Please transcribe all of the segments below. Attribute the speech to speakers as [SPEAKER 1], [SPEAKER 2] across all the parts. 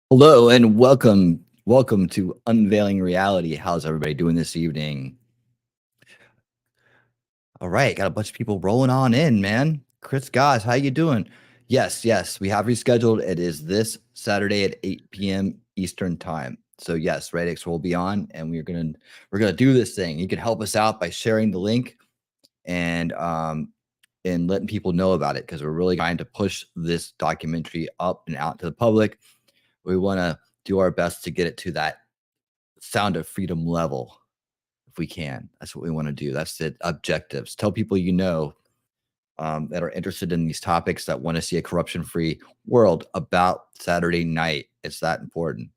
[SPEAKER 1] Hello and welcome to Unveiling Reality. How's everybody doing this evening? All right, got a bunch of people rolling on in, man. Chris Goss, how you doing? Yes, we have rescheduled. It is this Saturday at 8 p.m. Eastern time. So yes, Radix will be on, and we're gonna do this thing. You can help us out by sharing the link and letting people know about it because we're really trying to push this documentary up and out to the public. We want to do our best to get it to that sound of freedom level if we can. That's what we want to do. That's the objectives. Tell people that are interested in these topics that want to see a corruption-free world about Saturday night. It's that important.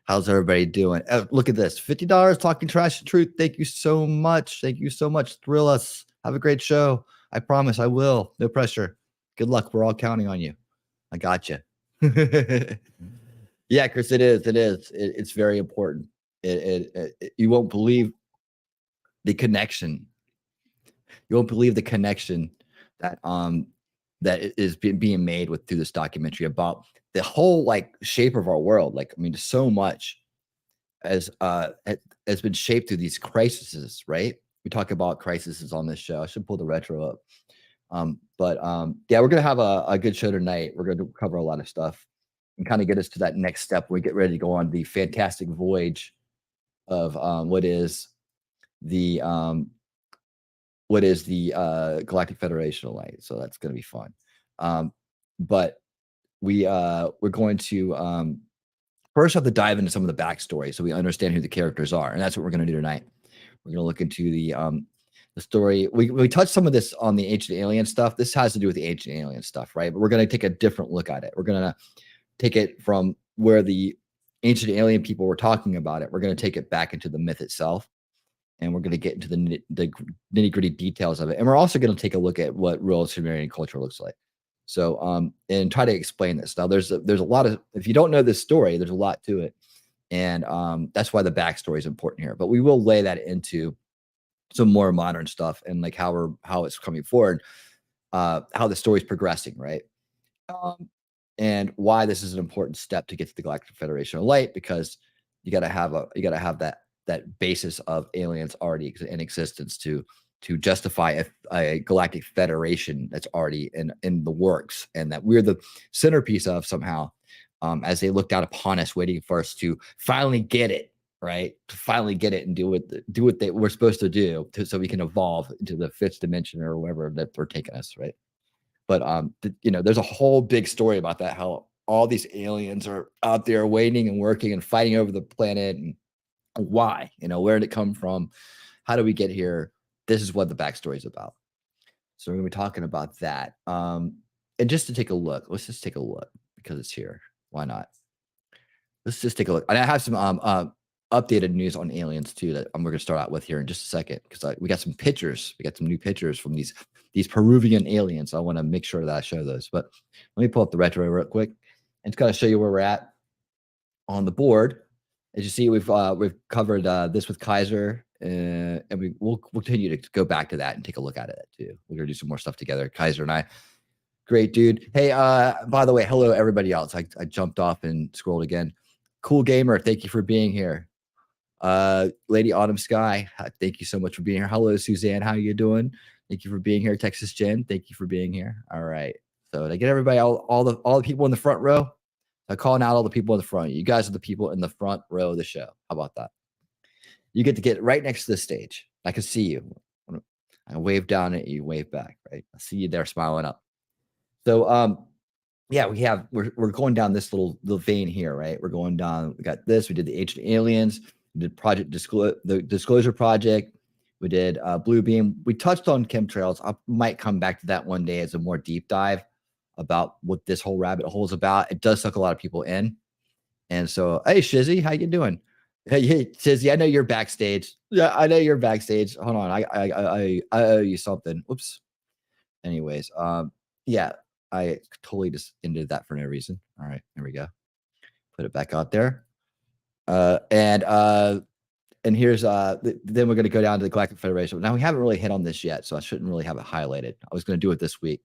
[SPEAKER 1] How's everybody doing? Look at this. $50 talking trash and truth. Thank you so much. Thank you so much. Thrill us. Have a great show. I promise I will. No pressure. Good luck. We're all counting on you. I got you. Yeah, Chris, it is. It's very important. You won't believe the connection. You won't believe the connection that is being made through this documentary about the whole like shape of our world. Like, I mean, so much has been shaped through these crises, right? We talk about crises on this show. I should pull the retro up. Yeah, we're gonna have a good show tonight. We're gonna cover a lot of stuff and kind of get us to that next step when we get ready to go on the fantastic voyage of what is the Galactic Federation of Light. So that's going to be fun. But we're going to first have to dive into some of the backstory so we understand who the characters are, and that's what we're going to do tonight. We're going to look into the story. We touched some of this on the ancient alien stuff. This has to do with the ancient alien stuff, right? But we're going to take a different look at it. We're going to take it from where the ancient alien people were talking about it. We're going to take it back into the myth itself, and we're going to get into the nitty-gritty details of it. And we're also going to take a look at what real Sumerian culture looks like. So, and try to explain this. Now, there's a lot of, if you don't know this story, there's a lot to it. And that's why the backstory is important here. But we will lay that into some more modern stuff and like how it's coming forward, how the story's progressing, right? And why this is an important step to get to the Galactic Federation of Light, because you got to have that basis of aliens already in existence to justify a galactic federation that's already in the works, and that we're the centerpiece of somehow, as they look down upon us, waiting for us to finally get it, right? To finally get it and do what we're supposed to do so we can evolve into the fifth dimension or wherever that they're taking us, right? But there's a whole big story about that, how all these aliens are out there waiting and working and fighting over the planet, and why, where did it come from? How do we get here? This is what the backstory is about. So we're going to be talking about that. And just to take a look, let's just take a look because it's here. Why not? Let's just take a look. And I have some updated news on aliens too that we're going to start out with here in just a second, because we got some pictures. We got some new pictures from these Peruvian aliens. I want to make sure that I show those. But let me pull up the retro real quick and kind of show you where we're at on the board. As you see, we've covered this with Kaiser, and we'll continue to go back to that and take a look at it too. We're gonna do some more stuff together, Kaiser and I. Great dude. Hey, by the way, hello everybody else. I jumped off and scrolled again. Cool Gamer, thank you for being here. Lady Autumn Sky, thank you so much for being here. Hello Suzanne, how you doing? Thank you for being here. Texas Jen, thank you for being here. All right. So to get everybody, all the people in the front row, I'm calling out all the people in the front. You guys are the people in the front row of the show. How about that? You get to get right next to the stage. I can see you. I wave down at you, wave back, right? I see you there smiling up. So, yeah, we're going down this little vein here, right? We're going down. We got this. We did the ancient aliens. We did the Disclosure Project. We did Blue Beam. We touched on chemtrails. I might come back to that one day as a more deep dive about what this whole rabbit hole is about. It does suck a lot of people in. And so, hey, Shizzy, how you doing? Hey, Shizzy, I know you're backstage. Yeah, I know you're backstage. Hold on, I owe you something. Whoops. Anyways, yeah, I totally just ended that for no reason. All right, there we go. Put it back out there. And here's then we're going to go down to the Galactic Federation. Now we haven't really hit on this yet, so I shouldn't really have it highlighted. I was going to do it this week,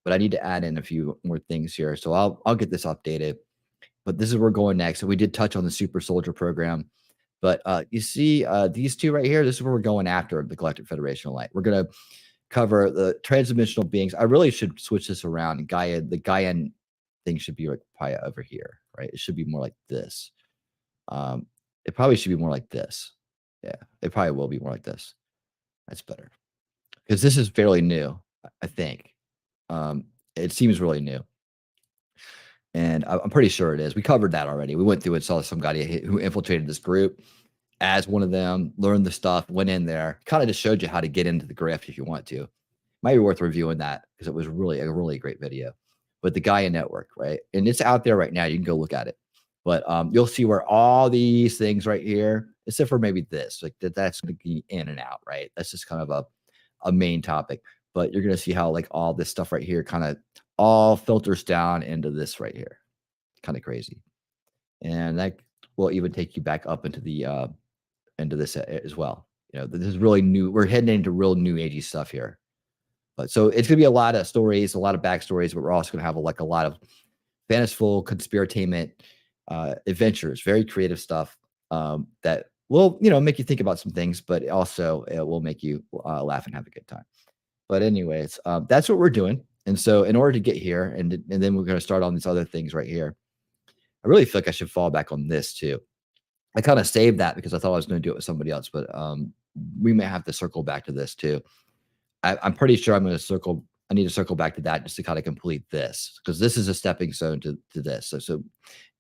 [SPEAKER 1] but I need to add in a few more things here. So I'll get this updated, but this is where we're going next. So we did touch on the super soldier program, but you see these two right here. This is where we're going after the Galactic Federation of Light. We're going to cover the transdimensional beings. I really should switch this around. The Gaian thing should be like probably over here, right? It should be more like this. It probably should be more like this. Yeah, it probably will be more like this. That's better because this is fairly new, I think. It seems really new. And I'm pretty sure it is. We covered that already. We went through and saw some guy who infiltrated this group as one of them, learned the stuff, went in there, kind of just showed you how to get into the grift if you want to. Might be worth reviewing that because it was really a really great video. But the Gaia Network, right? And it's out there right now. You can go look at it. But you'll see where all these things right here, except for maybe this, like that's going to be in and out, right? That's just kind of a main topic. But you're going to see how like all this stuff right here kind of all filters down into this right here. Kind of crazy. And that will even take you back up into the into this as well. You know, this is really new. We're heading into real new agey stuff here. But so it's going to be a lot of stories, a lot of backstories, but we're also going to have a lot of fanciful conspiratainment adventures, very creative stuff that will, make you think about some things, but also it will make you laugh and have a good time. But anyways, that's what we're doing. And so in order to get here, and then we're going to start on these other things right here. I really feel like I should fall back on this too. I kind of saved that because I thought I was going to do it with somebody else, but we may have to circle back to this too. I'm pretty sure I'm going to circle. I need to circle back to that just to kind of complete this because this is a stepping stone to this. So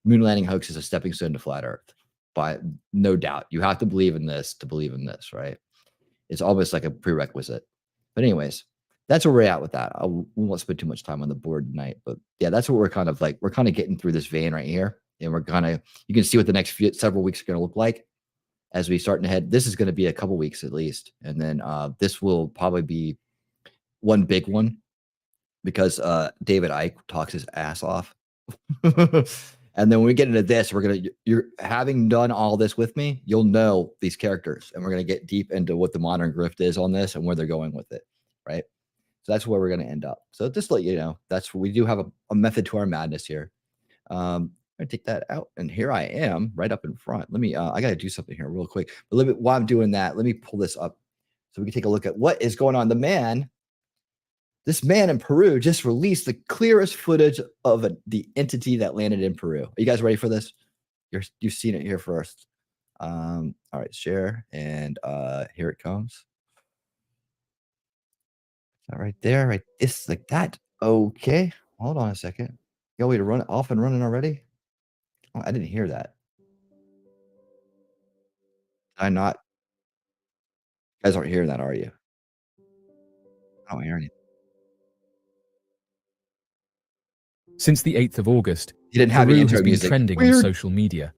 [SPEAKER 1] moon landing hoax is a stepping stone to flat Earth, by no doubt. You have to believe in this to believe in this, right? It's almost like a prerequisite. But anyways, that's where we're at with that. We won't spend too much time on the board tonight, but yeah, that's what we're kind of like. We're kind of getting through this vein right here, and we're kind of, you can see what the next several weeks are going to look like as we start to head. This is going to be a couple weeks at least, and then this will probably be one big one because David Icke talks his ass off. And then when we get into this, you're having done all this with me, you'll know these characters, and we're going to get deep into what the modern grift is on this and where they're going with it, right? So that's where we're going to end up. So just to let you know, that's we do have a method to our madness here. I'm going to take that out, and here I am right up in front. Let me, I got to do something here real quick. But while I'm doing that, let me pull this up so we can take a look at what is going on. This man in Peru just released the clearest footage of the entity that landed in Peru. Are you guys ready for this? You've seen it here first. All right, share, and here it comes. All right there, right? It's like that. Okay, hold on a second. You got a way to run it off and running already? Oh, I didn't hear that. I'm not. You guys aren't hearing that, are you? I don't hear anything.
[SPEAKER 2] Since the 8th of August,
[SPEAKER 1] You didn't have any
[SPEAKER 2] Peru
[SPEAKER 1] intro
[SPEAKER 2] has been
[SPEAKER 1] music.
[SPEAKER 2] trending
[SPEAKER 1] Weird.
[SPEAKER 2] on social media,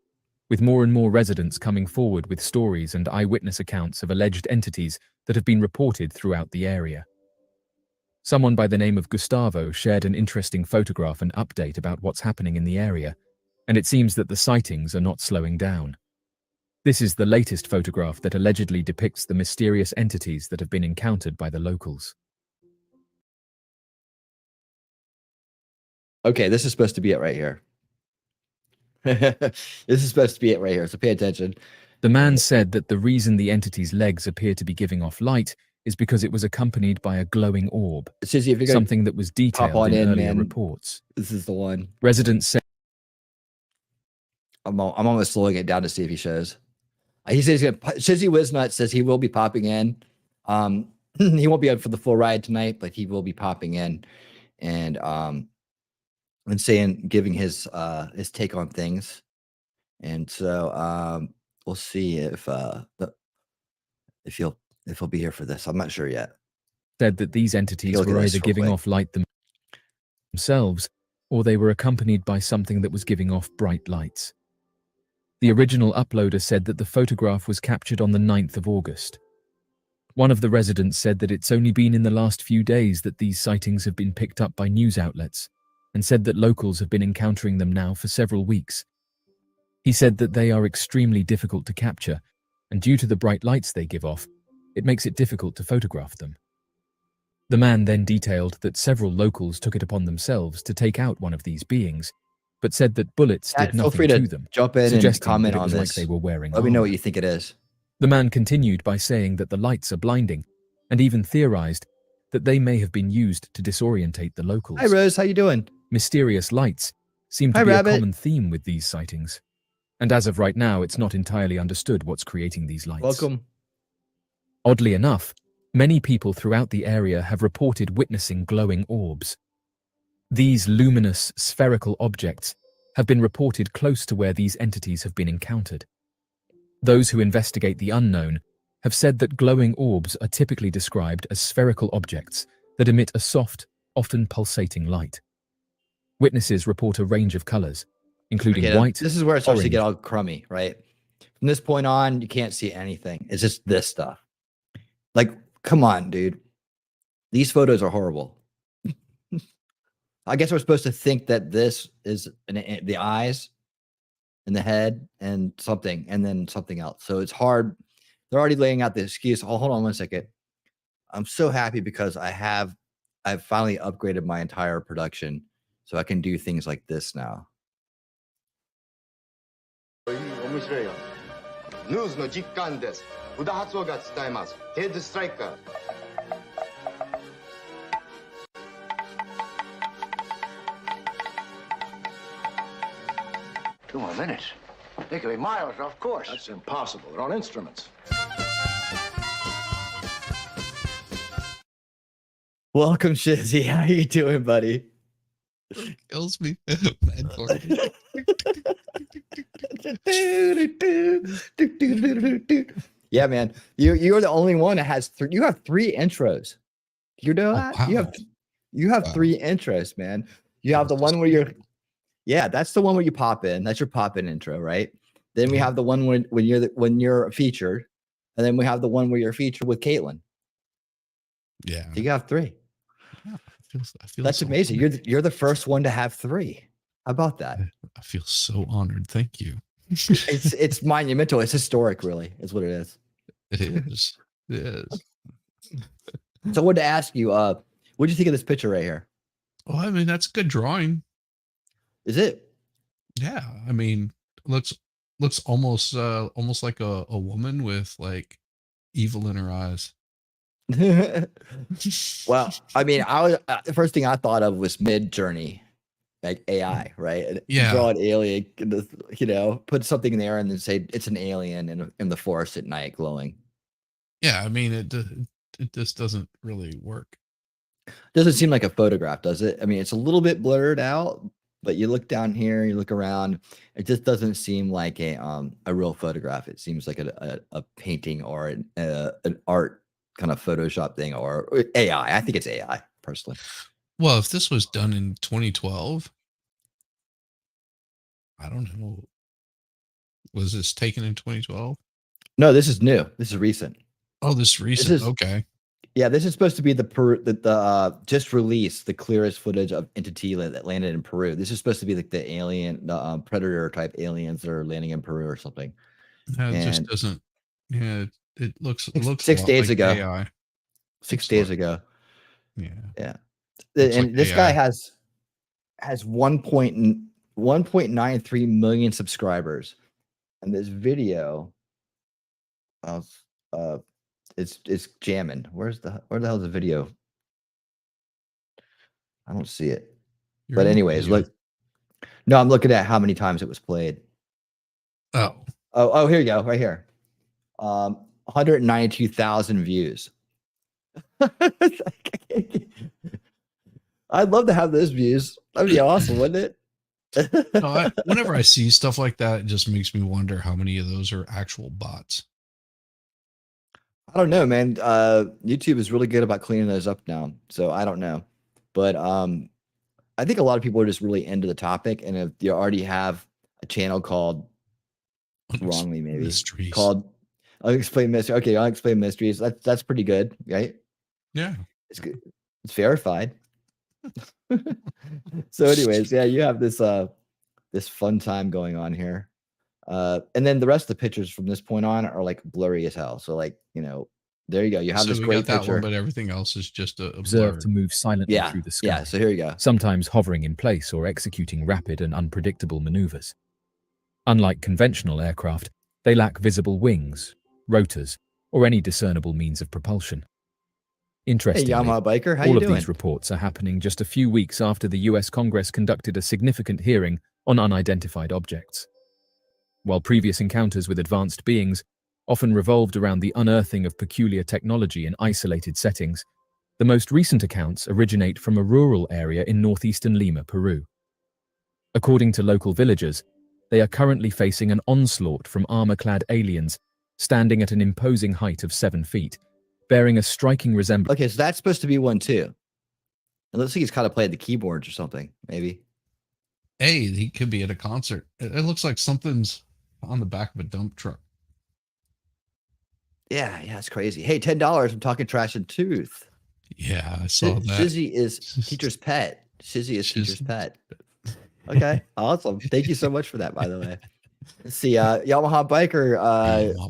[SPEAKER 2] with more and more residents coming forward with stories and eyewitness accounts of alleged entities that have been reported throughout the area. Someone by the name of Gustavo shared an interesting photograph and update about what's happening in the area, and it seems that the sightings are not slowing down. This is the latest photograph that allegedly depicts the mysterious entities that have been encountered by the locals.
[SPEAKER 1] Okay, this is supposed to be it right here. This is supposed to be it right here, so pay attention.
[SPEAKER 2] The man said that the reason the entity's legs appear to be giving off light is because it was accompanied by a glowing orb,
[SPEAKER 1] Shizzy, if you're
[SPEAKER 2] something that was detailed in earlier reports.
[SPEAKER 1] This is the one.
[SPEAKER 2] Residents said,
[SPEAKER 1] I'm almost slowing it down to see if he shows. He says he's gonna. ShizzyWhizNut says he will be popping in. He won't be up for the full ride tonight, but he will be popping in and giving his take on things. And so we'll see if he'll be here for this. I'm not sure yet.
[SPEAKER 2] Said that these entities were either giving off light themselves, or they were accompanied by something that was giving off bright lights. The original uploader said that the photograph was captured on the 9th of August. One of the residents said that it's only been in the last few days that these sightings have been picked up by news outlets, and said that locals have been encountering them now for several weeks. He said that they are extremely difficult to capture, and due to the bright lights they give off, it makes it difficult to photograph them. The man then detailed that several locals took it upon themselves to take out one of these beings, but said that bullets did
[SPEAKER 1] Feel free
[SPEAKER 2] nothing
[SPEAKER 1] to
[SPEAKER 2] to them,
[SPEAKER 1] jump in and
[SPEAKER 2] suggesting
[SPEAKER 1] comment
[SPEAKER 2] that it
[SPEAKER 1] on
[SPEAKER 2] was like
[SPEAKER 1] this.
[SPEAKER 2] they were wearing
[SPEAKER 1] Let me know
[SPEAKER 2] armor.
[SPEAKER 1] what you think it is.
[SPEAKER 2] The man continued by saying that the lights are blinding, and even theorized that they may have been used to disorientate the locals.
[SPEAKER 1] Hi, Rose. How you doing?
[SPEAKER 2] Mysterious lights seem to be a common theme with these sightings. And as of right now, it's not entirely understood what's creating these lights.
[SPEAKER 1] Welcome.
[SPEAKER 2] Oddly enough, many people throughout the area have reported witnessing glowing orbs. These luminous, spherical objects have been reported close to where these entities have been encountered. Those who investigate the unknown have said that glowing orbs are typically described as spherical objects that emit a soft, often pulsating light. Witnesses report a range of colors, including white,
[SPEAKER 1] this is where it starts to
[SPEAKER 2] orange.
[SPEAKER 1] get all crummy, right? From this point on, you can't see anything. It's just this stuff. Like, come on, dude. These photos are horrible. I guess we're supposed to think that this is the eyes and the head and something, and then something else. So it's hard. They're already laying out the excuse. Oh, hold on 1 second. I'm so happy because I've finally upgraded my entire production, so I can do things like this now.
[SPEAKER 3] ヌーズの実感です。宇田発音が伝えます。ヘッドストライカー。2 more minutes. They could be miles off course.
[SPEAKER 4] That's impossible. They're on instruments.
[SPEAKER 1] Welcome, Shizzy. How you doing, buddy?
[SPEAKER 5] Kills me.
[SPEAKER 1] Yeah, man. You're the only one that has three. You have 3 intros. You know that?
[SPEAKER 5] Wow.
[SPEAKER 1] You have 3 intros, man. You have the one where you're, yeah, that's the one where you pop in. That's your pop in intro, right? Then we have the one when you're featured, and then we have the one where you're featured with Caitlin.
[SPEAKER 5] Yeah,
[SPEAKER 1] so you have 3.
[SPEAKER 5] Yeah, I feel
[SPEAKER 1] that's
[SPEAKER 5] so
[SPEAKER 1] amazing.
[SPEAKER 5] Honored.
[SPEAKER 1] You're the first one to have 3. How about that?
[SPEAKER 5] I feel so honored. Thank you.
[SPEAKER 1] it's monumental. It's historic, really. Is what it is.
[SPEAKER 5] It is. It is.
[SPEAKER 1] So I wanted to ask you, what do you think of this picture right here?
[SPEAKER 5] Well, I mean, that's a good drawing.
[SPEAKER 1] Is it?
[SPEAKER 5] Yeah, I mean, looks almost like a woman with like evil in her eyes.
[SPEAKER 1] Well, I mean, I was the first thing I thought of was Mid Journey, like AI, right?
[SPEAKER 5] Yeah,
[SPEAKER 1] draw an alien, you know, put something in there and then say it's an alien in the forest at night glowing.
[SPEAKER 5] Yeah, I mean, it just doesn't really work.
[SPEAKER 1] Doesn't seem like a photograph, does it? I mean, it's a little bit blurred out, but you look down here, you look around, it just doesn't seem like a real photograph. It seems like a painting or an art kind of Photoshop thing or AI. I think it's AI personally.
[SPEAKER 5] Well, if this was done in 2012, I don't know. Was this taken in 2012?
[SPEAKER 1] No, this is new. This is recent.
[SPEAKER 5] Oh, this is recent. Okay.
[SPEAKER 1] Yeah, this is supposed to be the just released the clearest footage of entity that landed in Peru. This is supposed to be like the alien, the predator type aliens that are landing in Peru or something.
[SPEAKER 5] No, it just doesn't. Yeah, it looks
[SPEAKER 1] 6 days ago.
[SPEAKER 5] AI.
[SPEAKER 1] 6 days ago.
[SPEAKER 5] Yeah.
[SPEAKER 1] Yeah.
[SPEAKER 5] Looks
[SPEAKER 1] And
[SPEAKER 5] like
[SPEAKER 1] this
[SPEAKER 5] AI.
[SPEAKER 1] guy has 1.93 million subscribers. And this video it's jamming. Where the hell is the video? I don't see it. But anyways, look. No, I'm looking at how many times it was played. Oh, here you go, right here. 192,000 views. I'd love to have those views. That'd be awesome, wouldn't it?
[SPEAKER 5] No, whenever I see stuff like that, it just makes me wonder how many of those are actual bots.
[SPEAKER 1] I don't know, man. YouTube is really good about cleaning those up now. So I don't know. But I think a lot of people are just really into the topic. And if you already have a channel called wrongly, maybe
[SPEAKER 5] Mysteries.
[SPEAKER 1] called Unexplained Mysteries. Okay, Unexplained Mysteries. That's pretty good, right?
[SPEAKER 5] Yeah.
[SPEAKER 1] It's good. It's verified. So anyways, yeah, you have this this fun time going on here. And then the rest of the pictures from this point on are like blurry as hell. So like, you know, There you go. You have
[SPEAKER 5] So
[SPEAKER 1] this
[SPEAKER 5] we
[SPEAKER 1] great
[SPEAKER 5] got that
[SPEAKER 1] picture.
[SPEAKER 5] one, but everything else is just a
[SPEAKER 2] Observed
[SPEAKER 5] blur.
[SPEAKER 2] to move silently
[SPEAKER 1] Yeah.
[SPEAKER 2] through the sky.
[SPEAKER 1] Yeah. So here you go.
[SPEAKER 2] Sometimes hovering in place or executing rapid and unpredictable maneuvers. Unlike conventional aircraft, they lack visible wings, rotors, or any discernible means of propulsion.
[SPEAKER 1] Hey,
[SPEAKER 2] Interestingly,
[SPEAKER 1] Yamaha biker, how
[SPEAKER 2] all
[SPEAKER 1] you
[SPEAKER 2] of
[SPEAKER 1] doing?
[SPEAKER 2] these reports are happening just a few weeks after the US Congress conducted a significant hearing on unidentified objects. While previous encounters with advanced beings often revolved around the unearthing of peculiar technology in isolated settings, the most recent accounts originate from a rural area in northeastern Lima, Peru. According to local villagers, they are currently facing an onslaught from armor-clad aliens standing at an imposing height of 7 feet, bearing a striking resemblance.
[SPEAKER 1] Okay, so that's supposed to be one too. It looks like he's kind of playing the keyboards or something, maybe.
[SPEAKER 5] Hey, he could be at a concert. It looks like something's on the back of a dump truck.
[SPEAKER 1] Yeah, it's crazy. Hey, $10. I'm talking trash and tooth.
[SPEAKER 5] Yeah, I saw that.
[SPEAKER 1] Shizzy is teacher's pet. Shizzy is teacher's pet. Okay, awesome. Thank you so much for that, by the way. Let's see, Yamaha biker.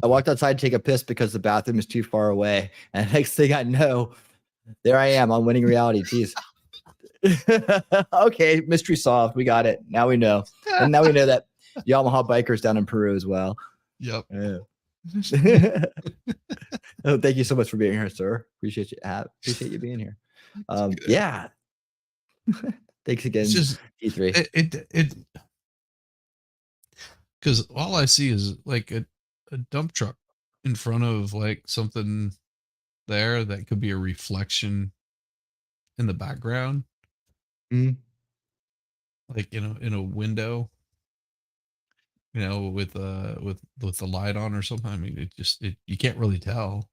[SPEAKER 1] I walked outside to take a piss because the bathroom is too far away, and next thing I know, there I am on Winning Reality. Jeez. Okay, mystery solved. We got it. Now we know, and now we know that Yamaha bikers down in Peru as well.
[SPEAKER 5] Yep.
[SPEAKER 1] Yeah. Oh, thank you so much for being here, sir. Appreciate you being here. Yeah. Thanks again,
[SPEAKER 5] just,
[SPEAKER 1] T3.
[SPEAKER 5] It because all I see is like a dump truck in front of like something there that could be a reflection in the background.
[SPEAKER 1] Mm.
[SPEAKER 5] Like, in a window, with the light on or something. I mean, you can't really tell.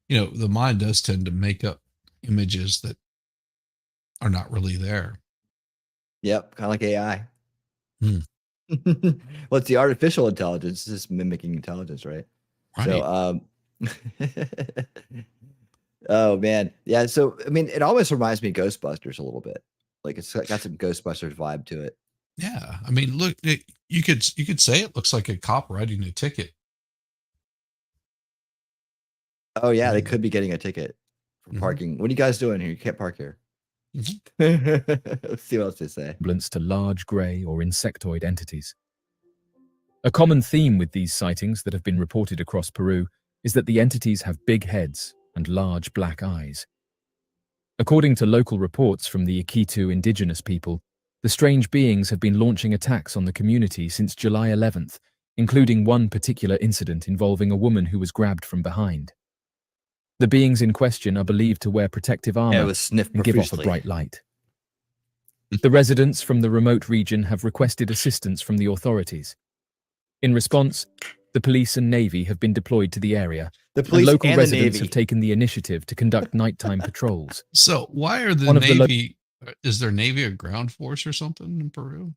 [SPEAKER 5] The mind does tend to make up images that are not really there.
[SPEAKER 1] Yep, kind of like AI.
[SPEAKER 5] Hmm.
[SPEAKER 1] Well, it's the artificial intelligence. It's just mimicking intelligence, right?
[SPEAKER 5] Right.
[SPEAKER 1] So, oh man, yeah. So, I mean, it almost reminds me of Ghostbusters a little bit. Like it's got some Ghostbusters vibe to it.
[SPEAKER 5] Yeah, I mean, look, you could say it looks like a cop writing a ticket.
[SPEAKER 1] Oh yeah, they could be getting a ticket for parking. What are you guys doing here? You can't park here. Let's see what else they say.
[SPEAKER 2] To large grey or insectoid entities. A common theme with these sightings that have been reported across Peru is that the entities have big heads and large black eyes. According to local reports from the Iquitu indigenous people, the strange beings have been launching attacks on the community since July 11th, including one particular incident involving a woman who was grabbed from behind. The beings in question are believed to wear protective armor and give off a bright light. The residents from the remote region have requested assistance from the authorities. In response, the police and Navy have been deployed to the area, and local residents have taken the initiative to conduct nighttime patrols.
[SPEAKER 5] So why are the Navy, is there Navy or ground force or something in Peru?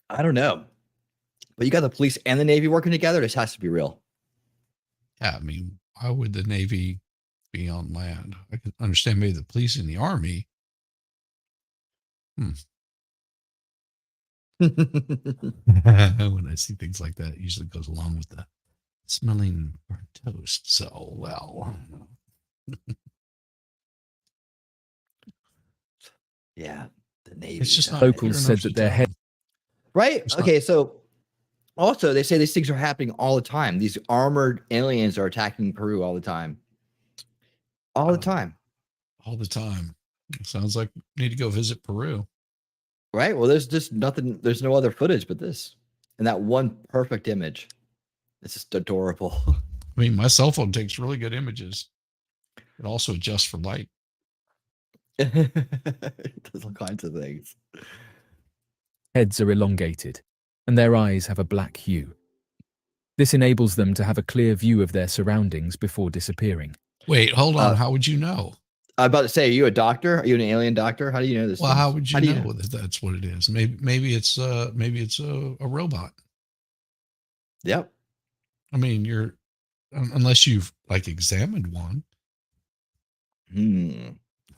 [SPEAKER 1] I don't know. But you got the police and the Navy working together. This has to be real.
[SPEAKER 5] Yeah, I mean, why would the Navy be on land? I can understand maybe the police and the Army. When I see things like that, it usually goes along with the smelling burnt toast. So, well.
[SPEAKER 1] Yeah, the Navy.
[SPEAKER 5] It's just not,
[SPEAKER 2] locals said that their head.
[SPEAKER 1] Right? Okay, so also they say these things are happening all the time. These armored aliens are attacking Peru all the time. All the time.
[SPEAKER 5] All the time. It sounds like we need to go visit Peru.
[SPEAKER 1] Right? Well, there's just nothing, there's no other footage but this. And that one perfect image. It's just adorable.
[SPEAKER 5] I mean, my cell phone takes really good images. It also adjusts for light.
[SPEAKER 1] It does all kinds of things.
[SPEAKER 2] Heads are elongated, and their eyes have a black hue. This enables them to have a clear view of their surroundings before disappearing.
[SPEAKER 5] Wait, hold on. How would you know?
[SPEAKER 1] I'm about to say, are you a doctor? Are you an alien doctor? How do you know this?
[SPEAKER 5] Well, how would you know that that's what it is? Maybe it's a robot.
[SPEAKER 1] Yep.
[SPEAKER 5] I mean, unless you've like examined one.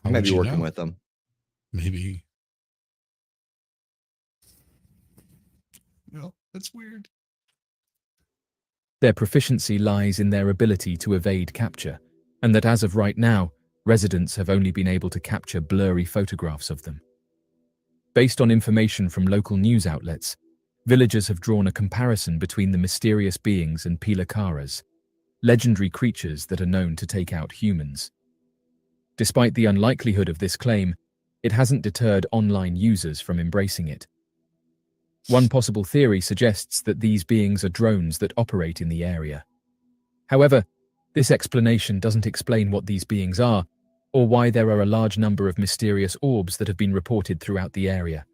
[SPEAKER 1] I might be working with them.
[SPEAKER 5] Maybe. Well, that's weird.
[SPEAKER 2] Their proficiency lies in their ability to evade capture, and that as of right now, residents have only been able to capture blurry photographs of them. Based on information from local news outlets, villagers have drawn a comparison between the mysterious beings and Pilakaras, legendary creatures that are known to take out humans. Despite the unlikelihood of this claim, it hasn't deterred online users from embracing it. One possible theory suggests that these beings are drones that operate in the area. However, this explanation doesn't explain what these beings are, or why there are a large number of mysterious orbs that have been reported throughout the area.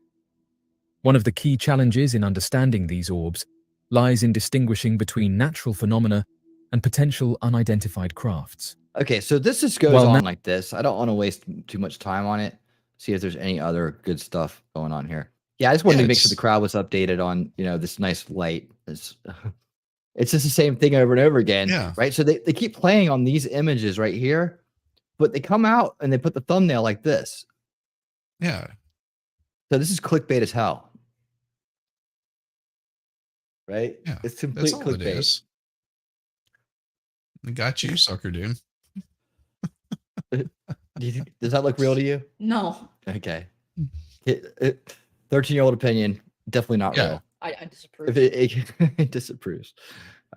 [SPEAKER 2] One of the key challenges in understanding these orbs lies in distinguishing between natural phenomena and potential unidentified crafts.
[SPEAKER 1] Okay, so this just goes on like this. I don't want to waste too much time on it. See if there's any other good stuff going on here. Yeah, I just wanted to make sure the crowd was updated on, this nice light. It's just the same thing over and over again, right? So they keep playing on these images right here, but they come out and they put the thumbnail like this.
[SPEAKER 5] Yeah.
[SPEAKER 1] So this is clickbait as hell. Right?
[SPEAKER 5] Yeah.
[SPEAKER 1] It's complete clickbait. It is.
[SPEAKER 5] I got you, sucker dude.
[SPEAKER 1] Does that look real to you?
[SPEAKER 6] No.
[SPEAKER 1] Okay. 13-year-old opinion, definitely not real.
[SPEAKER 6] I disapprove.
[SPEAKER 1] It disapproves.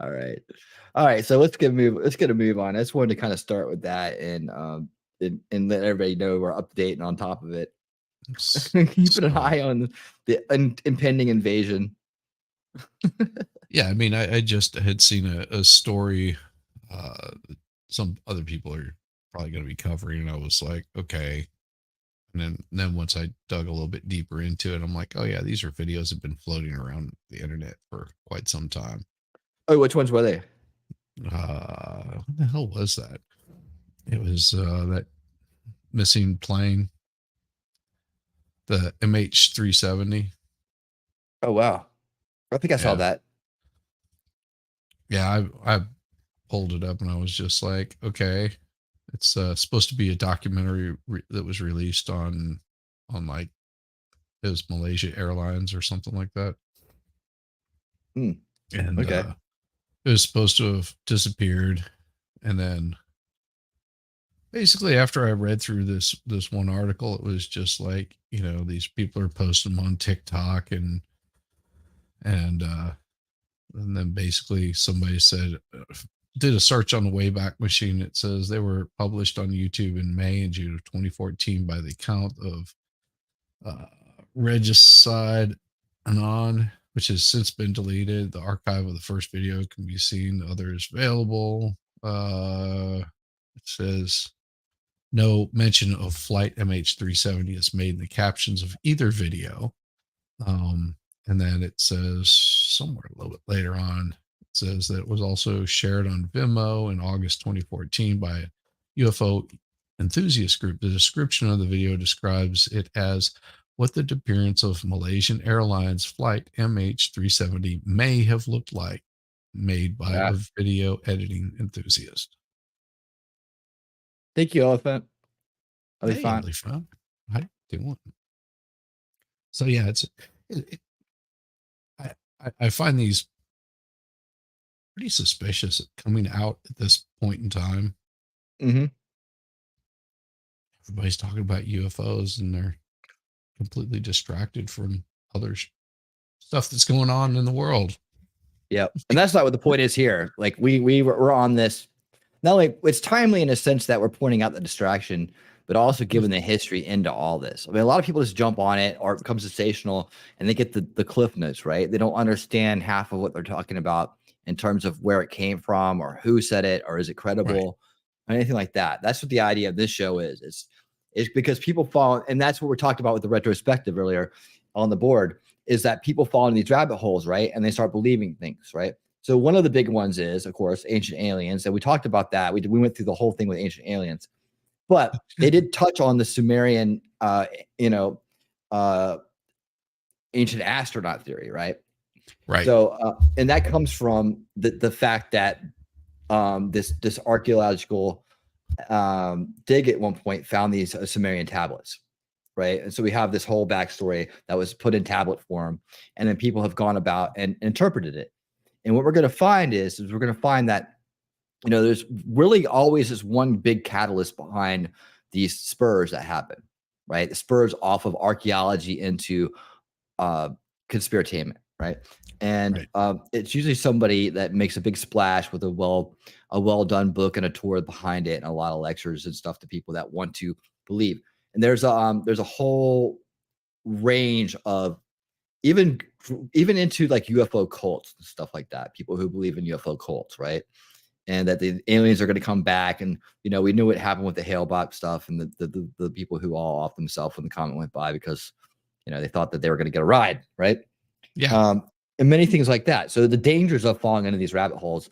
[SPEAKER 1] All right. So let's get a move on. I just wanted to kind of start with that and let everybody know we're up to date and on top of it. Keeping an eye on the impending invasion.
[SPEAKER 5] Yeah, I mean, I just had seen a story. Some other people are probably going to be covering, and I was like, okay. And then once I dug a little bit deeper into it, I'm like, oh yeah, these are videos that have been floating around the internet for quite some time.
[SPEAKER 1] Oh, which ones were they?
[SPEAKER 5] What the hell was that? It was that missing plane, the MH370.
[SPEAKER 1] Oh wow, I think I saw that.
[SPEAKER 5] Yeah, I pulled it up and I was just like, okay. It's supposed to be a documentary that was released on like, it was Malaysia Airlines or something like that. And it was supposed to have disappeared. And then basically after I read through this one article, it was just like, these people are posting them on TikTok and then basically somebody said, did a search on the Wayback Machine. It says they were published on YouTube in May and June of 2014 by the account of Regicide Anon, which has since been deleted. The archive of the first video can be seen. Others available. It says no mention of flight MH370 is made in the captions of either video. And then it says somewhere a little bit later on, it says that it was also shared on Venmo in August 2014 by a UFO enthusiast group. The description of the video describes it as what the appearance of Malaysian Airlines flight MH370 may have looked like, made by a video editing enthusiast.
[SPEAKER 1] Thank you, Elephant.
[SPEAKER 5] Elephant. How you doing? So yeah, I find these pretty suspicious coming out at this point in time.
[SPEAKER 1] Mm-hmm.
[SPEAKER 5] Everybody's talking about UFOs and they're completely distracted from other stuff that's going on in the world.
[SPEAKER 1] Yep. And that's not what the point is here. Like we're on this. Not only it's timely in a sense that we're pointing out the distraction, but also given the history into all this. I mean, a lot of people just jump on it or it becomes sensational and they get the cliff notes, right? They don't understand half of what they're talking about in terms of where it came from or who said it or is it credible or anything like that. That's what the idea of this show is. It's because people fall, and that's what we're talking about with the retrospective earlier on the board, is that people fall into these rabbit holes, right? And they start believing things, right? So one of the big ones is, of course, ancient aliens. And we talked about that. We went through the whole thing with ancient aliens. But they did touch on the Sumerian, ancient astronaut theory, right?
[SPEAKER 5] Right.
[SPEAKER 1] So, and that comes from the fact that this archaeological dig at one point found these Sumerian tablets, right? And so we have this whole backstory that was put in tablet form, and then people have gone about and interpreted it. And what we're going to find is we're going to find that, you know, there's really always this one big catalyst behind these spurs that happen, right? The spurs off of archaeology into conspiratainment, right? And it's usually somebody that makes a big splash with a well done book and a tour behind it, and a lot of lectures and stuff to people that want to believe. And there's a whole range of even into like UFO cults and stuff like that. People who believe in UFO cults, right? And that the aliens are going to come back. And, you know, we knew what happened with the Hale-Bopp stuff and the people who all off themselves when the comment went by because, you know, they thought that they were going to get a ride, right?
[SPEAKER 5] Yeah.
[SPEAKER 1] And many things like that. So the dangers of falling into these rabbit holes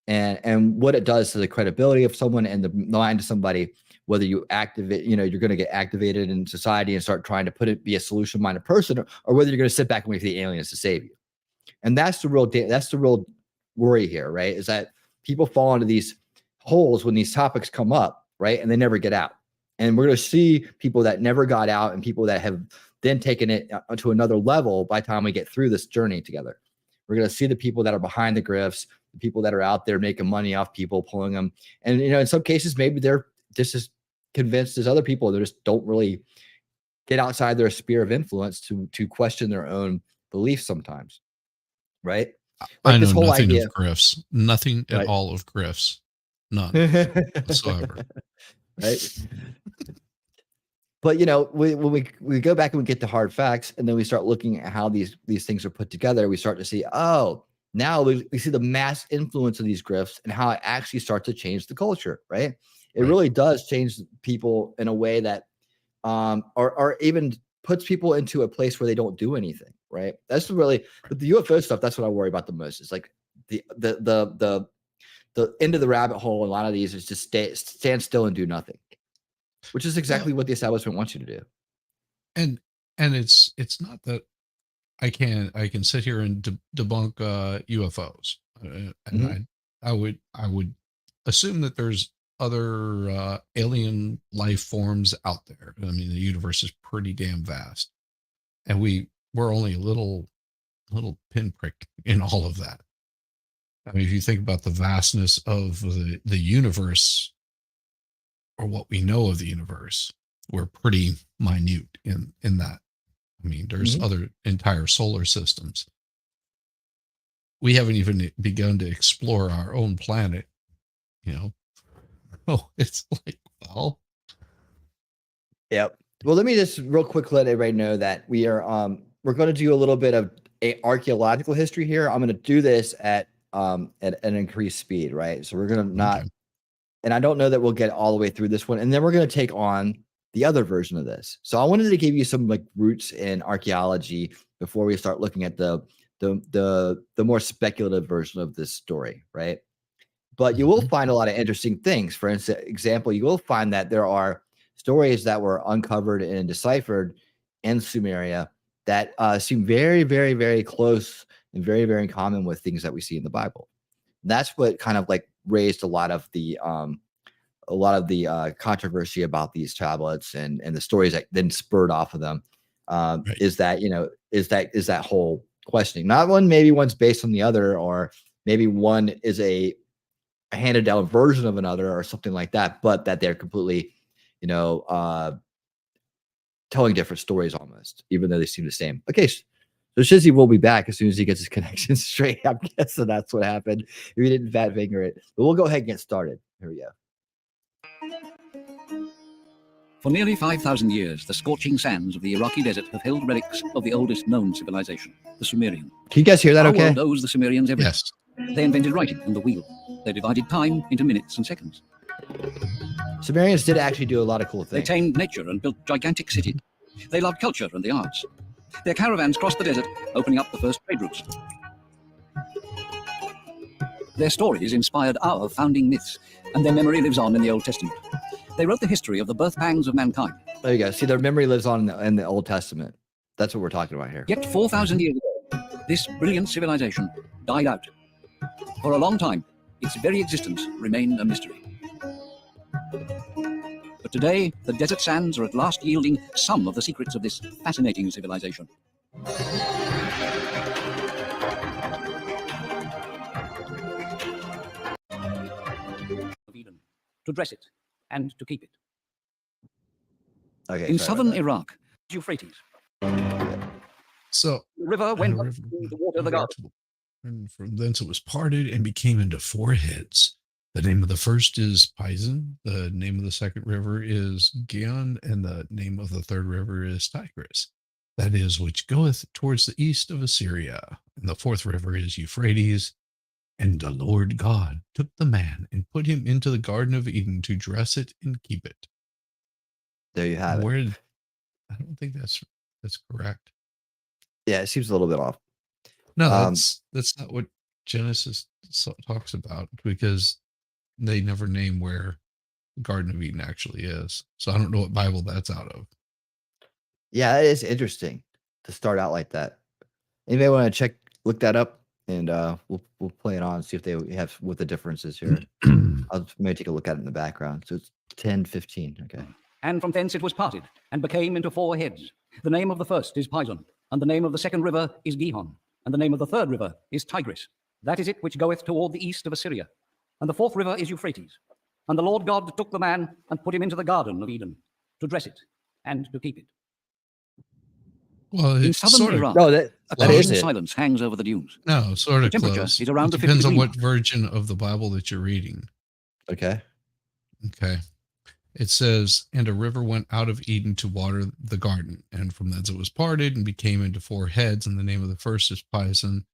[SPEAKER 1] and what it does to the credibility of someone and the mind of somebody, whether you activate, you know, you're going to get activated in society and start trying to be a solution-minded person, or whether you're going to sit back and wait for the aliens to save you. And that's the real worry here, right? Is that people fall into these holes when these topics come up, right? And they never get out. And we're going to see people that never got out and people that have then taken it to another level by the time we get through this journey together. We're going to see the people that are behind the grifts, the people that are out there making money off people, pulling them. And, you know, in some cases, maybe they're just as convinced as other people that just don't really get outside their sphere of influence to question their own beliefs sometimes. Right?
[SPEAKER 5] Like I know nothing of grifts, nothing at all of grifts, none whatsoever.
[SPEAKER 1] Right. But, you know, when we go back and we get the hard facts, and then we start looking at how these things are put together, we start to see, oh, now we see the mass influence of these grifts and how it actually starts to change the culture, right? It really does change people in a way that, or even puts people into a place where they don't do anything, right? That's really, but the UFO stuff, that's what I worry about the most. It's like the end of the rabbit hole. A lot of these is just stand still and do nothing, which is exactly what the establishment wants you to do.
[SPEAKER 5] And it's not that I can sit here and debunk UFOs, and I would assume that there's other alien life forms out there. I mean, the universe is pretty damn vast, and we're only a little pinprick in all of that. I mean, if you think about the vastness of the universe, or what we know of the universe, we're pretty minute in that. I mean, there's other entire solar systems. We haven't even begun to explore our own planet, you know. Oh, it's like, well.
[SPEAKER 1] Yep. Well, let me just real quick let everybody know that we are we're going to do a little bit of archaeological history here. I'm going to do this at an increased speed, right? So we're going to not, and I don't know that we'll get all the way through this one, and then we're going to take on the other version of this. So I wanted to give you some like roots in archaeology before we start looking at the more speculative version of this story, right? But you will find a lot of interesting things. For example, you will find that there are stories that were uncovered and deciphered in Sumeria that seem very, very, very close and very, very common with things that we see in the Bible. That's what kind of like raised a lot of the controversy about these tablets and the stories that then spurred off of them. Is that, you know, is that whole questioning? Not one, maybe one's based on the other, or maybe one is a handed down version of another or something like that, but that they're completely, you know, telling different stories almost, even though they seem the same. Okay, so Shizzy will be back as soon as he gets his connection straight. I'm guessing that's what happened. If he didn't fat finger it, but we'll go ahead and get started. Here we go.
[SPEAKER 6] For nearly 5,000 years, the scorching sands of the Iraqi desert have held relics of the oldest known civilization, the Sumerian.
[SPEAKER 1] Can you guys hear that
[SPEAKER 6] Our
[SPEAKER 1] okay?
[SPEAKER 6] world owes the Sumerians everything.
[SPEAKER 5] Yes.
[SPEAKER 6] They invented writing and the wheel. They divided time into minutes and seconds.
[SPEAKER 1] Sumerians did actually do a lot of cool
[SPEAKER 6] They
[SPEAKER 1] things.
[SPEAKER 6] tamed nature and built gigantic cities. They loved culture and the arts. Their caravans crossed the desert, opening up the first trade routes. Their stories inspired our founding myths, and their memory lives on in the Old Testament. They wrote the history of the birth pangs of mankind.
[SPEAKER 1] There you go. See, their memory lives on in the Old Testament. That's what we're talking about here.
[SPEAKER 6] Yet 4,000 years ago, this brilliant civilization died out. For a long time, its very existence remained a mystery. But today, the desert sands are at last yielding some of the secrets of this fascinating civilization. to dress it, and to keep it.
[SPEAKER 1] Okay.
[SPEAKER 6] In southern Iraq, Euphrates.
[SPEAKER 5] So
[SPEAKER 6] The river went up
[SPEAKER 5] river
[SPEAKER 6] to the water of the garden.
[SPEAKER 5] and from thence it was parted and became into 4 heads. The name of the first is Pison, the name of the second river is Gihon, and the name of the third river is Tigris. That is, which goeth towards the east of Assyria. And the fourth river is Euphrates. And the Lord God took the man and put him into the Garden of Eden to dress it and keep it.
[SPEAKER 1] There you have it.
[SPEAKER 5] I don't think that's correct.
[SPEAKER 1] Yeah, it seems a little bit off.
[SPEAKER 5] No, that's not what Genesis talks about, because they never name where the Garden of Eden actually is. So I don't know what Bible that's out of.
[SPEAKER 1] Yeah, it is interesting to start out like that. Anybody want to look that up, and we'll play it on, see if they have what the difference is here. I'll maybe take a look at it in the background. So it's 10:15. Okay.
[SPEAKER 6] And from thence it was parted, and became into 4 heads. The name of the first is Pison, and the name of the second river is Gihon, and the name of the third river is Tigris. That is it which goeth toward the east of Assyria. And the fourth river is Euphrates. And the Lord God took the man and put him into the Garden of Eden, to dress it and to keep it.
[SPEAKER 5] Well,
[SPEAKER 6] In
[SPEAKER 5] it's
[SPEAKER 6] southern
[SPEAKER 5] sort of
[SPEAKER 6] Iraq,
[SPEAKER 1] No,
[SPEAKER 6] a
[SPEAKER 1] that is
[SPEAKER 6] cloud
[SPEAKER 1] it.
[SPEAKER 6] silence hangs over the dunes.
[SPEAKER 5] no, sort of
[SPEAKER 6] The temperature
[SPEAKER 5] close.
[SPEAKER 6] is around
[SPEAKER 5] It
[SPEAKER 6] the
[SPEAKER 5] depends
[SPEAKER 6] 50
[SPEAKER 5] on
[SPEAKER 6] degree
[SPEAKER 5] what version of the Bible that you're reading.
[SPEAKER 1] Okay.
[SPEAKER 5] Okay. It says, and a river went out of Eden to water the garden, and from thence it was parted and became into 4 heads, and the name of the first is Pison,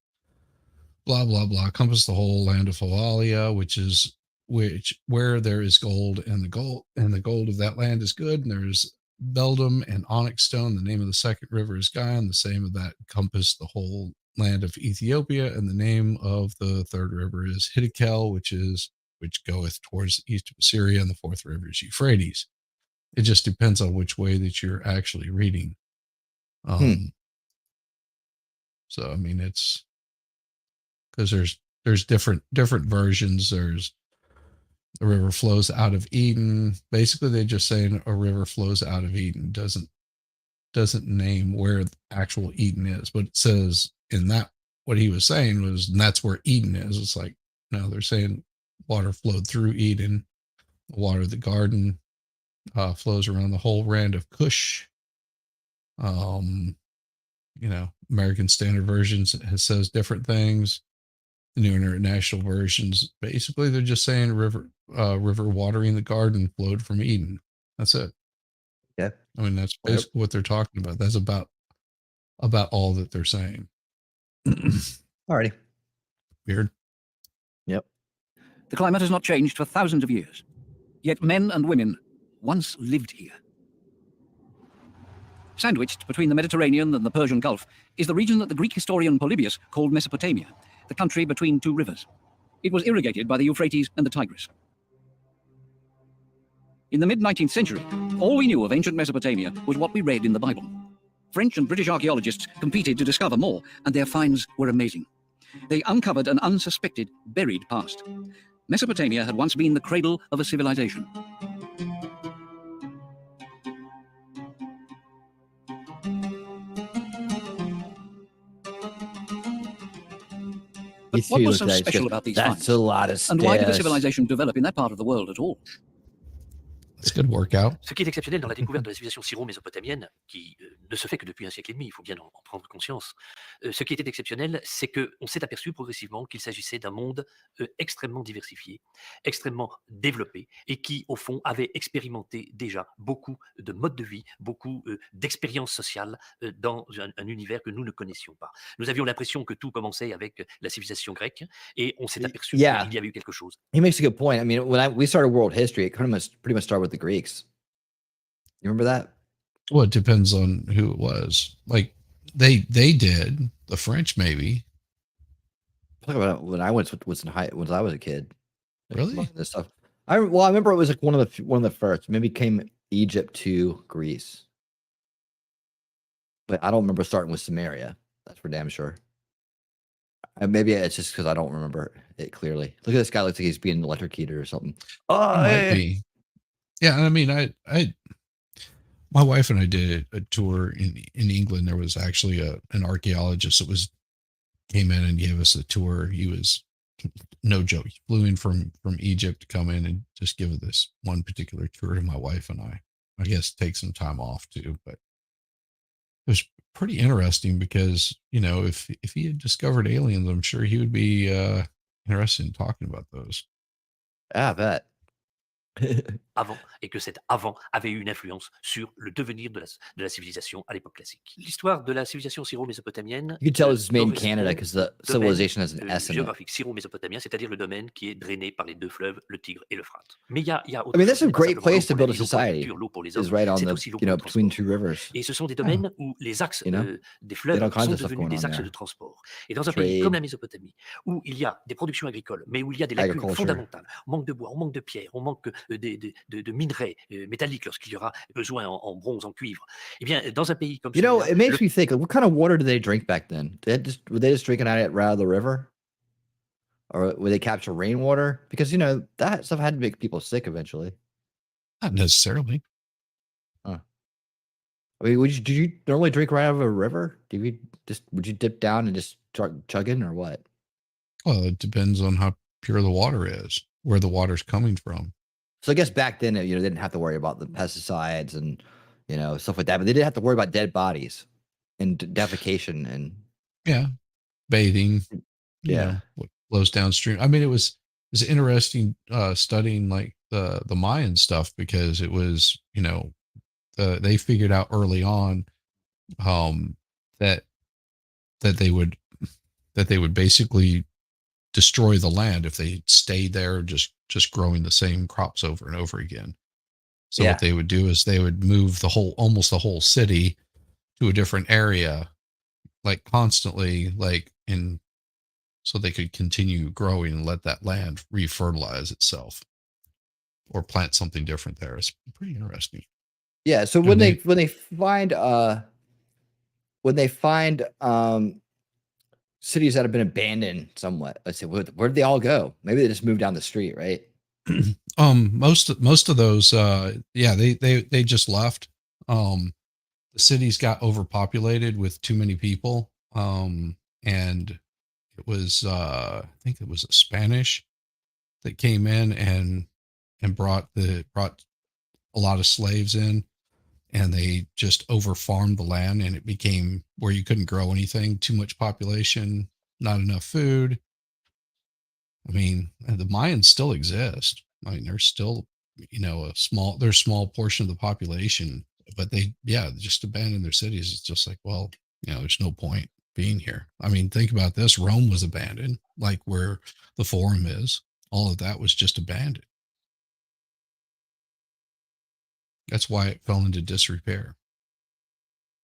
[SPEAKER 5] blah, blah, blah, compass the whole land of Phalalia, where there is gold, and the gold of that land is good, and there's beldam and onyx stone. The name of the second river is Gihon, the same of that compassed the whole land of Ethiopia, and the name of the third river is Hiddekel, which goeth towards the east of Assyria, and the fourth river is Euphrates. It just depends on which way that you're actually reading. So I mean, it's because there's different versions. There's a river flows out of Eden. Basically, they're just saying a river flows out of Eden. Doesn't name where the actual Eden is, but it says in that what he was saying was, and that's where Eden is. It's like, no, they're saying water flowed through Eden. The water of the garden flows around the whole land of Cush. American Standard Versions says different things. The New International Versions, basically, they're just saying river watering the garden flowed from Eden. That's it.
[SPEAKER 1] Yeah.
[SPEAKER 5] I mean, that's basically what they're talking about. That's about all that they're saying.
[SPEAKER 1] Alrighty.
[SPEAKER 5] Weird.
[SPEAKER 1] Yep.
[SPEAKER 6] The climate has not changed for thousands of years, yet men and women once lived here. Sandwiched between the Mediterranean and the Persian Gulf is the region that the Greek historian Polybius called Mesopotamia, the country between 2 rivers. It was irrigated by the Euphrates and the Tigris. In the mid-19th century, all we knew of ancient Mesopotamia was what we read in the Bible. French and British archaeologists competed to discover more, and their finds were amazing. They uncovered an unsuspected, buried past. Mesopotamia had once been the cradle of a civilization. But what was so special about these finds?
[SPEAKER 1] That's a lot of
[SPEAKER 6] And why did a civilization develop in that part of the world at all?
[SPEAKER 5] It's a good workout.
[SPEAKER 7] Ce qui est exceptionnel dans la découverte de la civilisation syro-mésopotamienne, qui ne se fait que depuis un siècle et demi, il faut bien en prendre conscience, ce qui était exceptionnel, c'est qu'on s'est aperçu progressivement qu'il s'agissait d'un monde extrêmement diversifié, extrêmement développé, et qui, au fond, avait expérimenté déjà beaucoup de modes de vie, beaucoup d'expériences sociales dans un univers que nous ne connaissions pas. Nous avions l'impression que tout commençait avec la civilisation grecque, et on s'est aperçu qu'il y avait eu quelque chose.
[SPEAKER 1] He makes a good point. I mean, when we started world history, it pretty much started with the Greeks. You remember that?
[SPEAKER 5] Well, it depends on who it was. Like they did. The French maybe.
[SPEAKER 1] Talk about when I was a kid.
[SPEAKER 5] Really?
[SPEAKER 1] This stuff. I remember it was like one of the first. Maybe came Egypt to Greece, but I don't remember starting with Samaria. That's for damn sure. And maybe it's just because I don't remember it clearly. Look at this guy. Looks like he's being electrocuted or something. Oh,
[SPEAKER 5] might be. Yeah, I mean, my wife and I did a tour in England. There was actually an archaeologist that came in and gave us a tour. He was no joke. He flew in from Egypt to come in and just give this one particular tour to my wife and I guess take some time off too. But it was pretty interesting because, you know, if he had discovered aliens, I'm sure he would be interested in talking about those.
[SPEAKER 1] Yeah, I bet.
[SPEAKER 7] Avant, et que cet avant avait eu une influence sur le devenir de la civilisation à l'époque classique. L'histoire de la civilisation syro-mésopotamienne
[SPEAKER 1] You can tell it's made in Canada
[SPEAKER 7] correspond
[SPEAKER 1] because the
[SPEAKER 7] au
[SPEAKER 1] civilization has an
[SPEAKER 7] domaine
[SPEAKER 1] S in it.
[SPEAKER 7] géographique syro-mésopotamien, c'est-à-dire le domaine qui est drainé par les deux fleuves, le Tigre et l'Euphrate. Mais il y a autre
[SPEAKER 1] I mean,
[SPEAKER 7] chose,
[SPEAKER 1] that's a
[SPEAKER 7] c'est pas
[SPEAKER 1] great
[SPEAKER 7] simplement l'eau
[SPEAKER 1] place to
[SPEAKER 7] pour la
[SPEAKER 1] build a
[SPEAKER 7] vie, l'eau pour la
[SPEAKER 1] society.
[SPEAKER 7] culture, l'eau pour les
[SPEAKER 1] Is
[SPEAKER 7] hommes,
[SPEAKER 1] right on
[SPEAKER 7] c'est
[SPEAKER 1] the,
[SPEAKER 7] aussi l'eau
[SPEAKER 1] you
[SPEAKER 7] pour
[SPEAKER 1] know,
[SPEAKER 7] le
[SPEAKER 1] between
[SPEAKER 7] transport.
[SPEAKER 1] two rivers.
[SPEAKER 7] Et ce sont des domaines où les axes
[SPEAKER 1] You know?
[SPEAKER 7] des
[SPEAKER 1] They
[SPEAKER 7] fleuves
[SPEAKER 1] had all kinds
[SPEAKER 7] sont
[SPEAKER 1] of stuff
[SPEAKER 7] devenus
[SPEAKER 1] going
[SPEAKER 7] des
[SPEAKER 1] on
[SPEAKER 7] axes
[SPEAKER 1] there.
[SPEAKER 7] de transport. Et dans un pays comme
[SPEAKER 1] Trade.
[SPEAKER 7] la Mésopotamie, où il y a des productions agricoles, mais où il y a des lacunes
[SPEAKER 1] Agriculture.
[SPEAKER 7] fondamentales, on manque de bois, on manque de pierre, on manque de minerais métalliques lorsqu'il y aura besoin en bronze, en cuivre. Eh bien, dans un pays comme
[SPEAKER 1] You know,
[SPEAKER 7] celui-là,
[SPEAKER 1] it makes me think, like, what kind of water did they drink back then? Were they just drinking out of the river? Or would they capture rainwater? Because, you know, that stuff had to make people sick eventually.
[SPEAKER 5] Not necessarily.
[SPEAKER 1] Huh. I mean, did you normally drink right out of a river? Would you dip down and just start chugging or what?
[SPEAKER 5] Well, it depends on how pure the water is, where the water's coming from.
[SPEAKER 1] So I guess back then, you know, they didn't have to worry about the pesticides and, you know, stuff like that, but they did have to worry about dead bodies and defecation and
[SPEAKER 5] Yeah. Bathing, you
[SPEAKER 1] yeah.
[SPEAKER 5] know, what flows downstream. I mean, it was interesting studying like the Mayan stuff because it was, you know, they figured out early on that they would basically destroy the land if they stayed there just growing the same crops over and over again. So what they would do is they would move almost the whole city to a different area, like constantly, like so they could continue growing and let that land refertilize itself or plant something different there. It's pretty interesting.
[SPEAKER 1] Yeah. So when they find cities that have been abandoned somewhat, let's say, where did they all go? Maybe they just moved down the street, right?
[SPEAKER 5] Most of those they just left. The cities got overpopulated with too many people, and it was I think it was a Spanish that came in and brought a lot of slaves in, and they just overfarmed the land, and it became where you couldn't grow anything, too much population, not enough food. I mean, the Mayans still exist. I mean, they're still, you know, they're a small portion of the population, but they just abandoned their cities. It's just like, well, you know, there's no point being here. I mean, think about this. Rome was abandoned, like where the Forum is. All of that was just abandoned. That's why it fell into disrepair.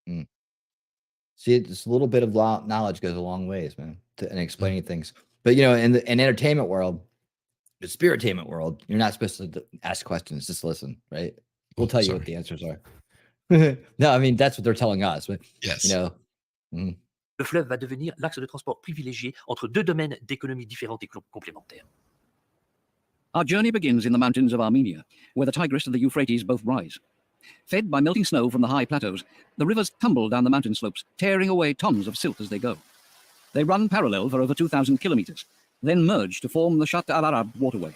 [SPEAKER 1] See, it's a little bit of knowledge goes a long ways, man, in explaining things. But, you know, in the entertainment world, the spirit-tainment world, you're not supposed to ask questions, just listen, right? We'll tell you what the answers are. No, I mean, that's what they're telling us. But,
[SPEAKER 5] yes.
[SPEAKER 1] You know,
[SPEAKER 7] Le fleuve va devenir l'axe de transport privilégié entre deux domaines d'économie différentes et complémentaires.
[SPEAKER 6] Our journey begins in the mountains of Armenia, where the Tigris and the Euphrates both rise. Fed by melting snow from the high plateaus, the rivers tumble down the mountain slopes, tearing away tons of silt as they go. They run parallel for over 2,000 kilometers, then merge to form the Shatt al-Arab waterway.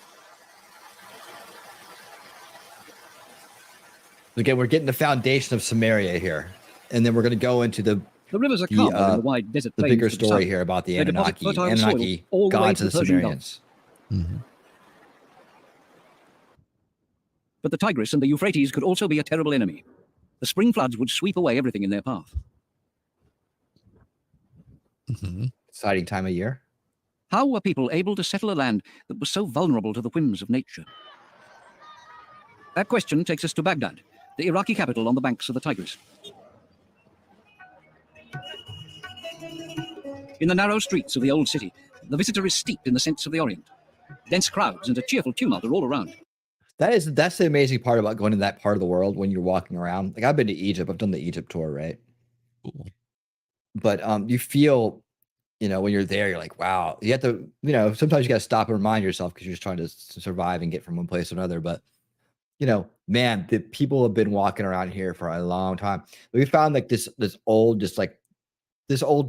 [SPEAKER 1] Again, we're getting the foundation of Samaria here, and then we're going to go into the
[SPEAKER 6] rivers are calmer in the wide desert plains.
[SPEAKER 1] The bigger story here about the Anunnaki gods of the Sumerians.
[SPEAKER 5] Mm-hmm.
[SPEAKER 6] But the Tigris and the Euphrates could also be a terrible enemy. The spring floods would sweep away everything in their path.
[SPEAKER 5] Mm-hmm.
[SPEAKER 1] Exciting time of year.
[SPEAKER 6] How were people able to settle a land that was so vulnerable to the whims of nature? That question takes us to Baghdad, the Iraqi capital on the banks of the Tigris. In the narrow streets of the old city, the visitor is steeped in the scents of the Orient. Dense crowds and a cheerful tumult are all around.
[SPEAKER 1] That's the amazing part about going to that part of the world when you're walking around. Like, I've been to Egypt. I've done the Egypt tour, right?
[SPEAKER 5] Cool.
[SPEAKER 1] But you feel, you know, when you're there, you're like, wow. You have to, you know, sometimes you got to stop and remind yourself because you're just trying to survive and get from one place to another. But, you know, man, the people have been walking around here for a long time. We found like this old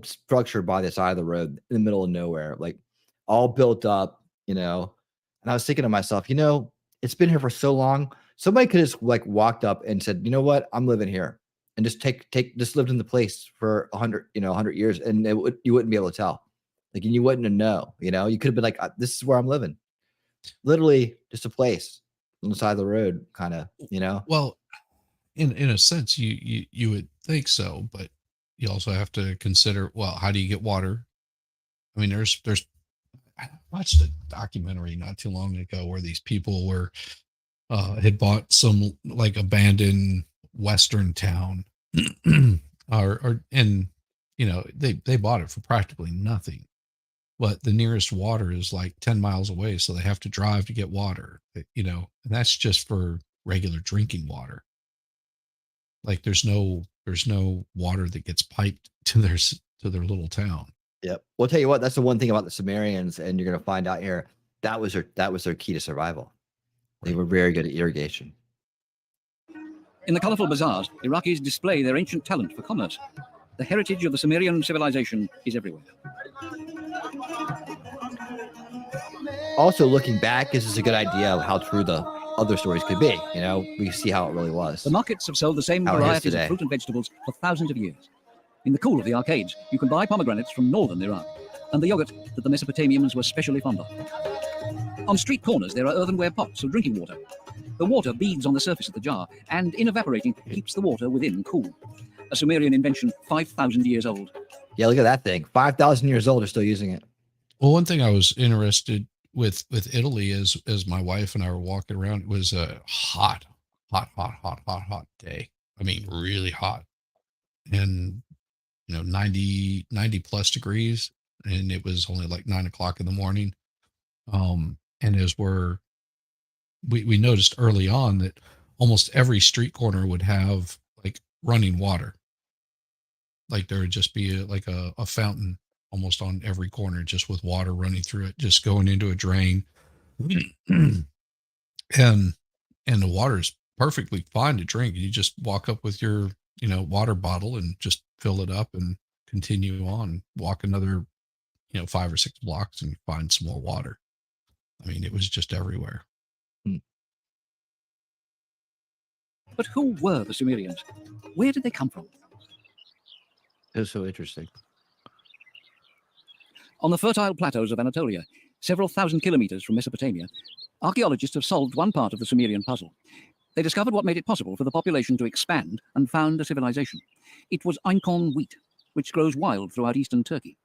[SPEAKER 1] structure by the side of the road in the middle of nowhere. Like, all built up, and I was thinking to myself, it's been here for so long. Somebody could have like walked up and said, you know what, I'm living here, and just just lived in the place for 100 years, and you wouldn't be able to tell, like, and you wouldn't know, you could have been like, this is where I'm living, literally just a place on the side of the road, kind of,
[SPEAKER 5] Well, in a sense, you would think so, but you also have to consider, well, how do you get water? I mean, there's I watched a documentary not too long ago where these people had bought some like abandoned Western town, and they bought it for practically nothing, but the nearest water is like 10 miles away, so they have to drive to get water, and that's just for regular drinking water. Like there's no water that gets piped to their little town.
[SPEAKER 1] Yep. Well, I'll tell you what, that's the one thing about the Sumerians, and you're going to find out here, that was their key to survival. They were very good at irrigation.
[SPEAKER 6] In the colorful bazaars, Iraqis display their ancient talent for commerce. The heritage of the Sumerian civilization is everywhere.
[SPEAKER 1] Also, looking back, this is a good idea of how true the other stories could be. We see how it really was.
[SPEAKER 6] The markets have sold the same varieties of fruit and vegetables for thousands of years. In the cool of the arcades, you can buy pomegranates from northern Iraq, and the yogurt that the Mesopotamians were specially fond of. On street corners, there are earthenware pots of drinking water. The water beads on the surface of the jar, and in evaporating, keeps the water within cool. A Sumerian invention 5,000 years old.
[SPEAKER 1] Yeah, look at that thing. 5,000 years old, they're still using it.
[SPEAKER 5] Well, one thing I was interested with Italy is, as my wife and I were walking around, it was a hot day. I mean, really hot. And 90 plus degrees, and it was only like 9 o'clock in the morning. And as we noticed early on that almost every street corner would have like running water. Like there would just be a fountain almost on every corner, just with water running through it, just going into a drain. and the water is perfectly fine to drink. You just walk up with your water bottle and just fill it up and continue on, walk another 5 or 6 blocks and find some more water. I mean, it was just everywhere.
[SPEAKER 6] But who were the Sumerians? Where did they come from?
[SPEAKER 1] It was so interesting.
[SPEAKER 6] On the fertile plateaus of Anatolia, several thousand kilometers from Mesopotamia, archaeologists have solved one part of the Sumerian puzzle. They discovered what made it possible for the population to expand and found a civilization. It was einkorn wheat, which grows wild throughout eastern Turkey.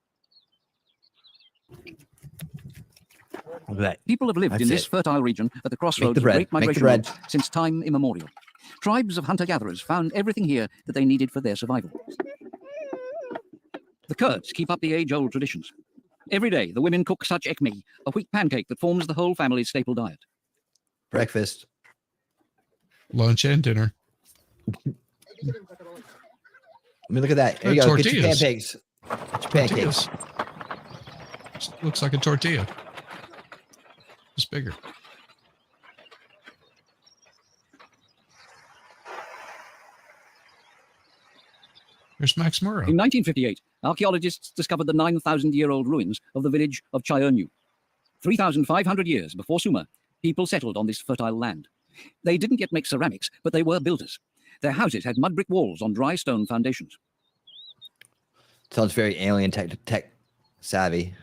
[SPEAKER 6] People have lived in this fertile region at the crossroads of great migration routes since time immemorial. Tribes of hunter-gatherers found everything here that they needed for their survival. The Kurds keep up the age-old traditions. Every day, the women cook such ekmeği, a wheat pancake that forms the whole family's staple diet.
[SPEAKER 1] Breakfast,
[SPEAKER 5] lunch, and dinner.
[SPEAKER 1] I mean, look at that. There you go.
[SPEAKER 5] Tortillas.
[SPEAKER 1] Get your pancakes. Get your pancakes.
[SPEAKER 5] Looks like a tortilla. Just bigger. There's Max Murrow.
[SPEAKER 6] In 1958, archaeologists discovered the 9,000-year-old ruins of the village of Chayernu. 3,500 years before Sumer, people settled on this fertile land. They didn't yet make ceramics, but they were builders. Their houses had mud brick walls on dry stone foundations.
[SPEAKER 1] Sounds very alien tech savvy.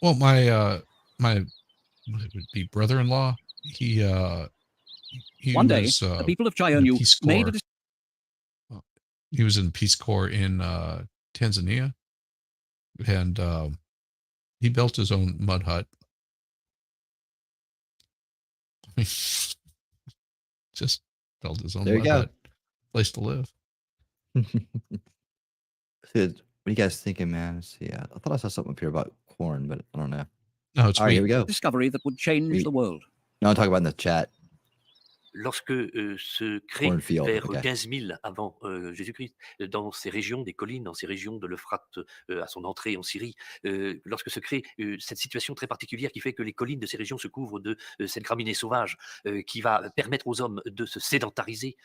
[SPEAKER 5] Well, my would be brother-in-law. He
[SPEAKER 6] One day,
[SPEAKER 5] was,
[SPEAKER 6] the people of Chayernu made a decision.
[SPEAKER 5] He was in the Peace Corps in Tanzania, and he built his own mud hut. Just built his own mud hut. Place to live.
[SPEAKER 1] What are you guys thinking, man? Let's see. I thought I saw something up here about corn, but I don't know.
[SPEAKER 5] No, it's
[SPEAKER 1] all right. Here we go.
[SPEAKER 6] Discovery that would change the world.
[SPEAKER 1] No, I'm talking about in the chat.
[SPEAKER 7] lorsque se crée
[SPEAKER 1] Cornfield,
[SPEAKER 7] vers
[SPEAKER 1] okay.
[SPEAKER 7] 15 000 avant Jésus-Christ, dans ces régions des collines, dans ces régions de l'Euphrate à son entrée en Syrie, lorsque se crée cette situation très particulière qui fait que les collines de ces régions se couvrent de cette graminée sauvage qui va permettre aux hommes de se sédentariser,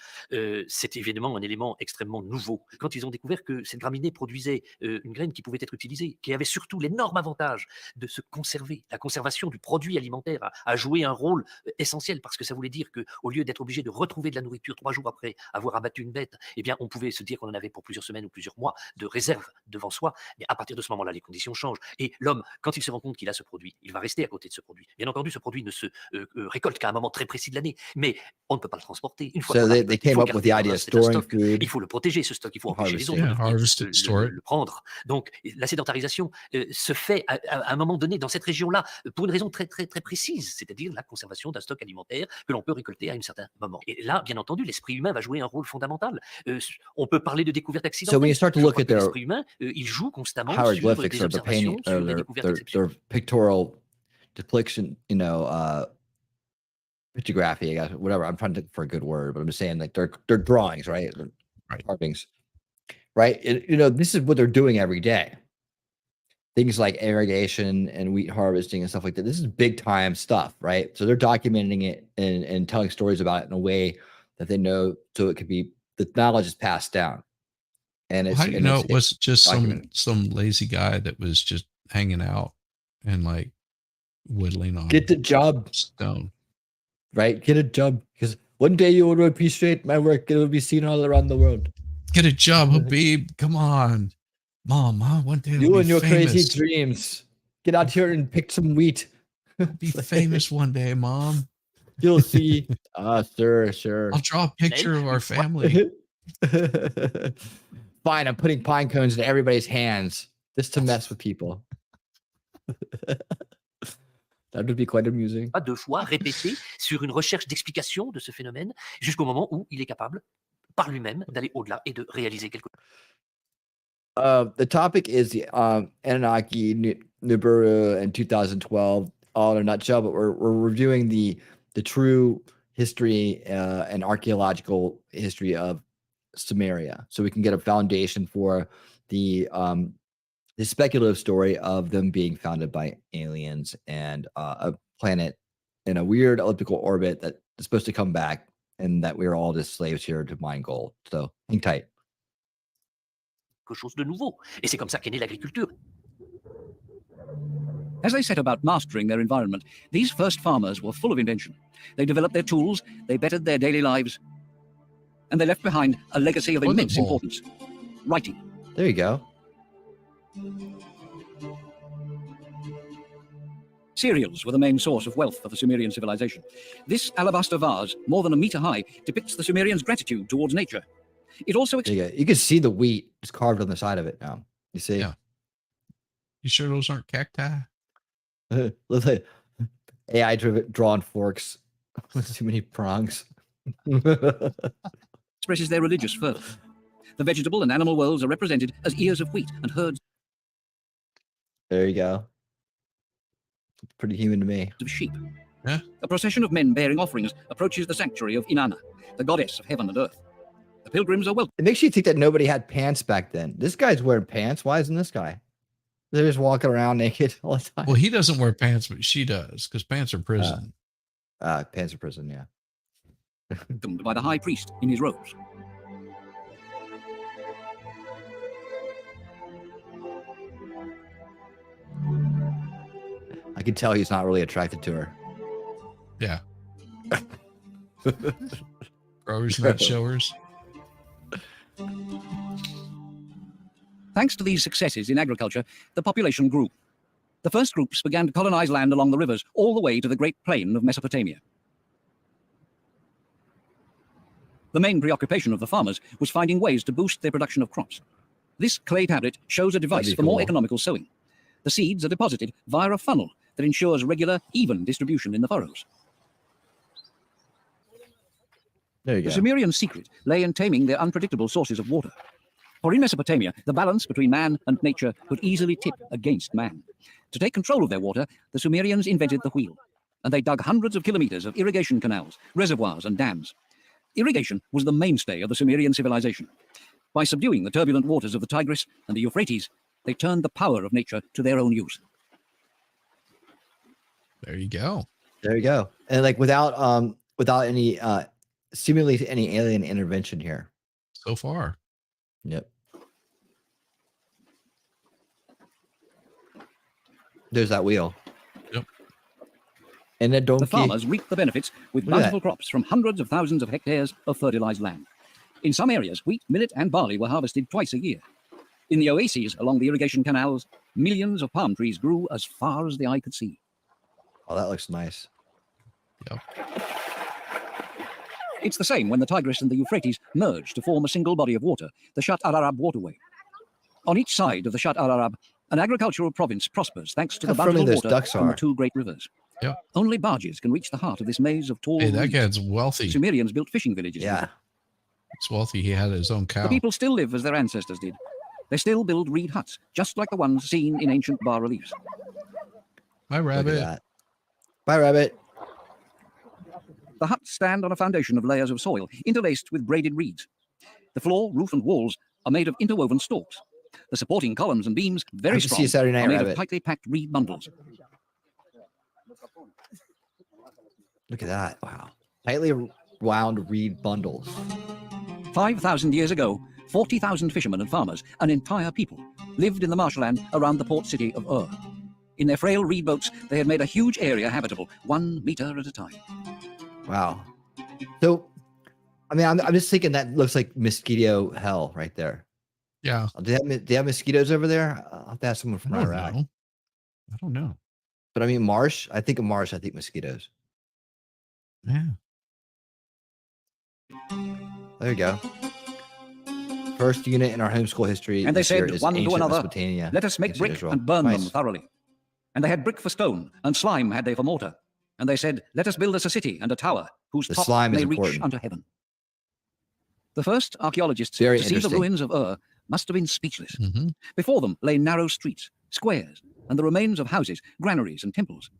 [SPEAKER 7] c'est évidemment un élément extrêmement nouveau. Quand ils ont découvert que cette graminée produisait une graine qui pouvait être utilisée, qui avait surtout l'énorme avantage de se conserver, la conservation du produit alimentaire a joué un rôle essentiel parce que ça voulait dire qu'au lieu d'être obligé de retrouver de la nourriture 3 jours après avoir abattu une bête, eh bien, on pouvait se dire qu'on en avait pour plusieurs semaines ou plusieurs mois de réserve devant soi. Mais à partir de ce moment-là, les conditions changent. Et l'homme, quand il se rend compte qu'il a ce produit, il va rester à côté de ce produit. Bien entendu, ce produit ne se récolte qu'à un moment très précis de l'année, mais on ne peut pas le transporter. Une fois
[SPEAKER 1] So
[SPEAKER 7] qu'on l'a
[SPEAKER 1] they
[SPEAKER 7] récolté, il
[SPEAKER 1] came
[SPEAKER 7] faut
[SPEAKER 1] up with the
[SPEAKER 7] garder
[SPEAKER 1] idea
[SPEAKER 7] un
[SPEAKER 1] of
[SPEAKER 7] stock.
[SPEAKER 1] storing food.
[SPEAKER 7] Il faut le protéger, ce stock, il faut empêcher les autres
[SPEAKER 5] Yeah,
[SPEAKER 7] de
[SPEAKER 5] harvest it, store it.
[SPEAKER 7] le prendre. Donc, la sédentarisation se fait à un moment donné dans cette région-là pour une raison très, très, très précise, c'est-à-dire la conservation d'un stock alimentaire que l'on peut récolter à un certain moment. Et là, bien entendu, l'esprit humain va jouer un rôle fondamental. On peut parler de découverte accidentelle.
[SPEAKER 1] So when you start to
[SPEAKER 7] Je
[SPEAKER 1] look
[SPEAKER 7] crois
[SPEAKER 1] at
[SPEAKER 7] que
[SPEAKER 1] their
[SPEAKER 7] l'esprit humain, il joue constamment sur
[SPEAKER 1] hieroglyphics
[SPEAKER 7] des
[SPEAKER 1] or the painting
[SPEAKER 7] observations, sur des découvertes
[SPEAKER 1] their
[SPEAKER 7] exceptionnelles.
[SPEAKER 1] pictorial depiction, you know, pictography, I guess, whatever. I'm trying to look for a good word, but I'm just saying like they're drawings, right? They're
[SPEAKER 5] Right.
[SPEAKER 1] carvings, right? You know, this is what they're doing every day. Things like irrigation and wheat harvesting and stuff like that. This is big time stuff, right? So they're documenting it and telling stories about it in a way that they know, so it could be, the knowledge is passed down. And
[SPEAKER 5] Well,
[SPEAKER 1] it's,
[SPEAKER 5] how do you
[SPEAKER 1] and
[SPEAKER 5] know
[SPEAKER 1] it's
[SPEAKER 5] it wasn't just
[SPEAKER 1] documented.
[SPEAKER 5] some lazy guy that was just hanging out and like whittling on
[SPEAKER 1] Get the job,
[SPEAKER 5] stone?
[SPEAKER 1] right? Get a job, because one day you will appreciate my work. It will be seen all around the world.
[SPEAKER 5] Get a job, Habib. Come on, mom. One day
[SPEAKER 1] You
[SPEAKER 5] I'll
[SPEAKER 1] and
[SPEAKER 5] be
[SPEAKER 1] your
[SPEAKER 5] famous.
[SPEAKER 1] crazy dreams. Get out here and pick some wheat.
[SPEAKER 5] Be famous one day, mom.
[SPEAKER 1] You'll see. Sure.
[SPEAKER 5] I'll draw a picture of our family.
[SPEAKER 1] Fine, I'm putting pine cones in everybody's hands just to mess with people. That would be quite amusing.
[SPEAKER 7] Pas 2 fois répété sur une recherche d'explication de ce phénomène jusqu'au moment où il est capable, par lui-même, d'aller au-delà et de réaliser quelque chose.
[SPEAKER 1] The topic is the Anunnaki Nibiru in 2012, all in a nutshell, but we're reviewing the true history and archaeological history of Sumeria, so we can get a foundation for the speculative story of them being founded by aliens and a planet in a weird elliptical orbit that is supposed to come back, and that we're all just slaves here to mine gold. So hang tight.
[SPEAKER 7] Quelque chose de nouveau. Et c'est comme ça qu'est née l'agriculture.
[SPEAKER 6] As they set about mastering their environment, these first farmers were full of invention. They developed their tools, they bettered their daily lives, and they left behind a legacy of immense importance: writing.
[SPEAKER 1] There you go.
[SPEAKER 6] Cereals were the main source of wealth for the Sumerian civilization. This alabaster vase, more than a meter high, depicts the Sumerians' gratitude towards nature. It also
[SPEAKER 1] There you go. You can see the wheat is carved on the side of it now. You see?
[SPEAKER 5] Yeah. You sure those aren't cacti?
[SPEAKER 1] Looks like AI drawn forks with too many prongs.
[SPEAKER 6] expresses their religious fervor. The vegetable and animal worlds are represented as ears of wheat and herds
[SPEAKER 1] There you go. Pretty human to me.
[SPEAKER 6] of sheep.
[SPEAKER 5] Yeah.
[SPEAKER 6] A procession of men bearing offerings approaches the sanctuary of Inanna, the goddess of heaven and earth. The pilgrims are welcome.
[SPEAKER 1] It makes you think that nobody had pants back then. This guy's wearing pants. Why isn't this guy? They're just walking around naked all the time.
[SPEAKER 5] Well, he doesn't wear pants, but she does, because pants are prison.
[SPEAKER 1] Pants are prison, yeah.
[SPEAKER 6] By the high priest in his robes.
[SPEAKER 1] I can tell he's not really attracted to her.
[SPEAKER 5] Yeah. Growers, not showers.
[SPEAKER 6] Thanks to these successes in agriculture, the population grew. The first groups began to colonize land along the rivers all the way to the Great Plain of Mesopotamia. The main preoccupation of the farmers was finding ways to boost their production of crops. This clay tablet shows a device for more economical sowing. The seeds are deposited via a funnel that ensures regular, even distribution in the furrows.
[SPEAKER 1] There you go.
[SPEAKER 6] The Sumerian secret lay in taming their unpredictable sources of water. For in Mesopotamia, the balance between man and nature could easily tip against man. To take control of their water, the Sumerians invented the wheel. and they dug hundreds of kilometers of irrigation canals, reservoirs, and dams. Irrigation was the mainstay of the Sumerian civilization. By subduing the turbulent waters of the Tigris and the Euphrates, they turned the power of nature to their own use.
[SPEAKER 5] There you go.
[SPEAKER 1] There you go. And like without any seemingly any alien intervention here.
[SPEAKER 5] So far.
[SPEAKER 1] Yep. There's that wheel.
[SPEAKER 5] Yep.
[SPEAKER 1] And then
[SPEAKER 6] the farmers reap the benefits with bountiful crops from hundreds of thousands of hectares of fertilized land. In some areas, wheat, millet, and barley were harvested twice a year. In the oases along the irrigation canals, millions of palm trees grew as far as the eye could see.
[SPEAKER 1] Oh, that looks nice.
[SPEAKER 5] Yep.
[SPEAKER 6] It's the same when the Tigris and the Euphrates merge to form a single body of water, the Shat al-Arab waterway. On each side of the Shat al-Arab, an agricultural province prospers thanks to the bountiful water from the two great rivers.
[SPEAKER 5] Yep.
[SPEAKER 6] Only barges can reach the heart of this maze of tall
[SPEAKER 5] Hey, that
[SPEAKER 6] reeds.
[SPEAKER 5] guy's wealthy.
[SPEAKER 6] Sumerians built fishing villages.
[SPEAKER 1] Yeah.
[SPEAKER 5] He's wealthy. He had his own cow.
[SPEAKER 6] The people still live as their ancestors did. They still build reed huts, just like the ones seen in ancient bas-reliefs.
[SPEAKER 5] My
[SPEAKER 1] Look at
[SPEAKER 5] rabbit.
[SPEAKER 1] that. Bye, rabbit.
[SPEAKER 6] The huts stand on a foundation of layers of soil, interlaced with braided reeds. The floor, roof, and walls are made of interwoven stalks. The supporting columns and beams, very strong,
[SPEAKER 1] Saturday Night
[SPEAKER 6] are made
[SPEAKER 1] Rabbit.
[SPEAKER 6] of tightly packed reed bundles.
[SPEAKER 1] Look at that. Wow. Tightly wound reed bundles.
[SPEAKER 6] 5,000 years ago, 40,000 fishermen and farmers, an entire people, lived in the marshland around the port city of Ur. In their frail reed boats, they had made a huge area habitable, 1 meter at a time.
[SPEAKER 1] Wow. So, I mean, I'm just thinking that looks like mosquito hell right there.
[SPEAKER 5] Yeah.
[SPEAKER 1] Do they have mosquitoes over there? I'll have to ask someone from Iraq.
[SPEAKER 5] I don't know.
[SPEAKER 1] But I mean, marsh. I think of marsh. I think mosquitoes.
[SPEAKER 5] Yeah.
[SPEAKER 1] There you go. First unit in our homeschool history.
[SPEAKER 6] And they
[SPEAKER 1] this year
[SPEAKER 6] said
[SPEAKER 1] is
[SPEAKER 6] one to
[SPEAKER 1] ancient
[SPEAKER 6] another,
[SPEAKER 1] Mesopotamia
[SPEAKER 6] let us make
[SPEAKER 1] against
[SPEAKER 6] brick
[SPEAKER 1] Israel.
[SPEAKER 6] and burn
[SPEAKER 1] Nice.
[SPEAKER 6] them thoroughly. And they had brick for stone, and slime had they for mortar. And they said, let us build us a city and a tower, whose
[SPEAKER 1] The
[SPEAKER 6] top
[SPEAKER 1] slime is
[SPEAKER 6] may reach
[SPEAKER 1] important.
[SPEAKER 6] unto heaven. The first archaeologists
[SPEAKER 1] Very
[SPEAKER 6] to see the
[SPEAKER 1] interesting.
[SPEAKER 6] ruins of Ur must have been speechless.
[SPEAKER 5] Mm-hmm.
[SPEAKER 6] Before them lay narrow streets, squares, and the remains of houses, granaries, and temples.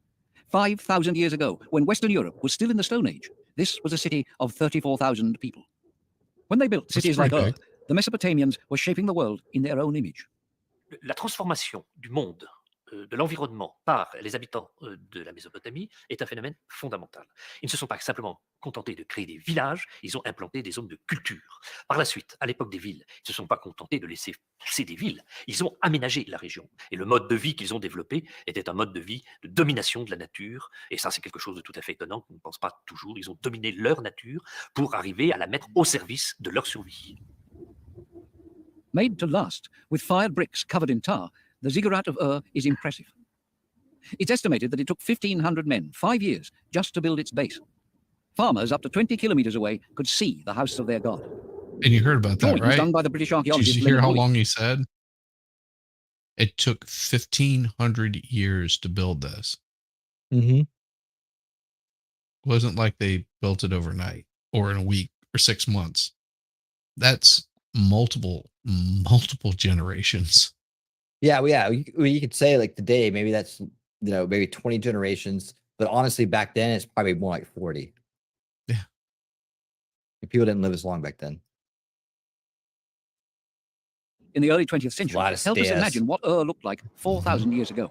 [SPEAKER 6] 5,000 years ago, when Western Europe was still in the Stone Age, this was a city of 34,000 people. When they built cities like Ur, the Mesopotamians were shaping the world in their own image.
[SPEAKER 7] La transformation du monde, de l'environnement par les habitants de la Mésopotamie est un phénomène fondamental. Ils ne se sont pas simplement contentés de créer des villages, ils ont implanté des zones de culture. Par la suite, à l'époque des villes, ils ne se sont pas contentés de laisser pousser des villes, ils ont aménagé la région. Et le mode de vie qu'ils ont développé était un mode de vie de domination de la nature. Et ça, c'est quelque chose de tout à fait étonnant qu'on ne pense pas toujours. Ils ont dominé leur nature pour arriver à la mettre au service de leur survie.
[SPEAKER 6] Made to last, with fired bricks covered in tar, the ziggurat of Ur is impressive. It's estimated that it took 1,500 men 5 years just to build its base. Farmers up to 20 kilometers away could see the house of their god.
[SPEAKER 5] And you heard about that,
[SPEAKER 6] Drawings
[SPEAKER 5] right?
[SPEAKER 6] done by the British archaeologist
[SPEAKER 5] Did you hear
[SPEAKER 6] Leonard
[SPEAKER 5] how
[SPEAKER 6] Boyd.
[SPEAKER 5] long he said? It took 1,500 years to build this.
[SPEAKER 1] Mm-hmm.
[SPEAKER 5] It wasn't like they built it overnight or in a week or 6 months. That's multiple generations.
[SPEAKER 1] Yeah, well, yeah. You could say like today, maybe that's maybe 20 generations, but honestly, back then it's probably more like 40.
[SPEAKER 5] Yeah.
[SPEAKER 1] People didn't live as long back then.
[SPEAKER 6] In the early 20th century,
[SPEAKER 1] lot of
[SPEAKER 6] help us
[SPEAKER 1] stairs.
[SPEAKER 6] imagine what Ur looked like 4,000 years ago.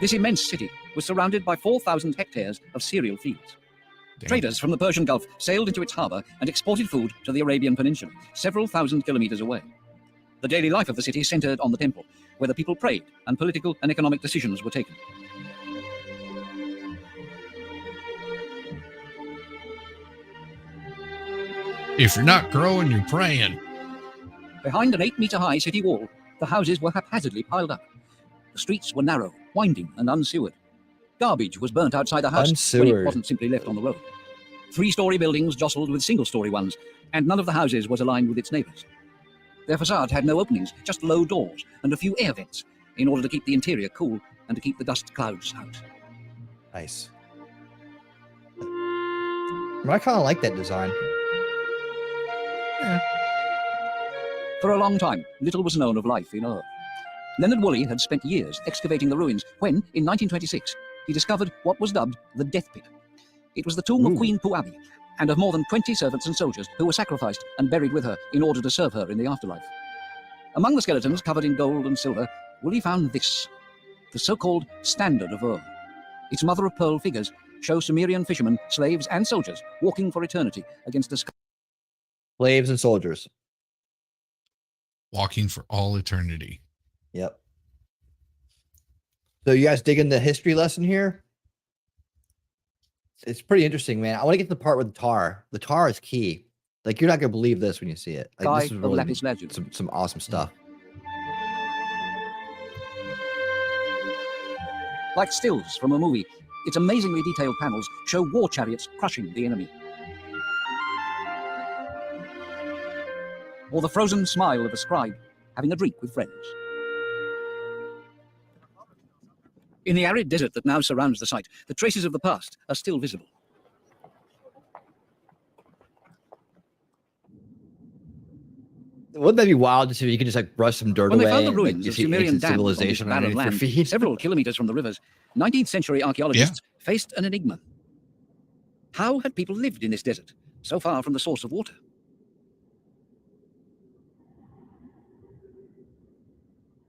[SPEAKER 6] This immense city was surrounded by 4,000 hectares of cereal fields.
[SPEAKER 5] Damn.
[SPEAKER 6] Traders from the Persian Gulf sailed into its harbor and exported food to the Arabian Peninsula, several thousand kilometers away. The daily life of the city centered on the temple, where the people prayed and political and economic decisions were taken.
[SPEAKER 5] If you're not growing, you're praying.
[SPEAKER 6] Behind an 8-meter-high city wall, the houses were haphazardly piled up. The streets were narrow, winding, and unsewered. Garbage was burnt outside the house when it
[SPEAKER 1] Unsewered.
[SPEAKER 6] wasn't simply left on the road. 3-story buildings jostled with single-story ones, and none of the houses was aligned with its neighbors. Their facades had no openings, just low doors and a few air vents, in order to keep the interior cool and to keep the dust clouds out.
[SPEAKER 1] Nice. But I kind of like that design.
[SPEAKER 6] For a long time, little was known of life in Ur. Leonard Woolley had spent years excavating the ruins when, in 1926, he discovered what was dubbed the Death Pit. It was the tomb of Queen Puabi and of more than 20 servants and soldiers who were sacrificed and buried with her in order to serve her in the afterlife. Among the skeletons covered in gold and silver, Woolley found this, the so-called Standard of Ur. Its mother-of-pearl figures show Sumerian fishermen, slaves, and soldiers walking for eternity against a sky.
[SPEAKER 1] Slaves and soldiers.
[SPEAKER 5] Walking for all eternity.
[SPEAKER 1] Yep. So you guys digging the history lesson here? It's pretty interesting, man. I want to get to the part with the tar. The tar is key. Like, you're not going to believe this when you see it. Like, this is really some awesome stuff.
[SPEAKER 6] Like stills from a movie, its amazingly detailed panels show war chariots crushing the enemy. Or the frozen smile of a scribe having a drink with friends. In the arid desert that now surrounds the site, the traces of the past are still visible.
[SPEAKER 1] Wouldn't that be wild to see if you could just like brush some dirt
[SPEAKER 6] When
[SPEAKER 1] away?
[SPEAKER 6] they found the
[SPEAKER 1] and,
[SPEAKER 6] ruins
[SPEAKER 1] like,
[SPEAKER 6] of Sumerian dams on this
[SPEAKER 1] civilization
[SPEAKER 6] barren
[SPEAKER 1] underneath your
[SPEAKER 6] land,
[SPEAKER 1] feet.
[SPEAKER 6] several kilometers from the rivers, 19th century archaeologists faced an enigma. How had people lived in this desert, so far from the source of water?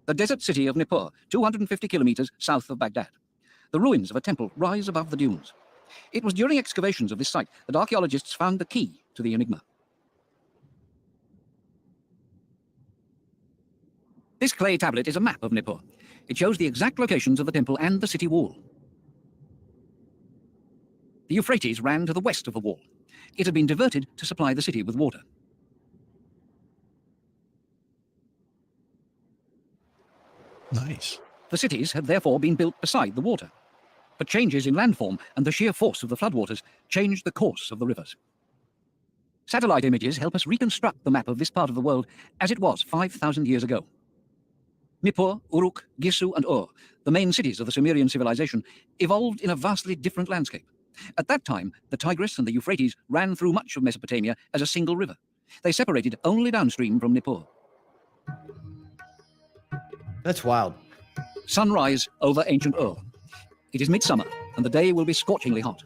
[SPEAKER 6] The desert city of Nippur, 250 kilometers south of Baghdad. The ruins of a temple rise above the dunes. It was during excavations of this site that archaeologists found the key to the enigma. This clay tablet is a map of Nippur. It shows the exact locations of the temple and the city wall. The Euphrates ran to the west of the wall. It had been diverted to supply the city with water.
[SPEAKER 5] Nice.
[SPEAKER 6] The cities had therefore been built beside the water. But changes in landform and the sheer force of the floodwaters changed the course of the rivers. Satellite images help us reconstruct the map of this part of the world as it was 5,000 years ago. Nippur, Uruk, Gisu, and Ur, the main cities of the Sumerian civilization, evolved in a vastly different landscape. At that time, the Tigris and the Euphrates ran through much of Mesopotamia as a single river. They separated only downstream from Nippur.
[SPEAKER 1] That's wild.
[SPEAKER 6] Sunrise over ancient Ur. It is midsummer, and the day will be scorchingly hot.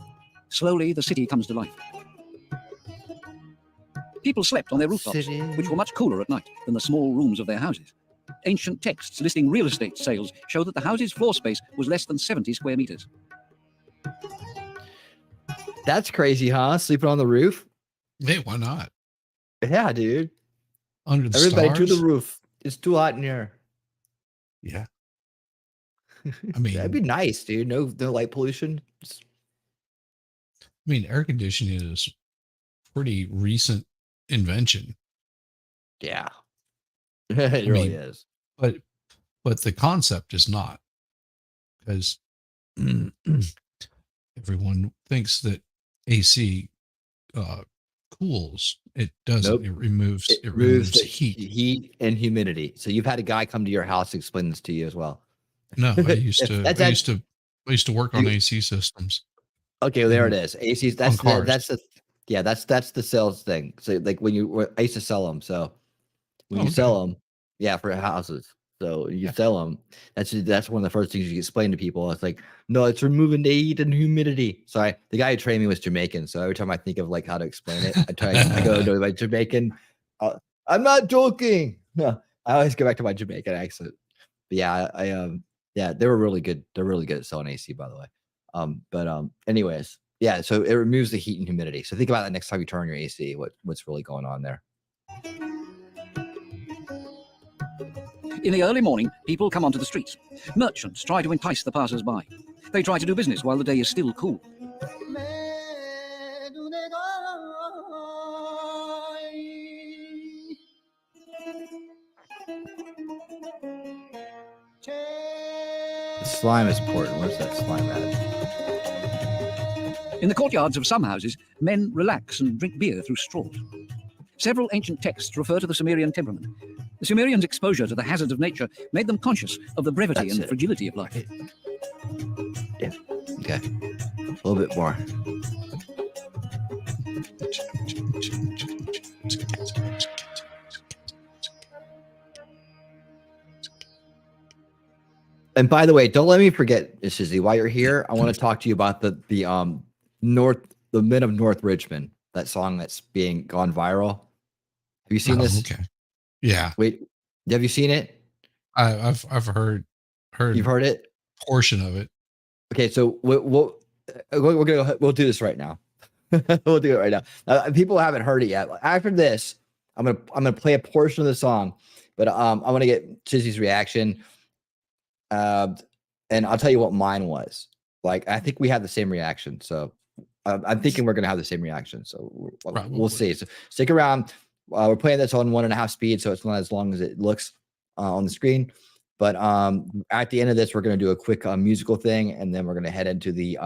[SPEAKER 6] Slowly, the city comes to life. People slept on their rooftops, which were much cooler at night than the small rooms of their houses. Ancient texts listing real estate sales show that the house's floor space was less than 70 square meters.
[SPEAKER 1] That's crazy, huh? Sleeping on the roof?
[SPEAKER 5] Hey, why not?
[SPEAKER 1] Yeah, dude.
[SPEAKER 5] Under the
[SPEAKER 1] Everybody
[SPEAKER 5] stars?
[SPEAKER 1] to the roof. It's too hot in here.
[SPEAKER 5] Yeah. I mean,
[SPEAKER 1] that'd be nice, dude. No light pollution.
[SPEAKER 5] Air conditioning is pretty recent invention.
[SPEAKER 1] Yeah. It really is.
[SPEAKER 5] But the concept is not, because everyone thinks that AC cools. It doesn't.
[SPEAKER 1] Nope.
[SPEAKER 5] It removes
[SPEAKER 1] the
[SPEAKER 5] heat
[SPEAKER 1] and humidity. So you've had a guy come to your house to explain this to you as well.
[SPEAKER 5] No, I used to work on AC systems.
[SPEAKER 1] Okay, well, there it is. ACs. That's the sales thing. So like I used to sell them. So when you sell them, for houses. So you sell them. That's one of the first things you explain to people. It's like, no, it's removing the heat and humidity. So the guy who trained me was Jamaican. So every time I think of like how to explain it, I go to my Jamaican. I'm not joking. No, I always go back to my Jamaican accent. But they were really good. They're really good at selling AC, by the way. Anyways, so it removes the heat and humidity. So think about that next time you turn on your AC, what's really going on there.
[SPEAKER 6] In the early morning, people come onto the streets. Merchants try to entice the passers-by. They try to do business while the day is still cool.
[SPEAKER 1] The slime is important. Where's that slime at?
[SPEAKER 6] In the courtyards of some houses, men relax and drink beer through straws. Several ancient texts refer to the Sumerian temperament. The Sumerians' exposure to the hazards of nature made them conscious of the brevity and fragility of life.
[SPEAKER 1] Yeah. Okay. A little bit more. And by the way, don't let me forget, Shizzy, while you're here, I want to talk to you about the Men of North Richmond, that song that's gone viral. Have you seen this?
[SPEAKER 5] Okay. Yeah.
[SPEAKER 1] Wait, have you seen it?
[SPEAKER 5] I've heard.
[SPEAKER 1] You've heard it?
[SPEAKER 5] Portion of it.
[SPEAKER 1] Okay, so we'll do this right now. We'll do it right now. People haven't heard it yet. After this, I'm gonna play a portion of the song, but I want to get Shizzy's reaction. And I'll tell you what mine was. Like, I think we had the same reaction. So I'm thinking we're going to have the same reaction. So we'll see. So stick around. We're playing this on 1.5 speed, so it's not as long as it looks on the screen. But at the end of this, we're going to do a quick musical thing, and then we're going to head into the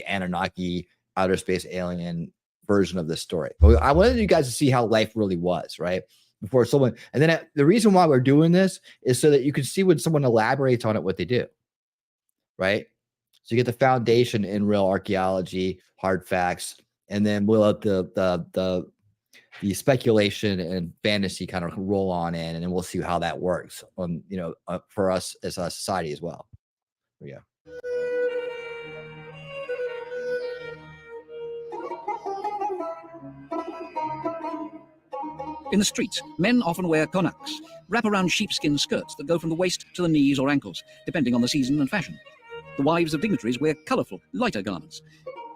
[SPEAKER 1] Anunnaki outer space alien version of this story. But I wanted you guys to see how life really was, right? Before someone, and then the reason why we're doing this is so that you can see when someone elaborates on it, what they do, right? So you get the foundation in real archaeology, hard facts, and then we'll let the speculation and fantasy kind of roll on in, and then we'll see how that works on, for us as a society as well. Yeah.
[SPEAKER 6] In the streets, men often wear konaks, wrap-around sheepskin skirts that go from the waist to the knees or ankles, depending on the season and fashion. The wives of dignitaries wear colourful, lighter garments.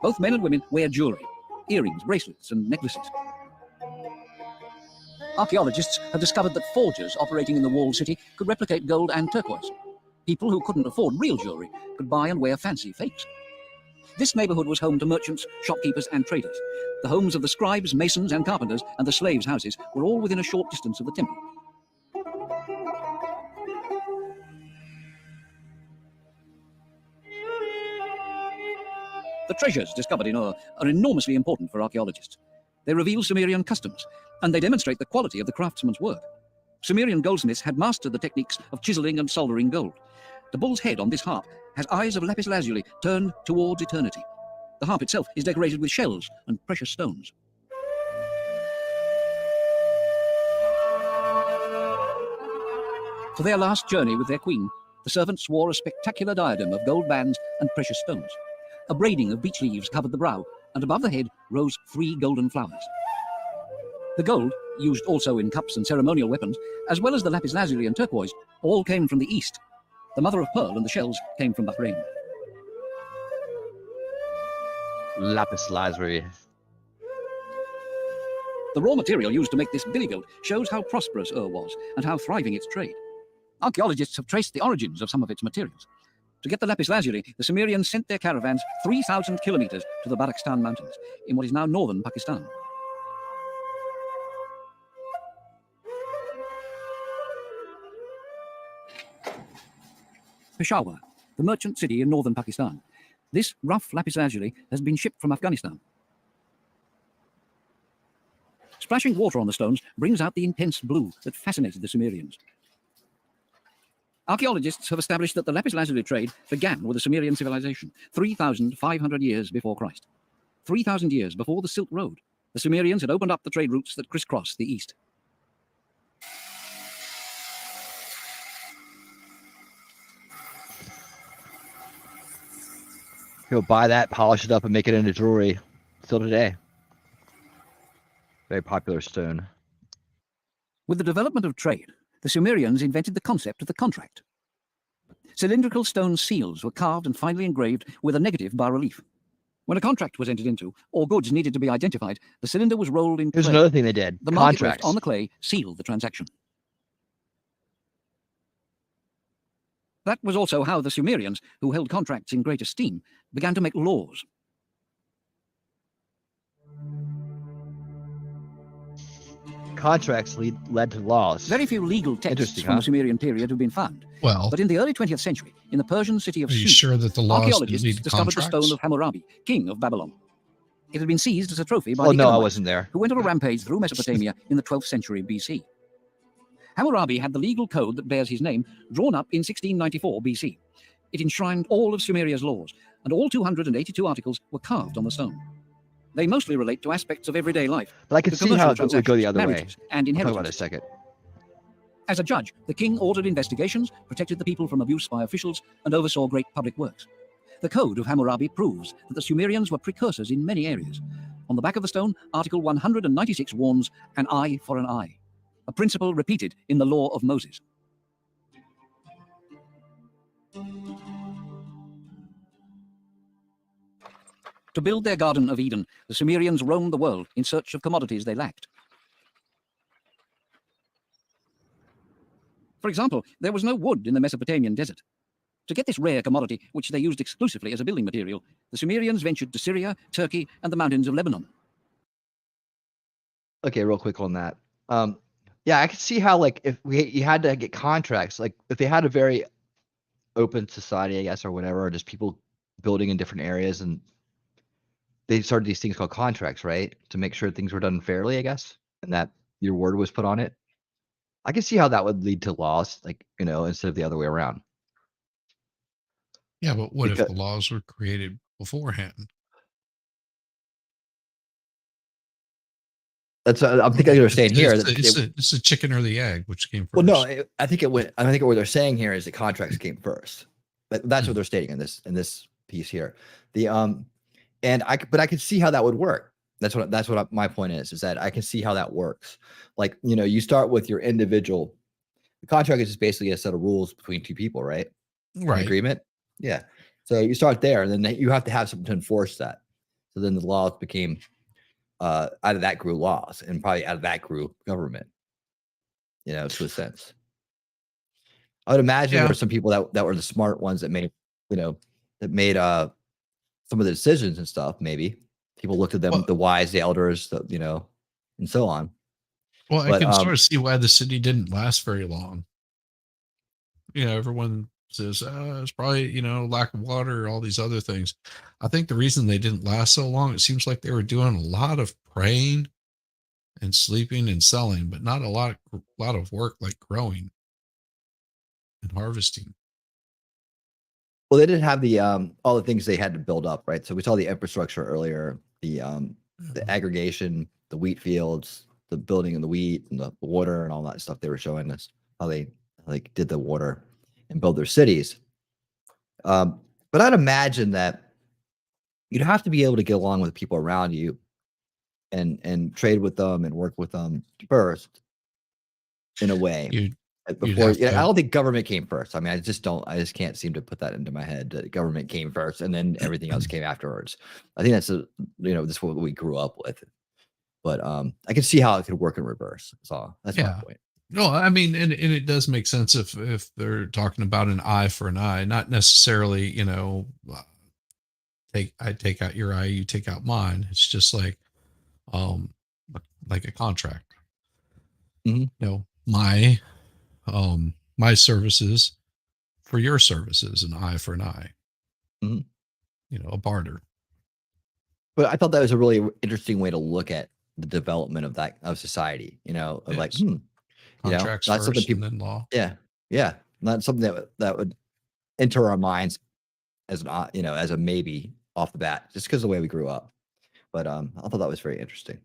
[SPEAKER 6] Both men and women wear jewellery, earrings, bracelets, and necklaces. Archaeologists have discovered that forgers operating in the walled city could replicate gold and turquoise. People who couldn't afford real jewellery could buy and wear fancy fakes. This neighbourhood was home to merchants, shopkeepers, and traders. The homes of the scribes, masons, and carpenters, and the slaves' houses were all within a short distance of the temple. The treasures discovered in Ur are enormously important for archaeologists. They reveal Sumerian customs, and they demonstrate the quality of the craftsman's work. Sumerian goldsmiths had mastered the techniques of chiseling and soldering gold. The bull's head on this harp has eyes of lapis lazuli turned towards eternity. The harp itself is decorated with shells and precious stones. For their last journey with their queen, the servants wore a spectacular diadem of gold bands and precious stones. A braiding of beech leaves covered the brow, and above the head rose 3 golden flowers. The gold, used also in cups and ceremonial weapons, as well as the lapis lazuli and turquoise, all came from the east. The mother of pearl and the shells came from Bahrain.
[SPEAKER 1] Lapis lazuli.
[SPEAKER 6] The raw material used to make this billy goat shows how prosperous Ur was and how thriving its trade. Archaeologists have traced the origins of some of its materials. To get the lapis lazuli, the Sumerians sent their caravans 3,000 kilometers to the Barakstan Mountains, in what is now northern Pakistan. Peshawar, the merchant city in northern Pakistan. This rough lapis lazuli has been shipped from Afghanistan. Splashing water on the stones brings out the intense blue that fascinated the Sumerians. Archaeologists have established that the lapis lazuli trade began with the Sumerian civilization 3,500 years before Christ. 3,000 years before the Silk Road, the Sumerians had opened up the trade routes that crisscross the east.
[SPEAKER 1] He'll buy that, polish it up, and make it into jewelry. Still today. Very popular stone.
[SPEAKER 6] With the development of trade, the Sumerians invented the concept of the contract. Cylindrical stone seals were carved and finally engraved with a negative bas-relief. When a contract was entered into, or goods needed to be identified, the cylinder was rolled in clay.
[SPEAKER 1] Here's another thing they did.
[SPEAKER 6] The mark left on the clay sealed the transaction. That was also how the Sumerians, who held contracts in great esteem, began to make laws.
[SPEAKER 1] Contracts led to laws.
[SPEAKER 6] Very few legal texts from the Sumerian period have been found.
[SPEAKER 5] Well,
[SPEAKER 6] but in the early 20th century, in the Persian city of
[SPEAKER 5] are you
[SPEAKER 6] Susa,
[SPEAKER 5] sure that the laws
[SPEAKER 6] archaeologists
[SPEAKER 5] lead to
[SPEAKER 6] discovered the
[SPEAKER 5] contracts?
[SPEAKER 6] stone of Hammurabi, king of Babylon. It had been seized as a trophy by
[SPEAKER 1] Oh
[SPEAKER 6] the
[SPEAKER 1] no, I
[SPEAKER 6] Elamites,
[SPEAKER 1] wasn't there.
[SPEAKER 6] who went on a rampage through Mesopotamia in the 12th century BC. Hammurabi had the legal code that bears his name drawn up in 1694 BC. It enshrined all of Sumeria's laws, and all 282 articles were carved on the stone. They mostly relate to aspects of everyday life.
[SPEAKER 1] But I can see how it would go the other way.
[SPEAKER 6] And
[SPEAKER 1] I'll talk about it in a
[SPEAKER 6] inheritance.
[SPEAKER 1] second.
[SPEAKER 6] As a judge, the king ordered investigations, protected the people from abuse by officials, and oversaw great public works. The Code of Hammurabi proves that the Sumerians were precursors in many areas. On the back of the stone, Article 196 warns an eye for an eye, a principle repeated in the Law of Moses. To build their Garden of Eden, the Sumerians roamed the world in search of commodities they lacked. For example, there was no wood in the Mesopotamian desert. To get this rare commodity, which they used exclusively as a building material, the Sumerians ventured to Syria, Turkey, and the mountains of Lebanon.
[SPEAKER 1] Okay, real quick on that. Yeah, I could see how, like, if you had to get contracts, like if they had a very open society, I guess, or whatever, or just people building in different areas, and they started these things called contracts, right, to make sure things were done fairly, I guess, and that your word was put on it. I can see how that would lead to laws, like, you know, instead of the other way around.
[SPEAKER 5] Yeah, but what if the laws were created beforehand?
[SPEAKER 1] That's I'm thinking they're saying here that
[SPEAKER 5] it's a chicken or the egg, which came first.
[SPEAKER 1] Well, no, I think it went. I think what they're saying here is that contracts came first. That's what they're stating in this piece here. But I can see how that would work. That's what my point is that I can see how that works. Like, you know, you start with your individual. The contract is just basically a set of rules between two people, right?
[SPEAKER 5] Right.
[SPEAKER 1] An agreement. Yeah. So you start there, and then you have to have something to enforce that. So then the laws became out of that grew laws, and probably out of that grew government. You know, to a sense. I would imagine there were some people that were the smart ones that made, you know, some of the decisions and stuff. Maybe people looked at them, the wise, the elders, you know, and so on.
[SPEAKER 5] Well, I can sort of see why the city didn't last very long. You know, everyone says it's probably, you know, lack of water or all these other things. I think the reason they didn't last so long, it seems like they were doing a lot of praying and sleeping and selling, but not a lot of work like growing and harvesting.
[SPEAKER 1] Well, they didn't have the all the things they had to build up, right? So we saw the infrastructure earlier, the aggregation, the wheat fields, the building of the wheat and the water and all that stuff. They were showing us how they like did the water and build their cities. But I'd imagine that you'd have to be able to get along with the people around you and trade with them and work with them first in a way. Before, I don't think government came first. I mean, I just can't seem to put that into my head that government came first and then everything else came afterwards. I think that's this is what we grew up with. But I can see how it could work in reverse. That's my point.
[SPEAKER 5] No, I mean, and it does make sense if they're talking about an eye for an eye, not necessarily, you know, I take out your eye, you take out mine. It's just like a contract.
[SPEAKER 1] Mm-hmm.
[SPEAKER 5] You know, my services for your services, an eye for an eye.
[SPEAKER 1] Mm-hmm.
[SPEAKER 5] You know, a barter.
[SPEAKER 1] But I thought that was a really interesting way to look at the development of society. You know, like
[SPEAKER 5] contracts
[SPEAKER 1] not something
[SPEAKER 5] people, and then law.
[SPEAKER 1] Yeah, not something that would enter our minds as as a maybe off the bat, just because of the way we grew up. But I thought that was very interesting.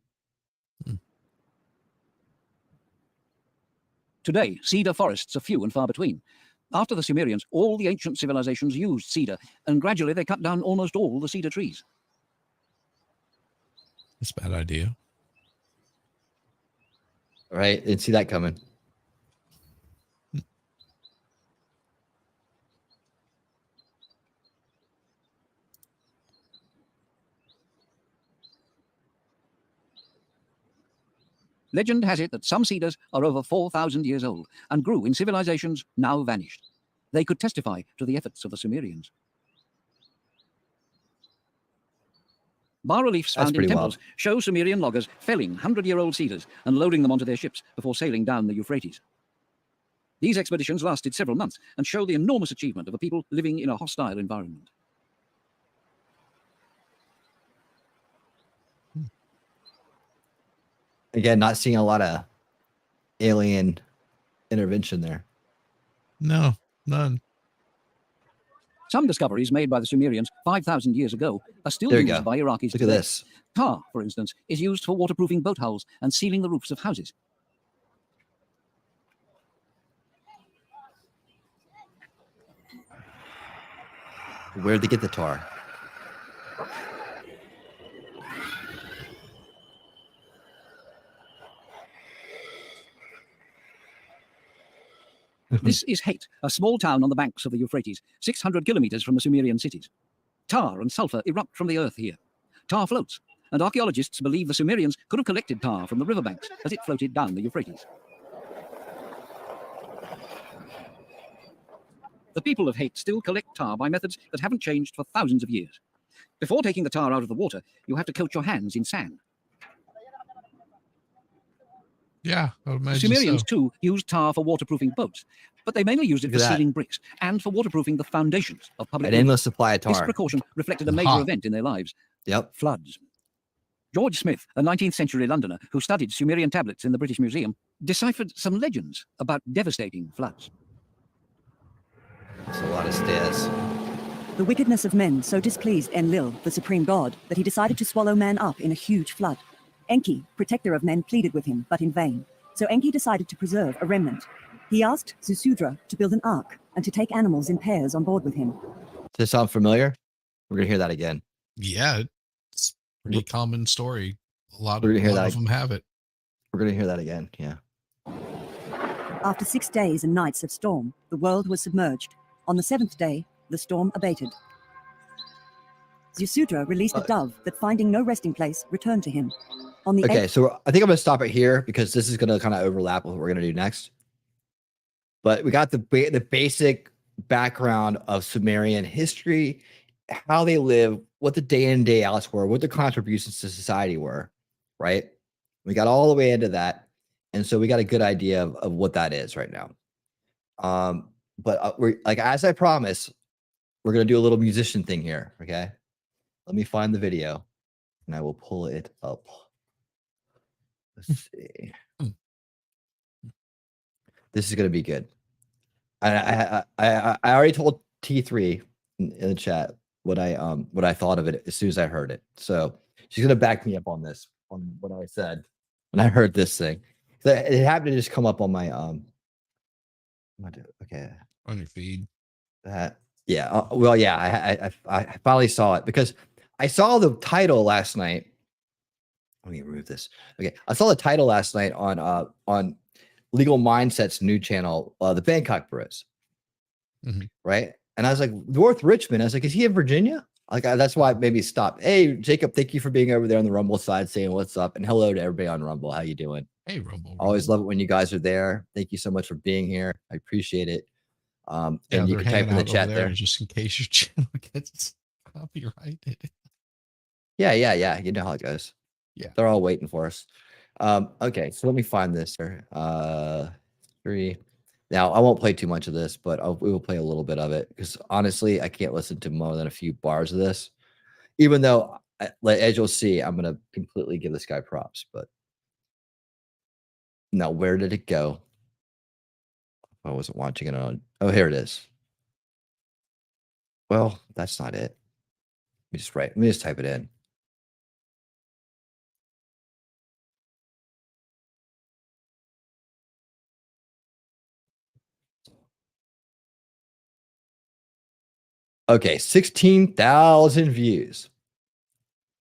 [SPEAKER 6] Today, cedar forests are few and far between. After the Sumerians, all the ancient civilizations used cedar, and gradually they cut down almost all the cedar trees.
[SPEAKER 5] That's a bad idea.
[SPEAKER 1] Right? Didn't see that coming.
[SPEAKER 6] Legend has it that some cedars are over 4,000 years old and grew in civilizations now vanished. They could testify to the efforts of the Sumerians. Bas-reliefs found in temples show Sumerian loggers felling 100-year-old cedars and loading them onto their ships before sailing down the Euphrates. These expeditions lasted several months and show the enormous achievement of a people living in a hostile environment.
[SPEAKER 1] Again, not seeing a lot of alien intervention there.
[SPEAKER 5] No, none.
[SPEAKER 6] Some discoveries made by the Sumerians 5,000 years ago are still used by Iraqis today.
[SPEAKER 1] Look at this.
[SPEAKER 6] Tar, for instance, is used for waterproofing boat hulls and sealing the roofs of houses.
[SPEAKER 1] Where'd they get the tar?
[SPEAKER 6] This is Hate, a small town on the banks of the Euphrates, 600 kilometers from the Sumerian cities. Tar and sulfur erupt from the earth here. Tar floats, and archaeologists believe the Sumerians could have collected tar from the riverbanks as it floated down the Euphrates. The people of Hate still collect tar by methods that haven't changed for thousands of years. Before taking the tar out of the water, you have to coat your hands in sand.
[SPEAKER 5] Yeah, I would imagine
[SPEAKER 6] Sumerians,
[SPEAKER 5] so.
[SPEAKER 6] too, used tar for waterproofing boats, but they mainly used it for sealing bricks and for waterproofing the foundations of public
[SPEAKER 1] An
[SPEAKER 6] buildings.
[SPEAKER 1] endless supply of tar.
[SPEAKER 6] This precaution reflected a major event in their lives.
[SPEAKER 1] Yep.
[SPEAKER 6] Floods. George Smith, a 19th century Londoner who studied Sumerian tablets in the British Museum, deciphered some legends about devastating floods.
[SPEAKER 1] That's a lot of stairs.
[SPEAKER 8] The wickedness of men so displeased Enlil, the supreme god, that he decided to swallow man up in a huge flood. Enki, protector of men, pleaded with him, but in vain. So Enki decided to preserve a remnant. He asked Zusudra to build an ark and to take animals in pairs on board with him.
[SPEAKER 1] Does this sound familiar? We're going to hear that again.
[SPEAKER 5] Yeah, it's a pretty common story. A lot of them have it.
[SPEAKER 1] We're going to hear that again, yeah.
[SPEAKER 8] After 6 days and nights of storm, the world was submerged. On the 7th day, the storm abated. Zusudra released a dove that, finding no resting place, returned to him. On the
[SPEAKER 1] Okay, so I think I'm going to stop it here because this is going to kind of overlap with what we're going to do next. But we got the basic background of Sumerian history, how they live, what the day in, day outs were, what their contributions to society were, right? We got all the way into that. And so we got a good idea of what that is right now. But we're like, as I promised, we're going to do a little musician thing here. Okay. Let me find the video and I will pull it up. Let's see. This is going to be good. I already told T3 in the chat what I thought of it as soon as I heard it. So she's going to back me up on this, on what I said when I heard this thing. It happened to just come up on my okay,
[SPEAKER 5] on your feed.
[SPEAKER 1] Yeah. Well, yeah. I finally saw it because I saw the title last night. Let me remove this. Okay, I saw the title last night on Legal Mindset's new channel, the Bangkok Bros. Right, and I was like, North Richmond. I was like, is he in Virginia? Like, that's why it made me stop. Hey, Jacob, thank you for being over there on the Rumble side, saying what's up, and hello to everybody on Rumble. How you doing?
[SPEAKER 5] Hey, Rumble.
[SPEAKER 1] Always love it when you guys are there. Thank you so much for being here. I appreciate it. And you can type in the chat there
[SPEAKER 5] just in case your channel gets copyrighted.
[SPEAKER 1] Yeah. You know how it goes.
[SPEAKER 5] Yeah,
[SPEAKER 1] they're all waiting for us. Okay, so let me find this here. 3. Now I won't play too much of this, but we will play a little bit of it because honestly, I can't listen to more than a few bars of this. Even though, as you'll see, I'm gonna completely give this guy props. But now, where did it go? I wasn't watching it on. Oh, here it is. Well, that's not it. Let me just type it in. Okay, 16,000 views.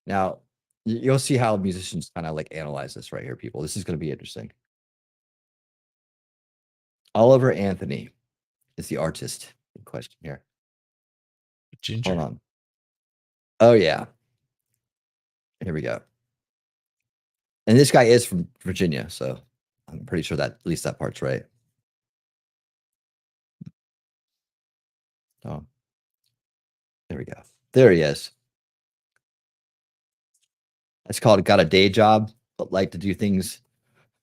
[SPEAKER 1] Now, you'll see how musicians kind of like analyze this right here, people. This is going to be interesting. Oliver Anthony is the artist in question here.
[SPEAKER 5] Ginger.
[SPEAKER 1] Hold on. Oh, yeah. Here we go. And this guy is from Virginia, so I'm pretty sure that at least that part's right. Oh. There we go. There he is. That's called Got a Day Job, but like to do things.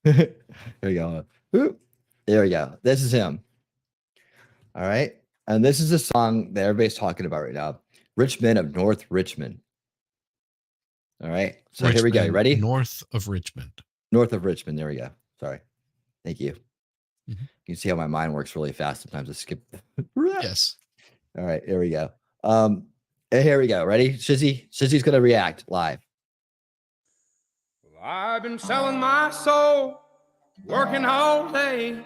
[SPEAKER 1] There we go. There we go. This is him. All right. And this is a song that everybody's talking about right now. Richmond of North Richmond. All right. So Richmond, here we go. You ready?
[SPEAKER 5] North of Richmond.
[SPEAKER 1] North of Richmond. There we go. Sorry. Thank you. You can see how my mind works really fast. Sometimes I skip.
[SPEAKER 5] Yes.
[SPEAKER 1] All right. Here we go. And here we go. Ready? Shizzy's going to react live.
[SPEAKER 9] Well, I've been selling my soul, working all day,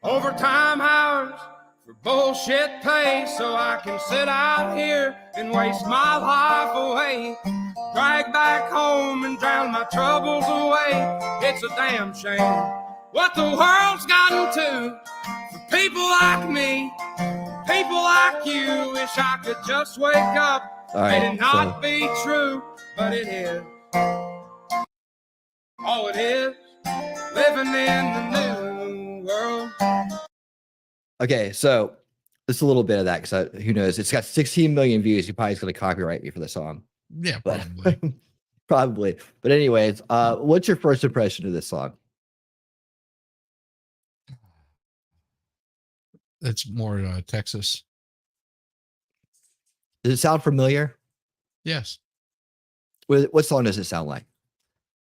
[SPEAKER 9] overtime hours for bullshit pay, so I can sit out here and waste my life away. Drag back home and drown my troubles away. It's a damn shame what the world's gotten to for people like me, people like you. Wish I could just wake up and it not be true, but it is. Oh, it is living in the new world.
[SPEAKER 1] Okay, so just a little bit of that, because who knows? It's got 16 million views. He probably is going to copyright me for the song.
[SPEAKER 5] Yeah,
[SPEAKER 1] But
[SPEAKER 5] probably.
[SPEAKER 1] probably. But anyways, what's your first impression of this song?
[SPEAKER 5] It's more Texas.
[SPEAKER 1] Does it sound familiar?
[SPEAKER 5] Yes.
[SPEAKER 1] What song does it sound like?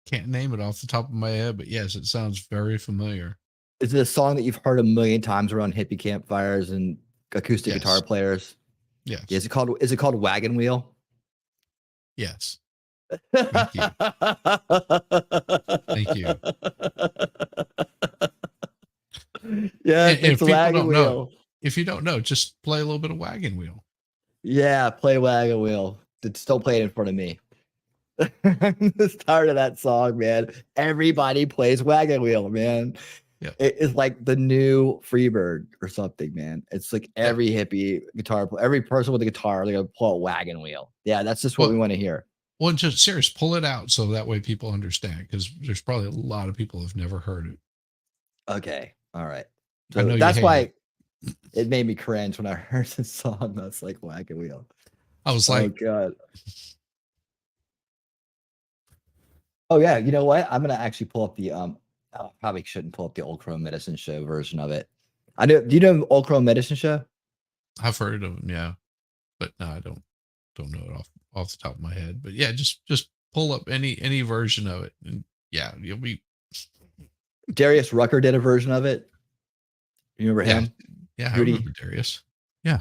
[SPEAKER 5] Can't name it off the top of my head, but yes, it sounds very familiar.
[SPEAKER 1] Is it a song that you've heard a million times around hippie campfires and acoustic guitar players?
[SPEAKER 5] Yes.
[SPEAKER 1] Is it called Wagon Wheel?
[SPEAKER 5] Yes. Thank you. Thank you.
[SPEAKER 1] Yeah,
[SPEAKER 5] if
[SPEAKER 1] it's Wagon Wheel.
[SPEAKER 5] If you don't know, just play a little bit of Wagon Wheel.
[SPEAKER 1] Yeah, play Wagon Wheel. Just don't play it in front of me. I'm just tired of that song, man. Everybody plays Wagon Wheel, man.
[SPEAKER 5] Yep.
[SPEAKER 1] It's like the new Freebird or something, man. It's like every hippie guitar player, every person with a guitar, they're gonna pull a Wagon Wheel. Yeah, that's just what we want to hear.
[SPEAKER 5] Well, just serious, pull it out so that way people understand, because there's probably a lot of people who've never heard it.
[SPEAKER 1] Okay, all right. So that's why it made me cringe when I heard the song. That's like Wagon Wheel.
[SPEAKER 5] I was like,
[SPEAKER 1] oh God. Oh yeah, you know what? I'm gonna actually pull up the probably shouldn't pull up the Old Crow Medicine Show version of it. I know. Do you know Old Crow Medicine Show?
[SPEAKER 5] I've heard of them, yeah, but no, I don't know it off the top of my head. But yeah, just pull up any version of it, and yeah, you'll be.
[SPEAKER 1] Darius Rucker did a version of it. You remember him?
[SPEAKER 5] Yeah, I remember Darius. Yeah.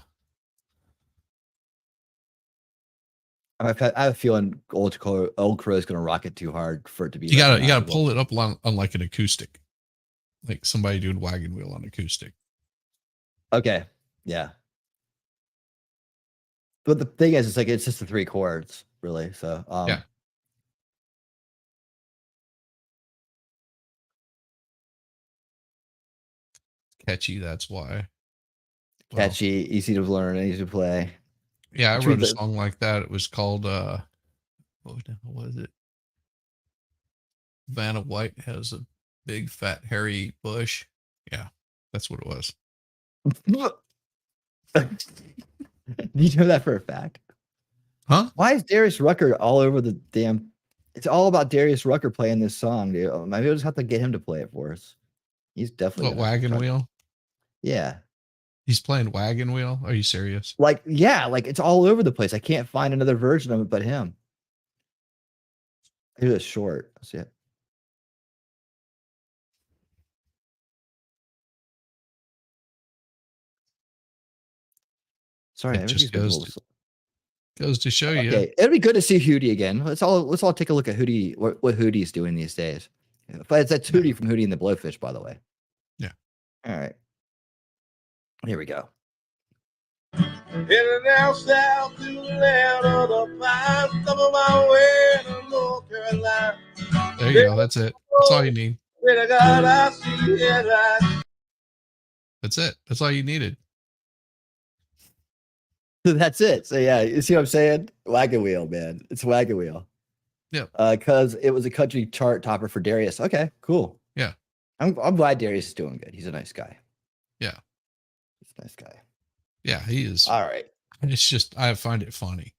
[SPEAKER 1] I have a feeling Old Crow is going to rock it too hard for it to be.
[SPEAKER 5] You gotta pull it up on like an acoustic, like somebody doing Wagon Wheel on acoustic.
[SPEAKER 1] Okay, yeah. But the thing is, it's just the 3 chords, really. So
[SPEAKER 5] yeah. Catchy, that's why.
[SPEAKER 1] Catchy, easy to learn, easy to play.
[SPEAKER 5] Yeah, I wrote a song like that. It was called what was it? Vanna White has a big fat hairy bush. Yeah, that's what it was.
[SPEAKER 1] Do you know that for a fact?
[SPEAKER 5] Huh?
[SPEAKER 1] Why is Darius Rucker all over the damn? It's all about Darius Rucker playing this song, dude. Maybe we'll just have to get him to play it for us. He's definitely
[SPEAKER 5] Wagon Wheel.
[SPEAKER 1] Yeah,
[SPEAKER 5] he's playing Wagon Wheel. Are you serious?
[SPEAKER 1] Like, yeah, like it's all over the place. I can't find another version of it but him. It was short. That's it. Sorry,
[SPEAKER 5] it just goes to show you.
[SPEAKER 1] Okay, it'd be good to see Hootie again. Let's all take a look at Hootie. What Hootie's doing these days. But that's Hootie from Hootie and the Blowfish, by the way.
[SPEAKER 5] Yeah.
[SPEAKER 1] All right. Here we go.
[SPEAKER 10] Headed down south to the land of the pines, some of my way to North Carolina.
[SPEAKER 5] There you go. That's it. That's all you need. That's it. That's all you needed.
[SPEAKER 1] That's it. So yeah, you see what I'm saying? Wagon Wheel, man. It's Wagon Wheel.
[SPEAKER 5] Yeah.
[SPEAKER 1] Because it was a country chart topper for Darius. Okay, cool.
[SPEAKER 5] Yeah.
[SPEAKER 1] I'm glad Darius is doing good. He's a nice guy.
[SPEAKER 5] Yeah.
[SPEAKER 1] He's a nice guy.
[SPEAKER 5] Yeah, he is.
[SPEAKER 1] All right.
[SPEAKER 5] It's just I find it funny.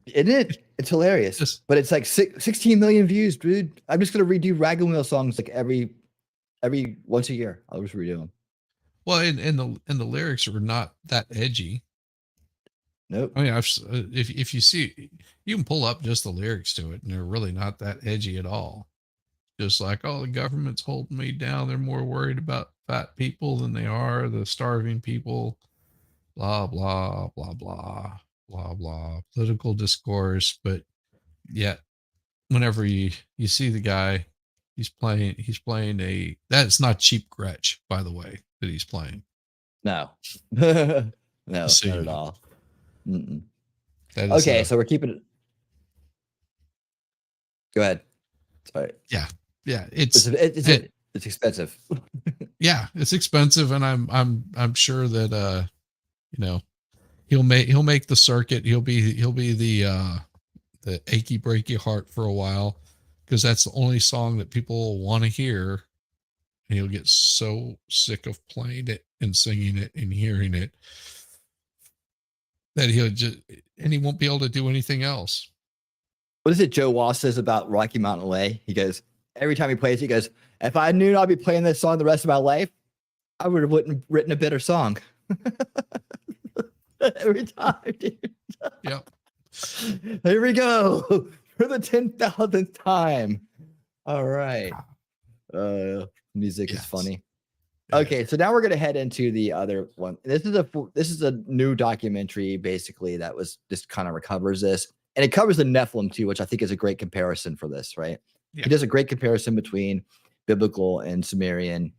[SPEAKER 1] Isn't it? It's hilarious. But it's like 16 million views, dude. I'm just gonna redo Wagon Wheel songs like every once a year. I'll just redo them.
[SPEAKER 5] Well, and the lyrics are not that edgy.
[SPEAKER 1] Nope.
[SPEAKER 5] I mean, if you see, you can pull up just the lyrics to it, and they're really not that edgy at all. Just like, oh, the government's holding me down. They're more worried about fat people than they are the starving people. Blah blah blah blah blah blah. Political discourse, but yet, whenever you see the guy, he's playing a that's not Cheap Gretsch, by the way, that he's playing.
[SPEAKER 1] No. No, not
[SPEAKER 5] See.
[SPEAKER 1] at all. Mm-mm.
[SPEAKER 5] That is,
[SPEAKER 1] so we're keeping it. Go ahead. Sorry.
[SPEAKER 5] yeah,
[SPEAKER 1] It's expensive.
[SPEAKER 5] Yeah, it's expensive, and I'm sure that you know, he'll make the circuit. He'll be the achy breaky heart for a while, because that's the only song that people want to hear. And he'll get so sick of playing it and singing it and hearing it that he won't be able to do anything else.
[SPEAKER 1] What is it Joe Wall says about Rocky Mountain Way? He goes, every time he plays, he goes, if I knew I'd be playing this song the rest of my life, I would have written a better song. Every time, dude.
[SPEAKER 5] Yep.
[SPEAKER 1] Here we go for the 10,000th time. All right. Music is funny. Okay, so now we're gonna head into the other one. This is a new documentary, basically, that was just kind of recovers this, and it covers the Nephilim too, which I think is a great comparison for this, right?
[SPEAKER 5] Yeah.
[SPEAKER 1] He does a great comparison between biblical and Sumerian,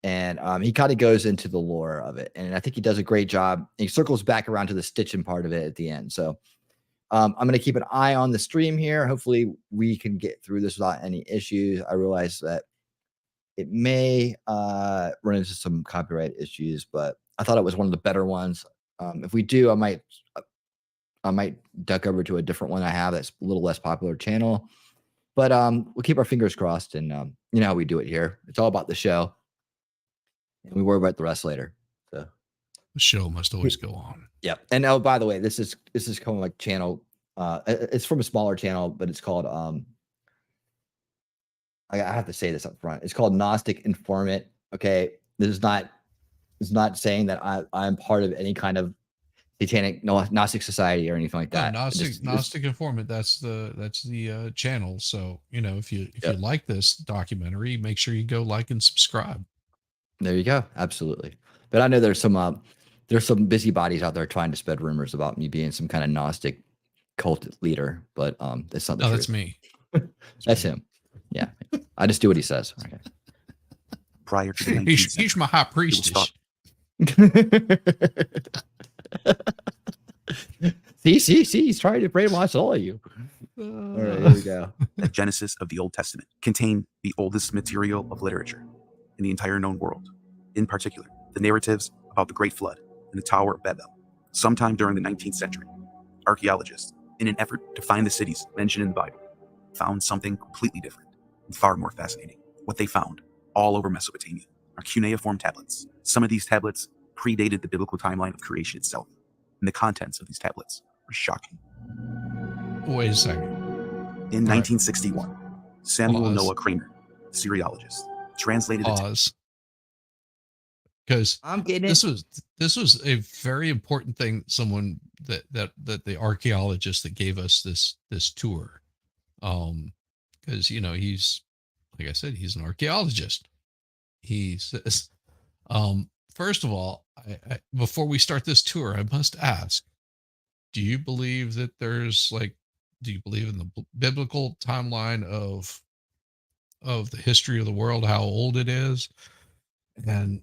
[SPEAKER 1] and he kind of goes into the lore of it, and I think he does a great job. He circles back around to the stitching part of it at the end. So I'm going to keep an eye on the stream here. Hopefully we can get through this without any issues. I realize that it may run into some copyright issues, but I thought it was one of the better ones. If we do, I might duck over to a different one I have that's a little less popular channel. But we'll keep our fingers crossed, and you know how we do it here. It's all about the show, and we worry about the rest later. So
[SPEAKER 5] the show must always go on.
[SPEAKER 1] Yep. And oh, by the way, this is kind of like channel. It's from a smaller channel, but it's called I have to say this up front. It's called Gnostic Informant. Okay, this is not saying that I'm part of any kind of satanic Gnostic society or anything like that.
[SPEAKER 5] Gnostic Informant. That's the channel. So if you like this documentary, make sure you go like and subscribe.
[SPEAKER 1] There you go. Absolutely. But I know there's some busybodies out there trying to spread rumors about me being some kind of Gnostic cult leader, but that's not the truth.
[SPEAKER 5] That's me.
[SPEAKER 1] That's him. Yeah, I just do what he says. Okay.
[SPEAKER 11] Prior to the 19th century,
[SPEAKER 5] he's my high priestess.
[SPEAKER 1] See, he's trying to brainwash all of you. All right, here we go.
[SPEAKER 11] The Genesis of the Old Testament contained the oldest material of literature in the entire known world. In particular, the narratives about the Great Flood and the Tower of Babel. Sometime during the 19th century, archaeologists, in an effort to find the cities mentioned in the Bible, found something completely different and far more fascinating. What they found all over Mesopotamia are cuneiform tablets. Some of these tablets predated the biblical timeline of creation itself, and the contents of these tablets are shocking.
[SPEAKER 5] Wait a second.
[SPEAKER 11] In 1961, Samuel Noah Kramer, Syriologist, translated
[SPEAKER 5] Pause. Because this was a very important thing. Someone that the archaeologist that gave us this tour, because he's, like I said, he's an archaeologist. He says, first of all, I before we start this tour, I must ask, do you believe that do you believe in the biblical timeline of the history of the world, how old it is? And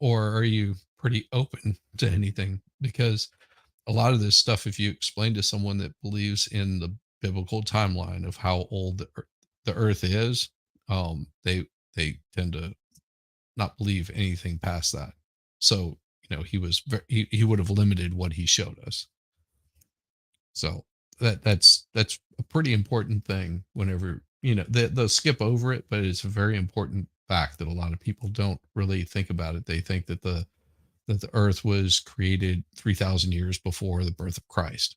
[SPEAKER 5] or are you pretty open to anything? Because a lot of this stuff, if you explain to someone that believes in the biblical timeline of how old the earth is, they tend to not believe anything past that. So he would have limited what he showed us. So that's a pretty important thing. Whenever they'll skip over it, but it's a very important fact that a lot of people don't really think about it. They think that the earth was created 3,000 years before the birth of Christ,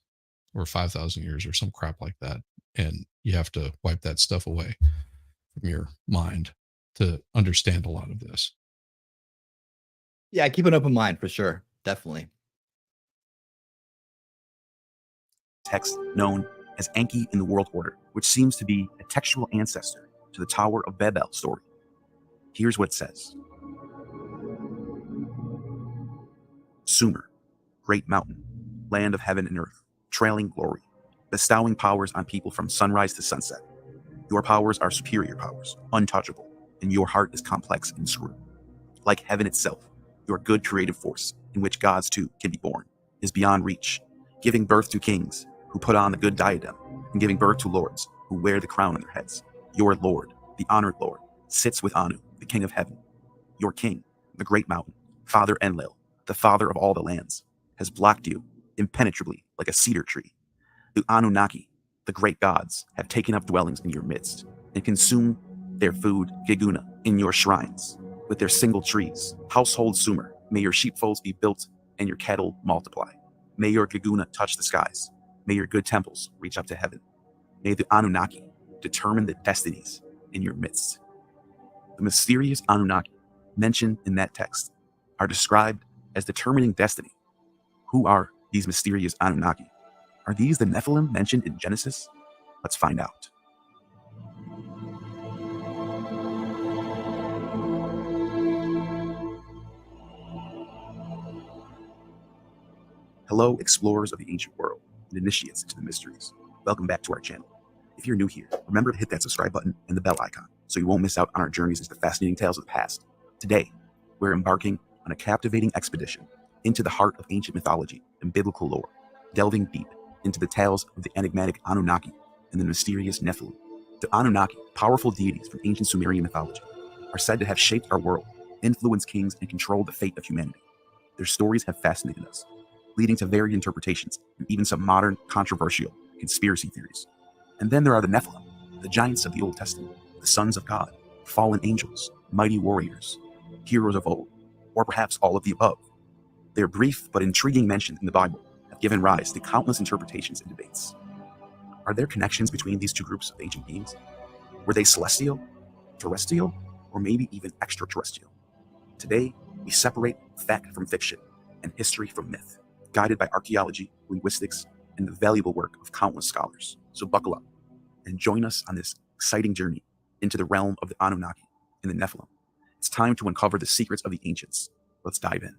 [SPEAKER 5] or 5,000 years, or some crap like that. And you have to wipe that stuff away from your mind to understand a lot of this.
[SPEAKER 1] Yeah, keep an open mind for sure. Definitely.
[SPEAKER 11] Text known as Enki in the World Order, which seems to be a textual ancestor to the Tower of Babel story. Here's what it says. Sumer, great mountain, land of heaven and earth, trailing glory, bestowing powers on people from sunrise to sunset. Your powers are superior powers, untouchable, and your heart is complex and screwed. Like heaven itself, your good creative force, in which gods too can be born, is beyond reach, giving birth to kings who put on the good diadem, and giving birth to lords who wear the crown on their heads. Your Lord, the honored Lord, sits with Anu, the king of heaven. Your king, the great mountain, Father Enlil, the father of all the lands, has blocked you impenetrably like a cedar tree. The Anunnaki, the great gods, have taken up dwellings in your midst and consumed their food, Giguna, in your shrines. With their single trees, household Sumer, may your sheepfolds be built and your cattle multiply. May your Giguna touch the skies. May your good temples reach up to heaven. May the Anunnaki determine the destinies in your midst. The mysterious Anunnaki mentioned in that text are described as determining destiny. Who are these mysterious Anunnaki? Are these the Nephilim mentioned in Genesis? Let's find out. Hello, explorers of the ancient world and initiates into the mysteries. Welcome back to our channel. If you're new here, remember to hit that subscribe button and the bell icon so you won't miss out on our journeys into the fascinating tales of the past. Today, we're embarking on a captivating expedition into the heart of ancient mythology and biblical lore, delving deep into the tales of the enigmatic Anunnaki and the mysterious Nephilim. The Anunnaki, powerful deities from ancient Sumerian mythology, are said to have shaped our world, influenced kings, and controlled the fate of humanity. Their stories have fascinated us, leading to varied interpretations and even some modern, controversial conspiracy theories. And then there are the Nephilim, the giants of the Old Testament, the sons of God, fallen angels, mighty warriors, heroes of old, or perhaps all of the above. Their brief but intriguing mention in the Bible have given rise to countless interpretations and debates. Are there connections between these two groups of ancient beings? Were they celestial, terrestrial, or maybe even extraterrestrial? Today, we separate fact from fiction and history from myth, guided by archaeology, linguistics, and the valuable work of countless scholars. So buckle up and join us on this exciting journey into the realm of the Anunnaki and the Nephilim. It's time to uncover the secrets of the ancients. Let's dive in.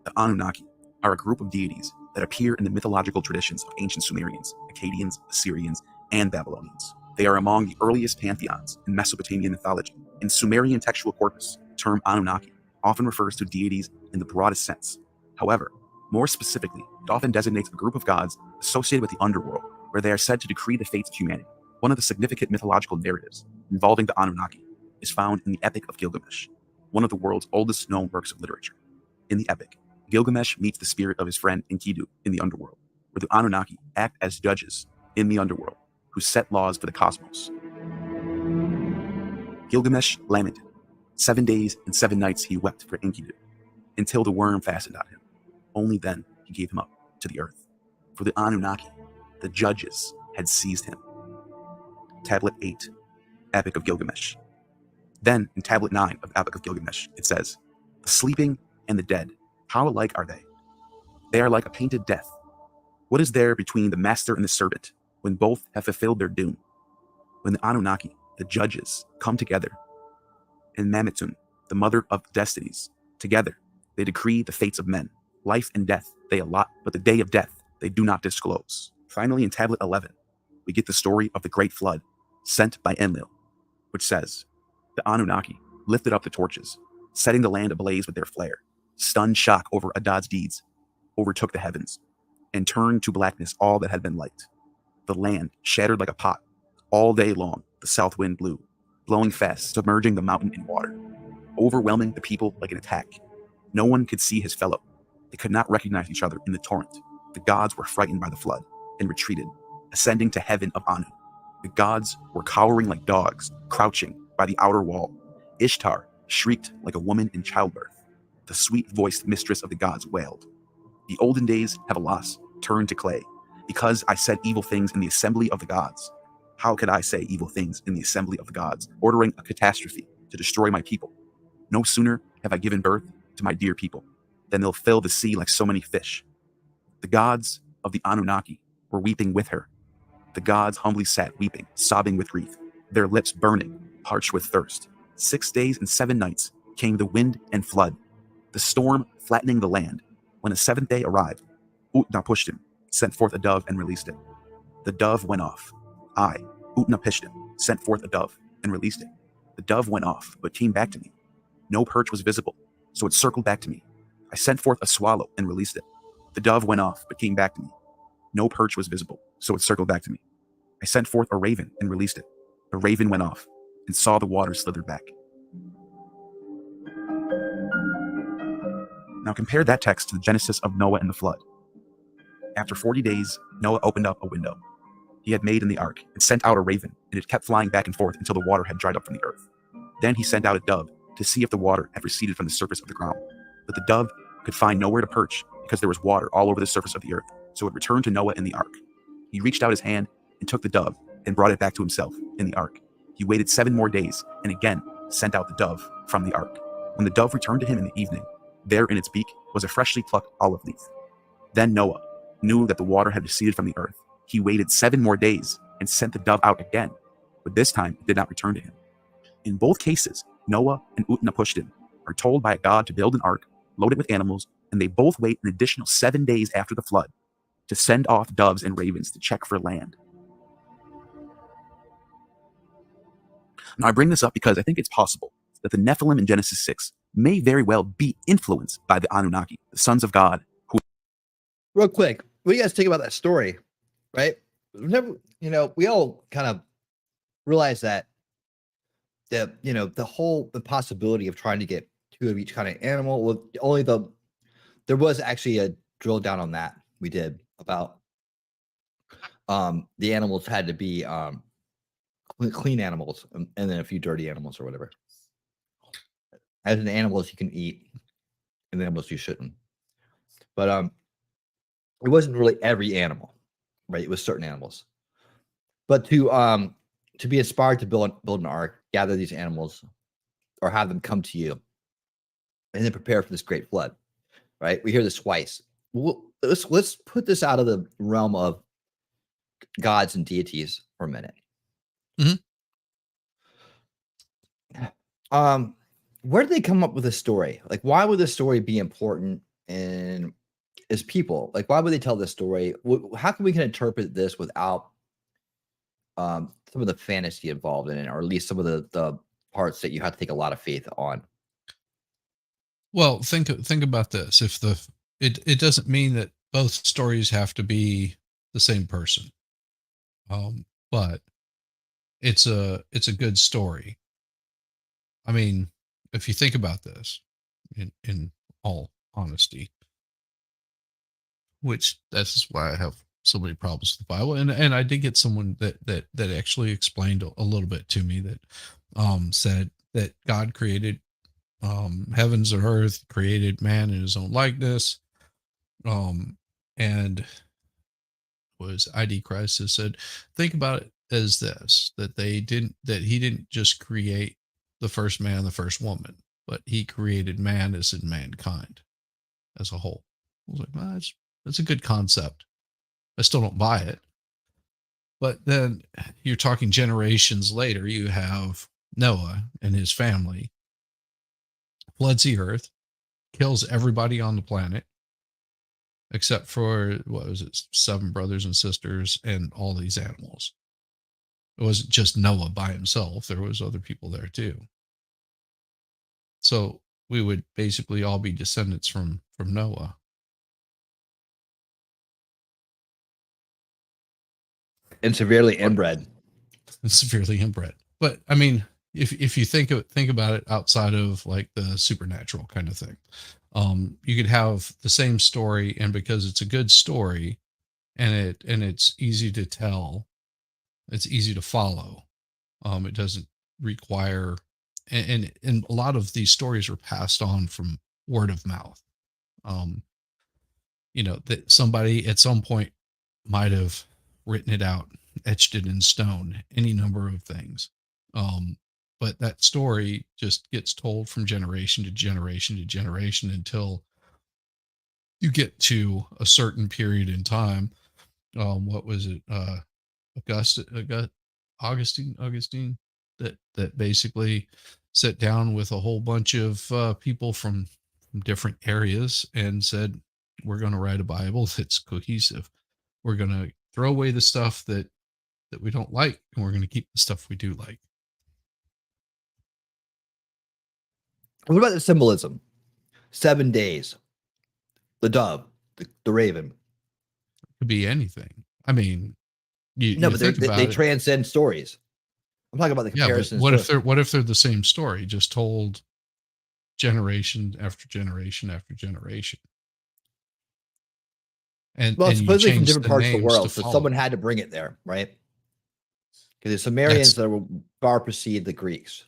[SPEAKER 11] The Anunnaki are a group of deities that appear in the mythological traditions of ancient Sumerians, Akkadians, Assyrians, and Babylonians. They are among the earliest pantheons in Mesopotamian mythology. In Sumerian textual corpus, the term Anunnaki often refers to deities in the broadest sense. However, more specifically, it often designates a group of gods associated with the underworld, where they are said to decree the fates of humanity. One of the significant mythological narratives involving the Anunnaki is found in the Epic of Gilgamesh, one of the world's oldest known works of literature. In the epic, Gilgamesh meets the spirit of his friend Enkidu in the underworld, where the Anunnaki act as judges in the underworld who set laws for the cosmos. Gilgamesh lamented. 7 days and 7 nights he wept for Enkidu, until the worm fastened on him. Only then he gave him up to the earth. For the Anunnaki, the judges had seized him. Tablet 8, Epic of Gilgamesh. Then in Tablet 9 of Epic of Gilgamesh, it says, "The sleeping and the dead, how alike are they? They are like a painted death. What is there between the master and the servant, when both have fulfilled their doom? When the Anunnaki, the judges, come together, and Mamitun, the mother of destinies, together they decree the fates of men. Life and death they allot, but the day of death they do not disclose." Finally, in Tablet 11, we get the story of the great flood sent by Enlil, which says, "The Anunnaki lifted up the torches, setting the land ablaze with their flare. Stunned shock over Adad's deeds overtook the heavens, and turned to blackness all that had been light. The land shattered like a pot. All day long the south wind blew, blowing fast, submerging the mountain in water, overwhelming the people like an attack. No one could see his fellow. They could not recognize each other in the torrent. The gods were frightened by the flood and retreated, ascending to heaven of Anu. The gods were cowering like dogs, crouching by the outer wall. Ishtar shrieked like a woman in childbirth. The sweet-voiced mistress of the gods wailed. The olden days have alas turned to clay, because I said evil things in the assembly of the gods. How could I say evil things in the assembly of the gods, ordering a catastrophe to destroy my people? No sooner have I given birth to my dear people than they'll fill the sea like so many fish." The gods of the Anunnaki were weeping with her. The gods humbly sat weeping, sobbing with grief, their lips burning, parched with thirst. 6 days and 7 nights came the wind and flood, the storm flattening the land. When the 7th day arrived, Utnapishtim sent forth a dove and released it. The dove went off. I, Utnapishtim, sent forth a dove and released it. The dove went off, but came back to me. No perch was visible, so it circled back to me. I sent forth a swallow and released it. The dove went off, but came back to me. No perch was visible, so it circled back to me. I sent forth a raven and released it. The raven went off and saw the water slither back. Now compare that text to the Genesis of Noah and the flood. After 40 days, Noah opened up a window he had made in the ark and sent out a raven, and it kept flying back and forth until the water had dried up from the earth. Then he sent out a dove to see if the water had receded from the surface of the ground. But the dove could find nowhere to perch because there was water all over the surface of the earth, so it returned to Noah in the ark. He reached out his hand and took the dove and brought it back to himself in the ark. He waited 7 more days and again sent out the dove from the ark. When the dove returned to him in the evening, there in its beak was a freshly plucked olive leaf. Then Noah knew that the water had receded from the earth. He waited 7 more days and sent the dove out again, but this time it did not return to him. In both cases, Noah and Utnapishtim are told by God to build an ark loaded with animals, and they both wait an additional 7 days after the flood to send off doves and ravens to check for land. Now I bring this up because I think it's possible that the Nephilim in Genesis 6 may very well be influenced by the Anunnaki, the sons of God.
[SPEAKER 1] Real quick, what do you guys think about that story? Right? Never, we all kind of realize that the possibility of trying to get 2 of each kind of animal, there was actually a drill down on that we did about the animals had to be clean animals and then a few dirty animals or whatever. As in animals you can eat and the animals you shouldn't. But it wasn't really every animal, right? It was certain animals. But to be inspired to build an ark, gather these animals or have them come to you and then prepare for this great flood, right? We hear this twice. Let's put this out of the realm of gods and deities for a minute.
[SPEAKER 5] Mm-hmm.
[SPEAKER 1] Where did they come up with this story? Like, why would this story be important in as people? Like, why would they tell this story? How can we interpret this without some of the fantasy involved in it, or at least some of the parts that you have to take a lot of faith on?
[SPEAKER 5] Well, think about this. If it doesn't mean that both stories have to be the same person, but it's a good story. I mean, if you think about this, in all honesty, which that's why I have so many problems with the Bible, and I did get someone that actually explained a little bit to me that said that God created heavens and earth, created man in his own likeness, and was ID Crisis said, think about it as this, that he didn't just create the first man and the first woman, but he created man as in mankind as a whole. I was like, well, that's a good concept. I still don't buy it. But then you're talking generations later, you have Noah and his family floods the earth, kills everybody on the planet, except for, 7 brothers and sisters and all these animals. It wasn't just Noah by himself. There was other people there too. So we would basically all be descendants from Noah.
[SPEAKER 1] And severely inbred.
[SPEAKER 5] But I mean, if you think about it outside of like the supernatural kind of thing, you could have the same story, and because it's a good story and it's easy to tell, it's easy to follow. It doesn't require, and a lot of these stories are passed on from word of mouth. That somebody at some point might have written it out, etched it in stone, any number of things. But that story just gets told from generation to generation to generation until you get to a certain period in time. What was it? Augustine that basically sat down with a whole bunch of people from different areas and said, we're going to write a Bible that's cohesive. We're going to throw away the stuff that that we don't like, and we're going to keep the stuff we do like.
[SPEAKER 1] What about the symbolism? 7 days, the dove, the raven.
[SPEAKER 5] It could be anything. I mean,
[SPEAKER 1] but they transcend stories. I'm talking about the comparison.
[SPEAKER 5] Yeah, but what if they're the same story, just told generation after generation after generation? And
[SPEAKER 1] supposedly from different parts of the world, so someone had to bring it there, right? Because the Sumerians that were far precede the Greeks,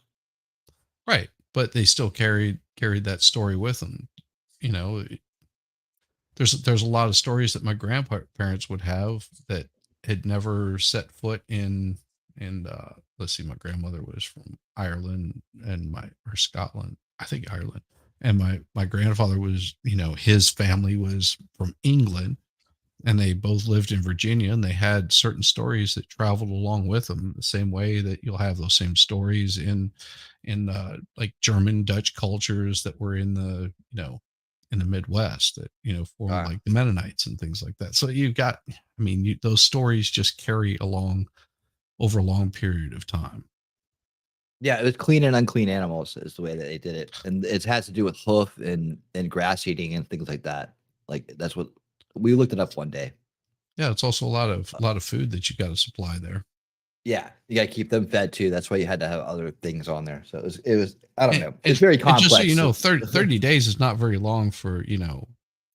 [SPEAKER 5] right? But they still carried that story with them. You know, there's a lot of stories that my grandparents would have that had never set foot in. And let's see, my grandmother was from Ireland or Scotland, I think Ireland, and my grandfather was, his family was from England, and they both lived in Virginia, and they had certain stories that traveled along with them, the same way that you'll have those same stories in like German, Dutch cultures that were in the in the Midwest that formed like the Mennonites and things like that. So you've got, those stories just carry along over a long period of time.
[SPEAKER 1] Yeah, it was clean and unclean animals is the way that they did it, and it has to do with hoof and grass eating and things like that. Like that's what we looked it up one day.
[SPEAKER 5] Yeah, it's also a lot of food that you got to supply there.
[SPEAKER 1] Yeah, you got to keep them fed too. That's why you had to have other things on there. So it was I don't know. It's very complex.
[SPEAKER 5] Just so you know, 30 days is not very long for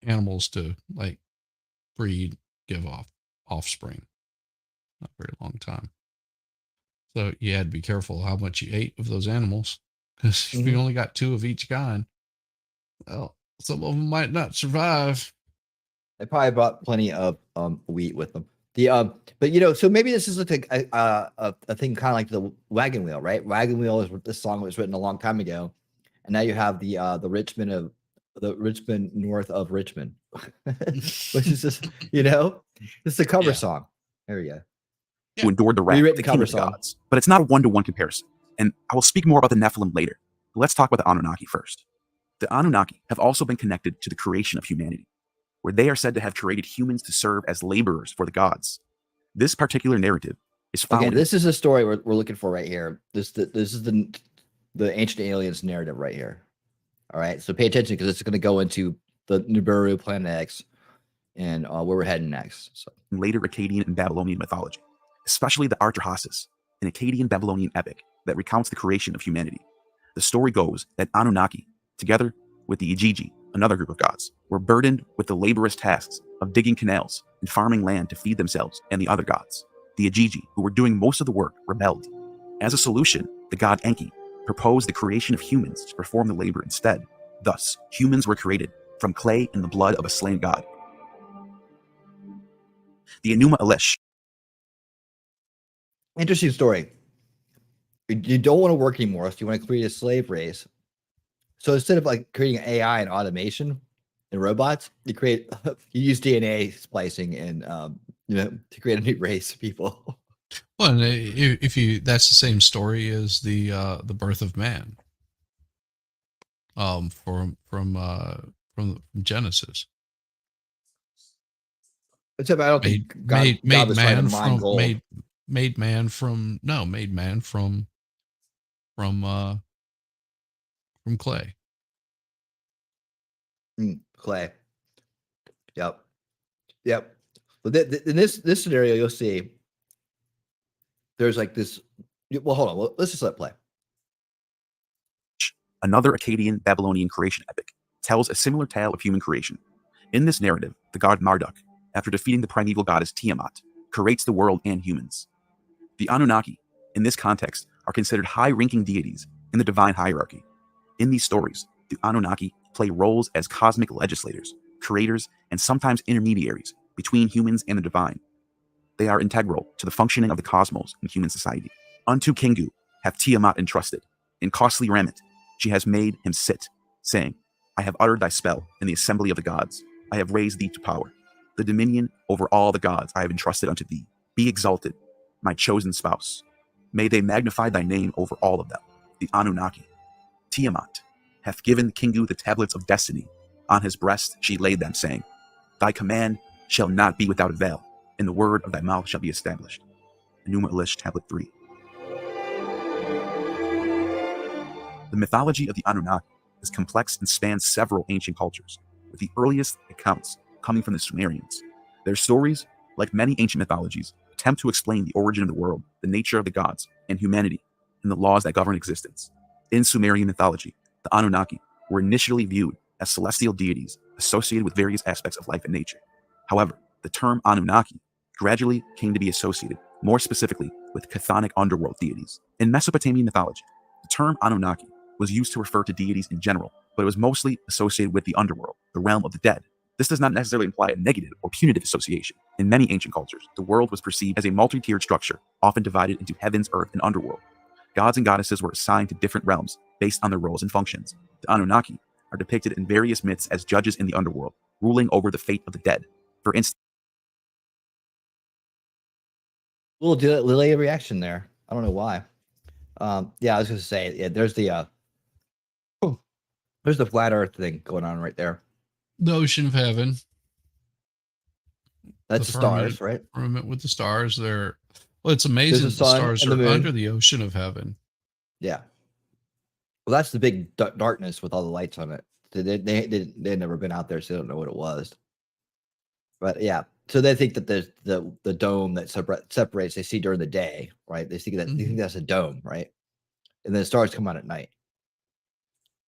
[SPEAKER 5] animals to like breed, give off offspring. Not a very long time. So you had to be careful how much you ate of those animals, because if you only got 2 of each kind, well, some of them might not survive.
[SPEAKER 1] They probably brought plenty of wheat with them. But so maybe this is a thing kind of like the wagon wheel, right? Wagon wheel is this song was written a long time ago, and now you have the Richmond north of Richmond, which is just it's a cover song. There we go.
[SPEAKER 11] Who endured the wrath of the king of the gods. But it's not a one-to-one comparison, and I will speak more about the Nephilim later. But let's talk about the Anunnaki first. The Anunnaki have also been connected to the creation of humanity, where they are said to have created humans to serve as laborers for the gods. This particular narrative is found.
[SPEAKER 1] Okay, this is a story we're looking for right here. This is the ancient aliens narrative right here. All right, so pay attention because it's going to go into the Nibiru, Planet X, and where we're heading next. So
[SPEAKER 11] later Akkadian and Babylonian mythology, especially the Arthur-Hasis, an Akkadian Babylonian epic that recounts the creation of humanity. The story goes that Anunnaki, together with the Igigi, another group of gods, were burdened with the laborious tasks of digging canals and farming land to feed themselves and the other gods. The Igigi, who were doing most of the work, rebelled. As a solution, the god Enki proposed the creation of humans to perform the labor instead. Thus, humans were created from clay and the blood of a slain god. The Enuma Elish.
[SPEAKER 1] Interesting story. You don't want to work anymore, so you want to create a slave race. So instead of like creating AI and automation and robots, you use DNA splicing and to create a new race of people.
[SPEAKER 5] Well, and that's the same story as the birth of man. From Genesis.
[SPEAKER 1] Except I don't think God was trying to mine gold.
[SPEAKER 5] Made man from clay.
[SPEAKER 1] Clay. Yep. But in this scenario, you'll see there's like this. Well, hold on. Let's just let it play.
[SPEAKER 11] Another Akkadian Babylonian creation epic tells a similar tale of human creation. In this narrative, the god Marduk, after defeating the primeval goddess Tiamat, creates the world and humans. The Anunnaki, in this context, are considered high-ranking deities in the divine hierarchy. In these stories, the Anunnaki play roles as cosmic legislators, creators, and sometimes intermediaries between humans and the divine. They are integral to the functioning of the cosmos in human society. Unto Kingu hath Tiamat entrusted, in costly raiment she has made him sit, saying, I have uttered thy spell in the assembly of the gods. I have raised thee to power. The dominion over all the gods I have entrusted unto thee. Be exalted, my chosen spouse. May they magnify thy name over all of them. The Anunnaki. Tiamat hath given Kingu the tablets of destiny. On his breast she laid them, saying, Thy command shall not be without avail, and the word of thy mouth shall be established. Enuma Elish, Tablet 3. The mythology of the Anunnaki is complex and spans several ancient cultures, with the earliest accounts coming from the Sumerians. Their stories, like many ancient mythologies, attempt to explain the origin of the world, the nature of the gods, and humanity, and the laws that govern existence. In Sumerian mythology, the Anunnaki were initially viewed as celestial deities associated with various aspects of life and nature. However, the term Anunnaki gradually came to be associated more specifically with chthonic underworld deities. In Mesopotamian mythology, the term Anunnaki was used to refer to deities in general, but it was mostly associated with the underworld, the realm of the dead. This does not necessarily imply a negative or punitive association. In many ancient cultures, the world was perceived as a multi-tiered structure, often divided into heavens, earth, and underworld. Gods and goddesses were assigned to different realms based on their roles and functions. The Anunnaki are depicted in various myths as judges in the underworld, ruling over the fate of the dead. For instance,
[SPEAKER 1] little delay of reaction there. I don't know why. Yeah, I was going to say, yeah, there's the flat Earth thing going on right there.
[SPEAKER 5] The ocean of heaven.
[SPEAKER 1] That's the stars, right?
[SPEAKER 5] Firmament with the stars. Well, it's amazing. The stars are under the ocean of heaven.
[SPEAKER 1] Yeah. Well, that's the big darkness with all the lights on it. They've never been out there, so they don't know what it was. But yeah, so they think that there's the dome that separates. They see during the day, right? They think they think that's a dome, right? And then the stars come out at night.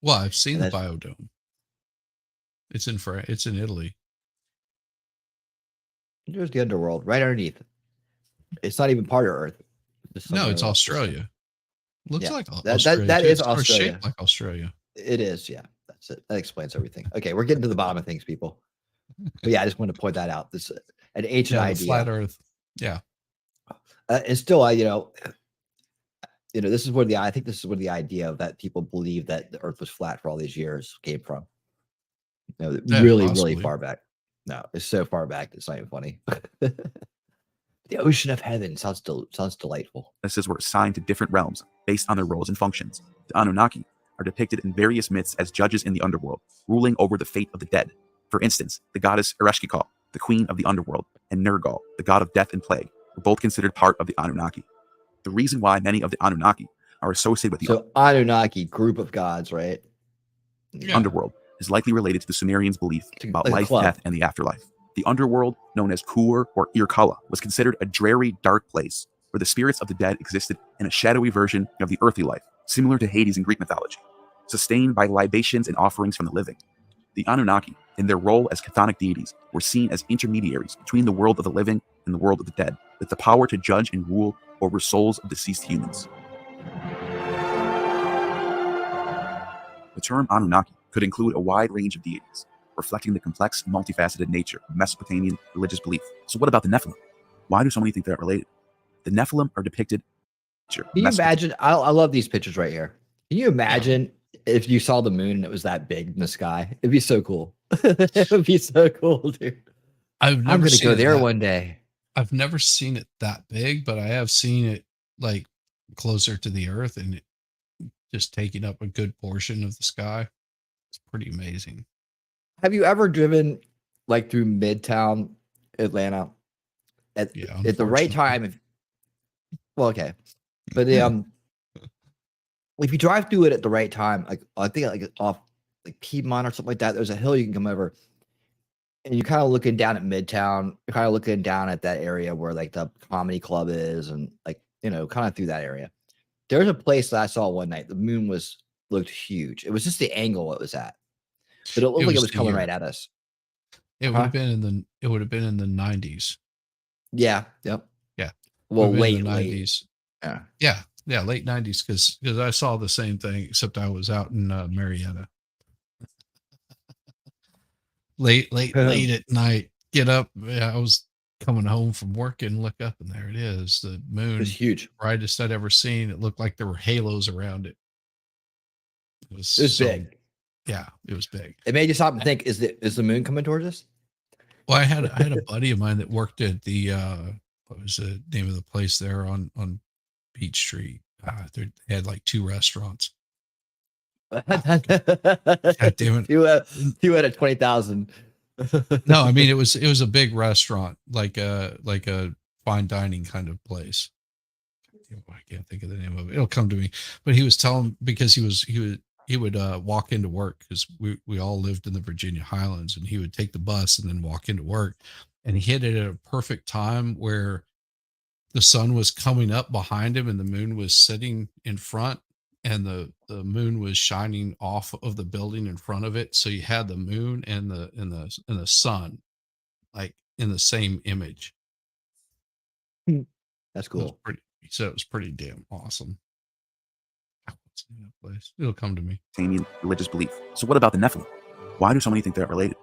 [SPEAKER 5] Well, I've seen the biodome. It's in France. It's in Italy.
[SPEAKER 1] There's the underworld right underneath. It's not even part of Earth.
[SPEAKER 5] No, it's Australia. Looks like
[SPEAKER 1] Australia. That is Australia.
[SPEAKER 5] Shaped like Australia.
[SPEAKER 1] It is, yeah. That's it. That explains everything. Okay, we're getting to the bottom of things, people. But yeah, I just wanted to point that out. This an ancient idea.
[SPEAKER 5] Flat Earth. Yeah.
[SPEAKER 1] And still, this is where I think this is where the idea of that people believe that the Earth was flat for all these years came from. Really far back. No, it's so far back it's not even funny. The ocean of heaven sounds delightful.
[SPEAKER 11] Goddesses were assigned to different realms based on their roles and functions. The Anunnaki are depicted in various myths as judges in the underworld, ruling over the fate of the dead. For instance, the goddess Ereshkigal, the queen of the underworld, and Nergal, the god of death and plague, were both considered part of the Anunnaki. The reason why many of the Anunnaki are associated with the
[SPEAKER 1] Anunnaki, group of gods, right?
[SPEAKER 11] Underworld is likely related to the Sumerians' belief about life, death, and the afterlife. The underworld, known as Kur or Irkalla, was considered a dreary, dark place where the spirits of the dead existed in a shadowy version of the earthly life, similar to Hades in Greek mythology, sustained by libations and offerings from the living. The Anunnaki, in their role as chthonic deities, were seen as intermediaries between the world of the living and the world of the dead, with the power to judge and rule over souls of deceased humans. The term Anunnaki could include a wide range of deities, reflecting the complex, multifaceted nature of Mesopotamian religious belief. So what about the Nephilim? Why do so many think they're related? The Nephilim are depicted.
[SPEAKER 1] Can you imagine? I love these pictures right here. Can you imagine if you saw the moon and it was that big in the sky? It'd be so cool. It would be so cool, dude.
[SPEAKER 5] I'm
[SPEAKER 1] going to go there one day.
[SPEAKER 5] I've never seen it that big, but I have seen it like closer to the earth and it just taking up a good portion of the sky. It's pretty amazing.
[SPEAKER 1] Have you ever driven like through Midtown Atlanta at the right time? Okay. But if you drive through it at the right time, like I think like off like Piedmont or something like that, there's a hill you can come over and you're kind of looking down at Midtown. You're kind of looking down at that area where like the comedy club is and like, kind of through that area. There's a place that I saw one night. The moon looked huge. It was just the angle it was at. But it looked like it was coming right at us.
[SPEAKER 5] It would have been in the 90s.
[SPEAKER 1] Yeah. Yep.
[SPEAKER 5] Yeah.
[SPEAKER 1] Well, late
[SPEAKER 5] 90s. Yeah. Yeah. Late 90s. Because I saw the same thing, except I was out in Marietta. late at night. Get up. I was coming home from work and look up, and there it is. The moon.
[SPEAKER 1] It was huge.
[SPEAKER 5] Brightest I'd ever seen. It looked like there were halos around it. It was
[SPEAKER 1] big.
[SPEAKER 5] Yeah, it was big.
[SPEAKER 1] It made you stop and think: Is the moon coming towards us?
[SPEAKER 5] Well, I had a buddy of mine that worked at the what was the name of the place there on Beach Street? They had like 2 restaurants. God damn it!
[SPEAKER 1] You had a 20,000.
[SPEAKER 5] No, I mean it was a big restaurant, like a fine dining kind of place. I can't think of the name of it. It'll come to me. But he was telling, because he would walk into work, because we all lived in the Virginia Highlands, and he would take the bus and then walk into work, and he hit it at a perfect time where the sun was coming up behind him and the moon was sitting in front, and the moon was shining off of the building in front of it. So you had the moon and the sun like in the same image.
[SPEAKER 1] That's cool.
[SPEAKER 5] He said it was pretty damn awesome. What's the name of that place? It'll come to me.
[SPEAKER 11] Samian religious belief. So what about the Nephilim? Why do so many think they're related?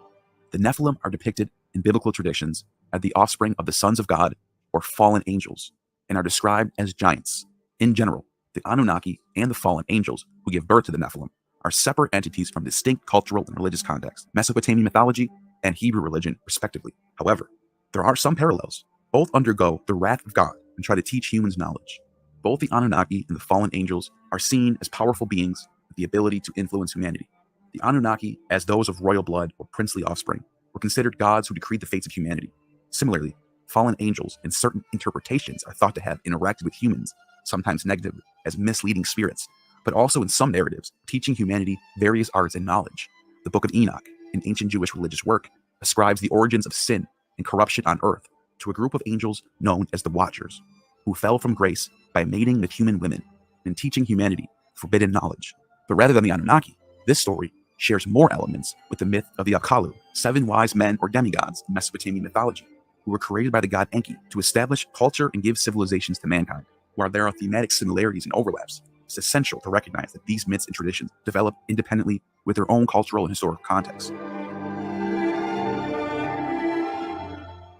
[SPEAKER 11] The Nephilim are depicted in biblical traditions as the offspring of the sons of God, or fallen angels, and are described as giants. In general, the Anunnaki and the fallen angels who give birth to the Nephilim are separate entities from distinct cultural and religious contexts, Mesopotamian mythology and Hebrew religion, respectively. However, there are some parallels. Both undergo the wrath of God and try to teach humans knowledge. Both the Anunnaki and the fallen angels are seen as powerful beings with the ability to influence humanity. The Anunnaki, as those of royal blood or princely offspring, were considered gods who decreed the fates of humanity. Similarly, fallen angels in certain interpretations are thought to have interacted with humans, sometimes negatively, as misleading spirits, but also in some narratives, teaching humanity various arts and knowledge. The Book of Enoch, an ancient Jewish religious work, ascribes the origins of sin and corruption on earth to a group of angels known as the Watchers, who fell from grace by mating with human women and teaching humanity forbidden knowledge. But rather than the Anunnaki, this story shares more elements with the myth of the Akalu, 7 wise men or demigods in Mesopotamian mythology, who were created by the god Enki to establish culture and give civilizations to mankind. While there are thematic similarities and overlaps, it's essential to recognize that these myths and traditions develop independently with their own cultural and historical context.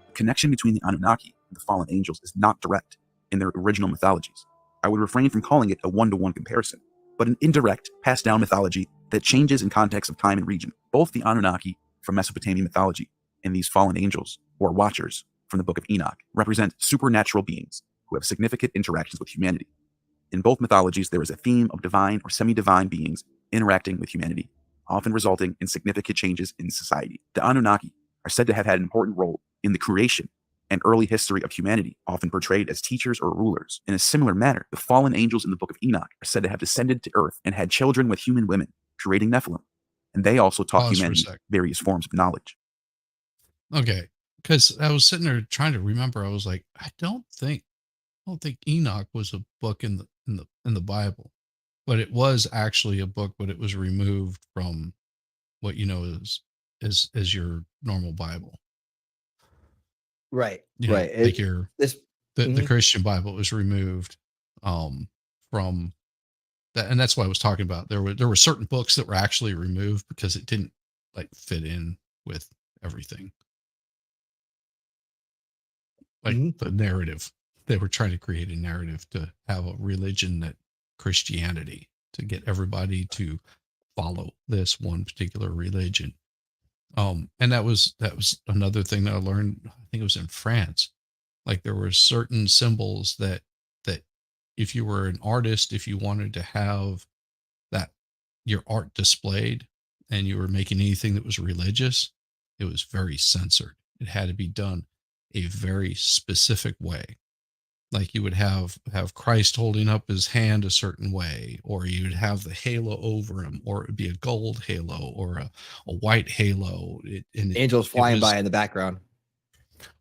[SPEAKER 11] The connection between the Anunnaki and the fallen angels is not direct in their original mythologies. I would refrain from calling it a one-to-one comparison, but an indirect, passed-down mythology that changes in context of time and region. Both the Anunnaki from Mesopotamian mythology and these fallen angels, or Watchers, from the Book of Enoch, represent supernatural beings who have significant interactions with humanity. In both mythologies, there is a theme of divine or semi-divine beings interacting with humanity, often resulting in significant changes in society. The Anunnaki are said to have had an important role in the creation and early history of humanity, often portrayed as teachers or rulers. In a similar manner, the fallen angels in the Book of Enoch are said to have descended to earth and had children with human women, creating Nephilim. And they also taught humanity various forms of knowledge.
[SPEAKER 5] Okay, because I was sitting there trying to remember. I was like, I don't think Enoch was a book in the Bible, but it was actually a book, but it was removed from what you know is your normal Bible.
[SPEAKER 1] Right.
[SPEAKER 5] You know,
[SPEAKER 1] right.
[SPEAKER 5] like the Christian Bible was removed from that, and that's what I was talking about. There were certain books that were actually removed because it didn't like fit in with everything. Like the narrative. They were trying to create a narrative to have a religion that Christianity, to get everybody to follow this one particular religion. And that was another thing that I learned. I think it was in France. Like there were certain symbols that if you were an artist, if you wanted to have that your art displayed and you were making anything that was religious, it was very censored. It had to be done a very specific way. Like you would have Christ holding up his hand a certain way, or you would have the halo over him, or it would be a gold halo or a white halo.
[SPEAKER 1] Angels flying by in the background.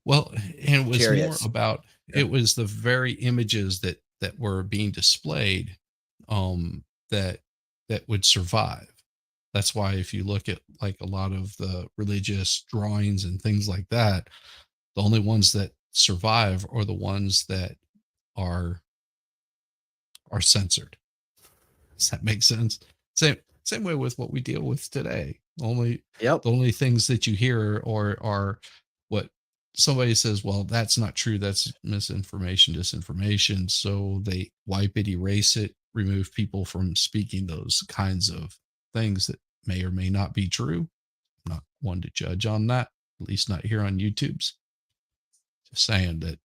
[SPEAKER 5] Well, and it was
[SPEAKER 1] Chariots.
[SPEAKER 5] more about, it was the very images that were being displayed that would survive. That's why if you look at like a lot of the religious drawings and things like that, the only ones that survive are the ones that are censored. Does that make sense? Same way with what we deal with today. The only things that you hear are what somebody says, well, that's not true, that's misinformation, disinformation, so they wipe it, erase it, remove people from speaking those kinds of things that may or may not be true. I'm not one to judge on that, at least not here on YouTube's. Just saying that,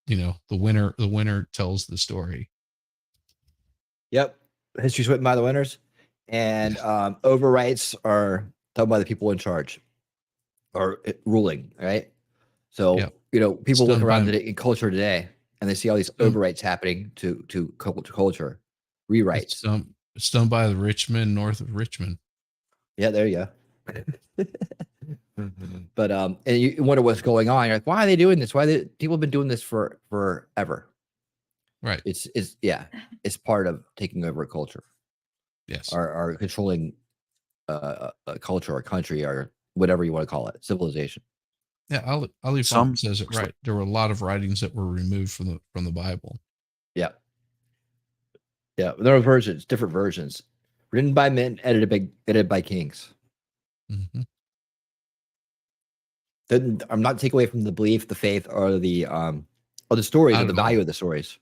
[SPEAKER 5] you know, the winner tells the story.
[SPEAKER 1] Yep. History's written by the winners, and overrights are done by the people in charge or ruling, right? So, you know, people look around in culture today and they see all these overwrites happening to culture, rewrites.
[SPEAKER 5] It's done by the Richmond, north of Richmond.
[SPEAKER 1] Yeah, there you go. But and you wonder what's going on. You're like, why are they doing this? People have been doing this for forever.
[SPEAKER 5] Right.
[SPEAKER 1] It's part of taking over a culture.
[SPEAKER 5] Yes.
[SPEAKER 1] Or controlling a culture or country or whatever you want to call it, civilization.
[SPEAKER 5] Yeah, Ali Fong says it right. There were a lot of writings that were removed from the Bible.
[SPEAKER 1] Yeah. Yeah, there are versions, different versions, written by men, edited by kings.
[SPEAKER 5] Mm-hmm.
[SPEAKER 1] I'm not taking away from the belief, the faith, or the stories, or the value of the stories.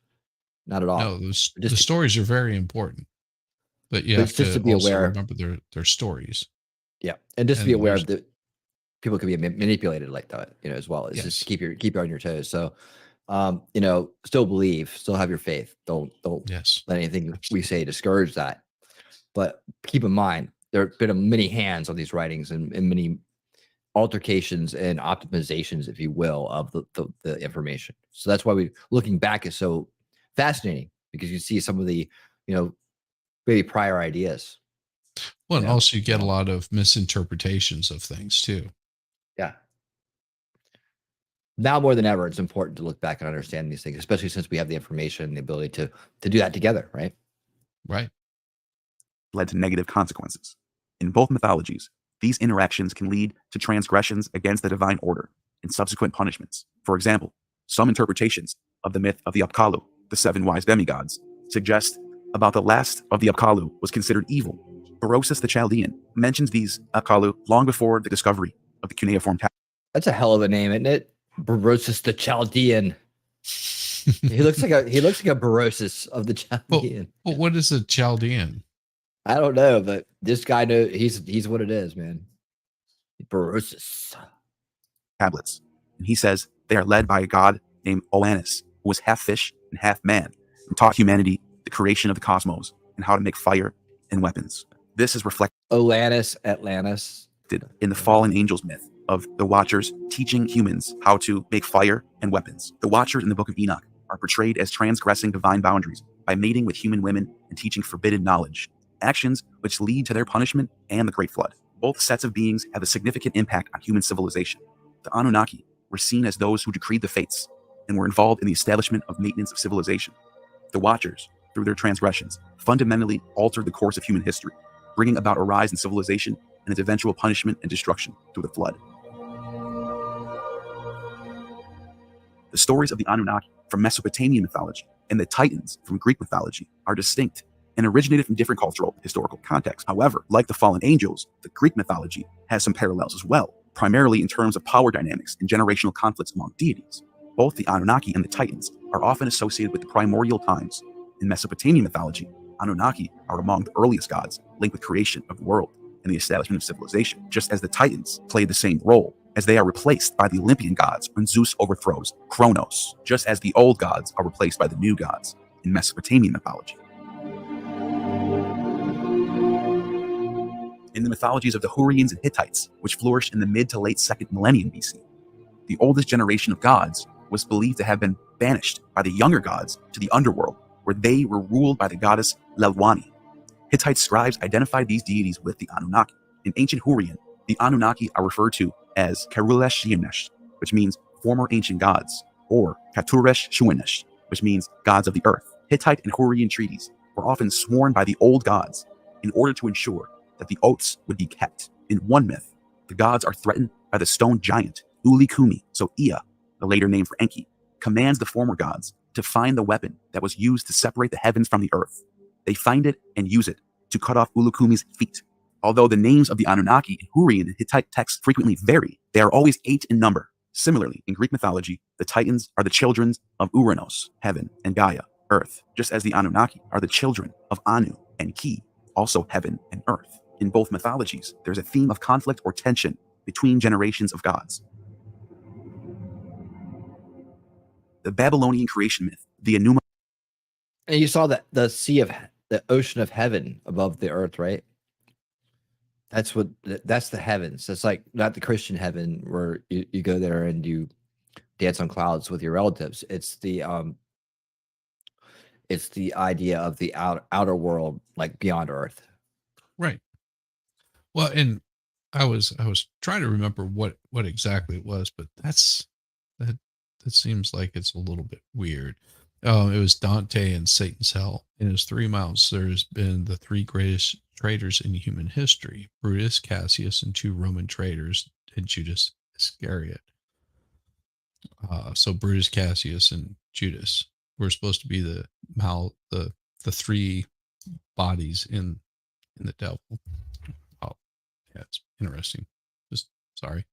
[SPEAKER 1] Not at all.
[SPEAKER 5] No, the stories are very important, but you have to be aware. Remember their stories.
[SPEAKER 1] Yeah, and just to be aware of the people can be manipulated like that, as well. It's just keep you on your toes. So, still believe, still have your faith. Don't let anything we say discourage that. But keep in mind, there have been many hands on these writings and many altercations and optimizations, if you will, of the information. So that's why looking back is so fascinating, because you see some of the, maybe prior ideas.
[SPEAKER 5] Well, and also you get a lot of misinterpretations of things too.
[SPEAKER 1] Yeah. Now more than ever, it's important to look back and understand these things, especially since we have the information and the ability to do that together, right?
[SPEAKER 5] Right.
[SPEAKER 11] Led to negative consequences. In both mythologies, these interactions can lead to transgressions against the divine order and subsequent punishments. For example, some interpretations of the myth of the Apkallu, the 7 wise demigods, suggest about the last of the Apkallu was considered evil. Berosus the Chaldean mentions these Apkallu long before the discovery of the cuneiform tablet.
[SPEAKER 1] That's a hell of a name, isn't it? Berosus the Chaldean. He looks like a Berosus of the Chaldean.
[SPEAKER 5] Well, what is a Chaldean?
[SPEAKER 1] I don't know, but this guy knows he's what it is, man. Berosus.
[SPEAKER 11] Tablets. And he says they are led by a god named Oannes, who was half fish and half man, and taught humanity the creation of the cosmos and how to make fire and weapons. This is reflected
[SPEAKER 1] Atlantis
[SPEAKER 11] in the fallen angels myth of the Watchers teaching humans how to make fire and weapons. The Watchers in the Book of Enoch are portrayed as transgressing divine boundaries by mating with human women and teaching forbidden knowledge, actions which lead to their punishment and the Great Flood. Both sets of beings have a significant impact on human civilization. The Anunnaki were seen as those who decreed the fates and were involved in the establishment of maintenance of civilization. The Watchers, through their transgressions, fundamentally altered the course of human history, bringing about a rise in civilization and its eventual punishment and destruction through the flood. The stories of the Anunnaki from Mesopotamian mythology and the Titans from Greek mythology are distinct and originated from different cultural historical contexts. However, like the fallen angels, the Greek mythology has some parallels as well, primarily in terms of power dynamics and generational conflicts among deities. Both the Anunnaki and the Titans are often associated with the primordial times. In Mesopotamian mythology, Anunnaki are among the earliest gods linked with creation of the world and the establishment of civilization, just as the Titans play the same role, as they are replaced by the Olympian gods when Zeus overthrows Kronos, just as the old gods are replaced by the new gods in Mesopotamian mythology. In the mythologies of the Hurrians and Hittites, which flourished in the mid to late 2nd millennium BC, the oldest generation of gods was believed to have been banished by the younger gods to the underworld, where they were ruled by the goddess Lelwani. Hittite scribes identified these deities with the Anunnaki. In ancient Hurrian, the Anunnaki are referred to as Kerulesh Shianesh, which means former ancient gods, or Katuresh Shuanesh, which means gods of the earth. Hittite and Hurrian treaties were often sworn by the old gods in order to ensure that the oaths would be kept. In one myth, the gods are threatened by the stone giant Ulikumi, so Ea, the later name for Enki, commands the former gods to find the weapon that was used to separate the heavens from the earth. They find it and use it to cut off Ulukumi's feet. Although the names of the Anunnaki in Hurrian and Hittite texts frequently vary, they are always 8 in number. Similarly, in Greek mythology, the Titans are the children of Uranos, heaven, and Gaia, earth, just as the Anunnaki are the children of Anu and Ki, also heaven and earth. In both mythologies, there's a theme of conflict or tension between generations of gods. The Babylonian creation myth, the Enuma.
[SPEAKER 1] And you saw that the ocean of heaven above the earth, right? That's the heavens. It's like not the Christian heaven where you go there and you dance on clouds with your relatives. It's the It's the idea of the outer world, like beyond Earth.
[SPEAKER 5] Right. Well, and I was trying to remember what exactly it was, but that seems like it's a little bit weird. It was Dante and Satan's Hell. In his 3 mounts, there's been the 3 greatest traitors in human history: Brutus, Cassius, and 2 Roman traitors, and Judas Iscariot. So Brutus, Cassius, and Judas were supposed to be the 3 bodies in the devil. Oh, yeah, it's interesting. Just sorry,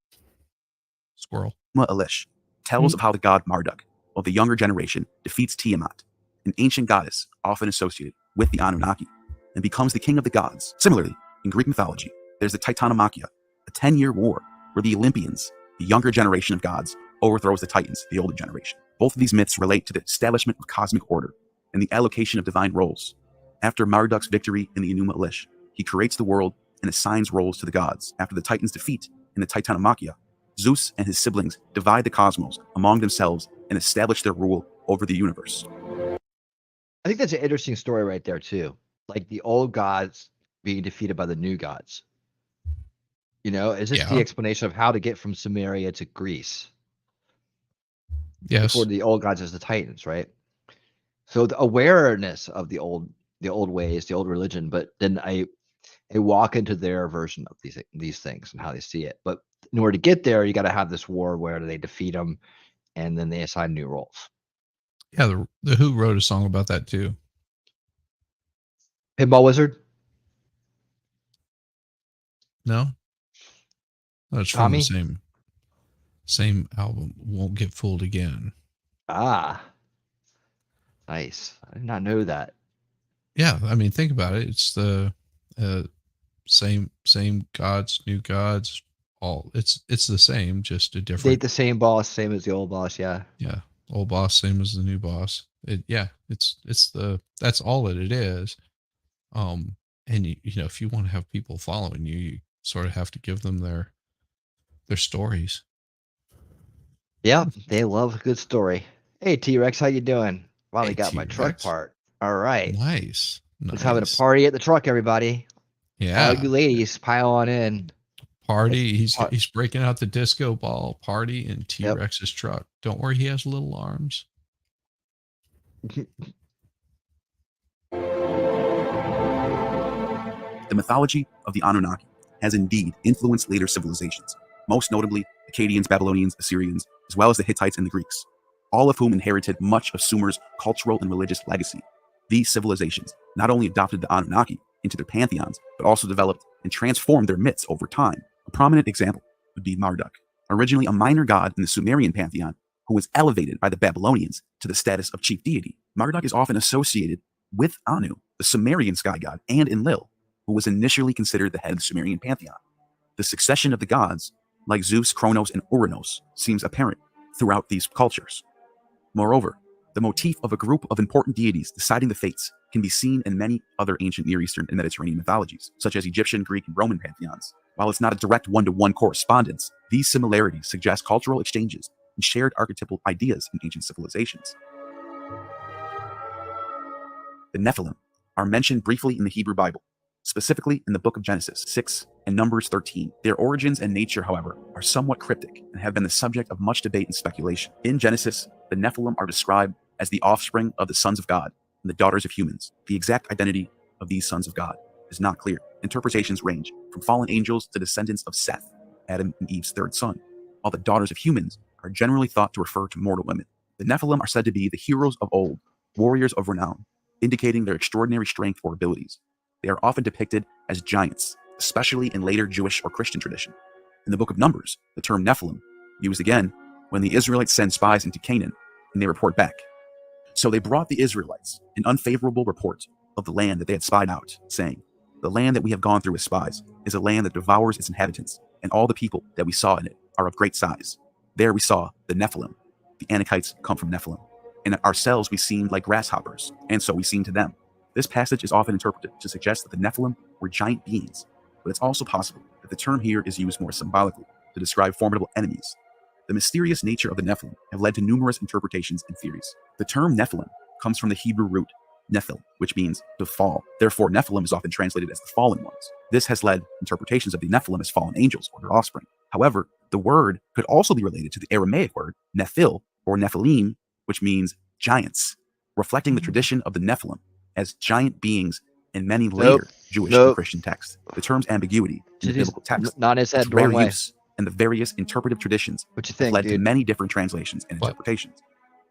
[SPEAKER 5] squirrel.
[SPEAKER 11] Elish tells of how the god Marduk of the younger generation defeats Tiamat, an ancient goddess often associated with the Anunnaki, and becomes the king of the gods. Similarly, in Greek mythology, there's the Titanomachia, a 10-year war where the Olympians, the younger generation of gods, overthrows the Titans, the older generation. Both of these myths relate to the establishment of cosmic order and the allocation of divine roles. After Marduk's victory in the Enuma Elish, he creates the world and assigns roles to the gods. After the Titans' defeat in the Titanomachia, Zeus and his siblings divide the cosmos among themselves and establish their rule over the universe.
[SPEAKER 1] I think that's an interesting story right there too. Like the old gods being defeated by the new gods. You know, is this the explanation of how to get from Sumeria to Greece?
[SPEAKER 5] Yes.
[SPEAKER 1] Before the old gods as the Titans, right? So the awareness of the old ways, the old religion, but then I walk into their version of these things and how they see it. But in order to get there, you got to have this war where they defeat them, and then they assign new roles.
[SPEAKER 5] Yeah, the Who wrote a song about that too.
[SPEAKER 1] Pinball Wizard?
[SPEAKER 5] No, that's from the same album. Won't Get Fooled Again.
[SPEAKER 1] Ah, nice. I did not know that.
[SPEAKER 5] Yeah, I mean, think about it. It's the same gods, new gods. All it's the same, just a different.
[SPEAKER 1] They the same boss, same as the old boss. Yeah.
[SPEAKER 5] Yeah, old boss, same as the new boss. That's all that it is. And you know, if you want to have people following you, you sort of have to give them their stories.
[SPEAKER 1] Yeah, they love a good story. Hey, T-Rex, how you doing? Finally got my truck part. All right.
[SPEAKER 5] Nice.
[SPEAKER 1] Let's having a party at the truck, everybody.
[SPEAKER 5] Yeah.
[SPEAKER 1] All you ladies, pile on in.
[SPEAKER 5] Party. He's breaking out the disco ball. Party in T-Rex's truck. Don't worry, he has little arms.
[SPEAKER 11] The mythology of the Anunnaki has indeed influenced later civilizations, most notably Akkadians, Babylonians, Assyrians, as well as the Hittites and the Greeks, all of whom inherited much of Sumer's cultural and religious legacy. These civilizations not only adopted the Anunnaki into their pantheons, but also developed and transformed their myths over time. A prominent example would be Marduk, originally a minor god in the Sumerian pantheon, who was elevated by the Babylonians to the status of chief deity. Marduk is often associated with Anu, the Sumerian sky god, and Enlil, who was initially considered the head of the Sumerian pantheon. The succession of the gods, like Zeus, Kronos, and Uranos, seems apparent throughout these cultures. Moreover, the motif of a group of important deities deciding the fates can be seen in many other ancient Near Eastern and Mediterranean mythologies, such as Egyptian, Greek, and Roman pantheons. While it's not a direct one-to-one correspondence, these similarities suggest cultural exchanges and shared archetypal ideas in ancient civilizations. The Nephilim are mentioned briefly in the Hebrew Bible, specifically in the book of Genesis 6 and Numbers 13. Their origins and nature, however, are somewhat cryptic and have been the subject of much debate and speculation. In Genesis, the Nephilim are described as the offspring of the sons of God and the daughters of humans. The exact identity of these sons of God is not clear. Interpretations range from fallen angels to descendants of Seth, Adam and Eve's third son, while the daughters of humans are generally thought to refer to mortal women. The Nephilim are said to be the heroes of old, warriors of renown, indicating their extraordinary strength or abilities. They are often depicted as giants, especially in later Jewish or Christian tradition. In the book of Numbers, the term Nephilim, used again when the Israelites send spies into Canaan and they report back. So they brought the Israelites an unfavorable report of the land that they had spied out, saying, "The land that we have gone through as spies is a land that devours its inhabitants, and all the people that we saw in it are of great size. There we saw the Nephilim. The Anakites come from Nephilim. And ourselves we seemed like grasshoppers, and so we seemed to them." This passage is often interpreted to suggest that the Nephilim were giant beings, but it's also possible that the term here is used more symbolically to describe formidable enemies. The mysterious nature of the Nephilim have led to numerous interpretations and theories. The term Nephilim comes from the Hebrew root Nephil, which means to fall. Therefore, Nephilim is often translated as the fallen ones. This has led interpretations of the Nephilim as fallen angels or their offspring. However, the word could also be related to the Aramaic word Nephil or Nephilim, which means giants, reflecting the tradition of the Nephilim as giant beings in many later Jewish and Christian texts. The term's ambiguity in the biblical text, its rare use, and the various interpretive traditions have led to many different translations and interpretations.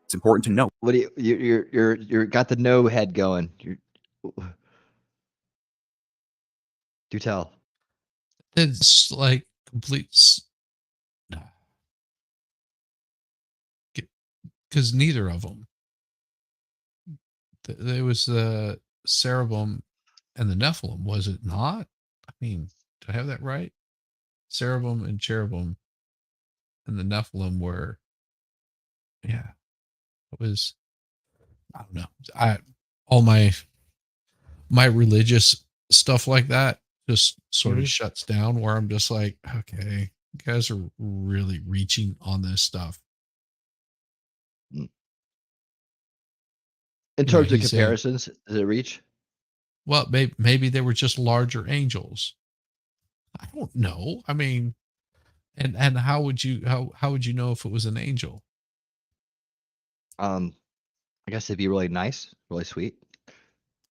[SPEAKER 11] It's important to note.
[SPEAKER 1] What do you're got the no head going? Do tell.
[SPEAKER 5] It's like complete. Because neither of them. There was the Cerebum and the Nephilim, was it not? I mean, do I have that right? Cerebum and Cherubim and the Nephilim were, yeah. It was, I don't know. All my religious stuff like that just sort of shuts down, where I'm just like, okay, you guys are really reaching on this stuff.
[SPEAKER 1] In terms of comparisons, does it reach?
[SPEAKER 5] Well, maybe they were just larger angels. I don't know. I mean, and how would you know if it was an angel?
[SPEAKER 1] I guess it'd be really nice, really sweet.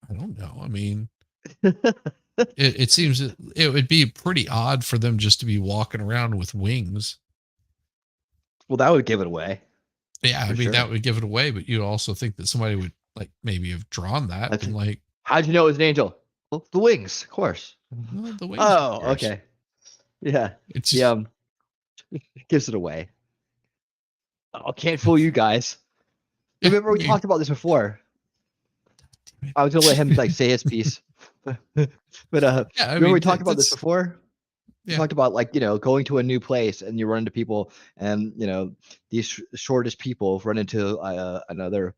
[SPEAKER 5] I don't know. I mean, it seems it would be pretty odd for them just to be walking around with wings.
[SPEAKER 1] Well, that would give it away.
[SPEAKER 5] Yeah, I mean, that would give it away, but you'd also think that somebody would like maybe have drawn that. And like,
[SPEAKER 1] how'd you know it was an angel? Well, the wings, of course.
[SPEAKER 5] Well, the wings.
[SPEAKER 1] Oh, okay. Yeah.
[SPEAKER 5] It's just,
[SPEAKER 1] it gives it away. Oh, can't fool you guys. Remember we talked about this before. I was gonna let him like say his piece. But remember we talked about this before? We talked about like, going to a new place and you run into people and these shortest people run into another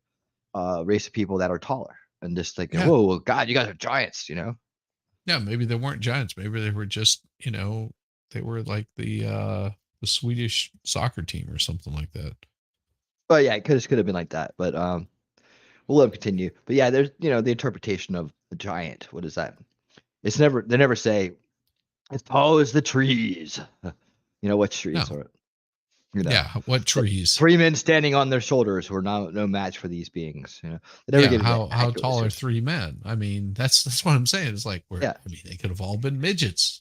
[SPEAKER 1] race of people that are taller and just like, whoa, God, you guys are giants,
[SPEAKER 5] Yeah, maybe they weren't giants. Maybe they were just, they were like the Swedish soccer team or something like that.
[SPEAKER 1] But yeah, it could have been like that. But we'll let him continue. But yeah, there's the interpretation of the giant. What is that? They never say as tall as the trees. What trees are?
[SPEAKER 5] Yeah, what trees?
[SPEAKER 1] 3 men standing on their shoulders who are no match for these beings. They never give
[SPEAKER 5] how tall are 3 men? I mean, that's what I'm saying. It's like, I mean, they could have all been midgets.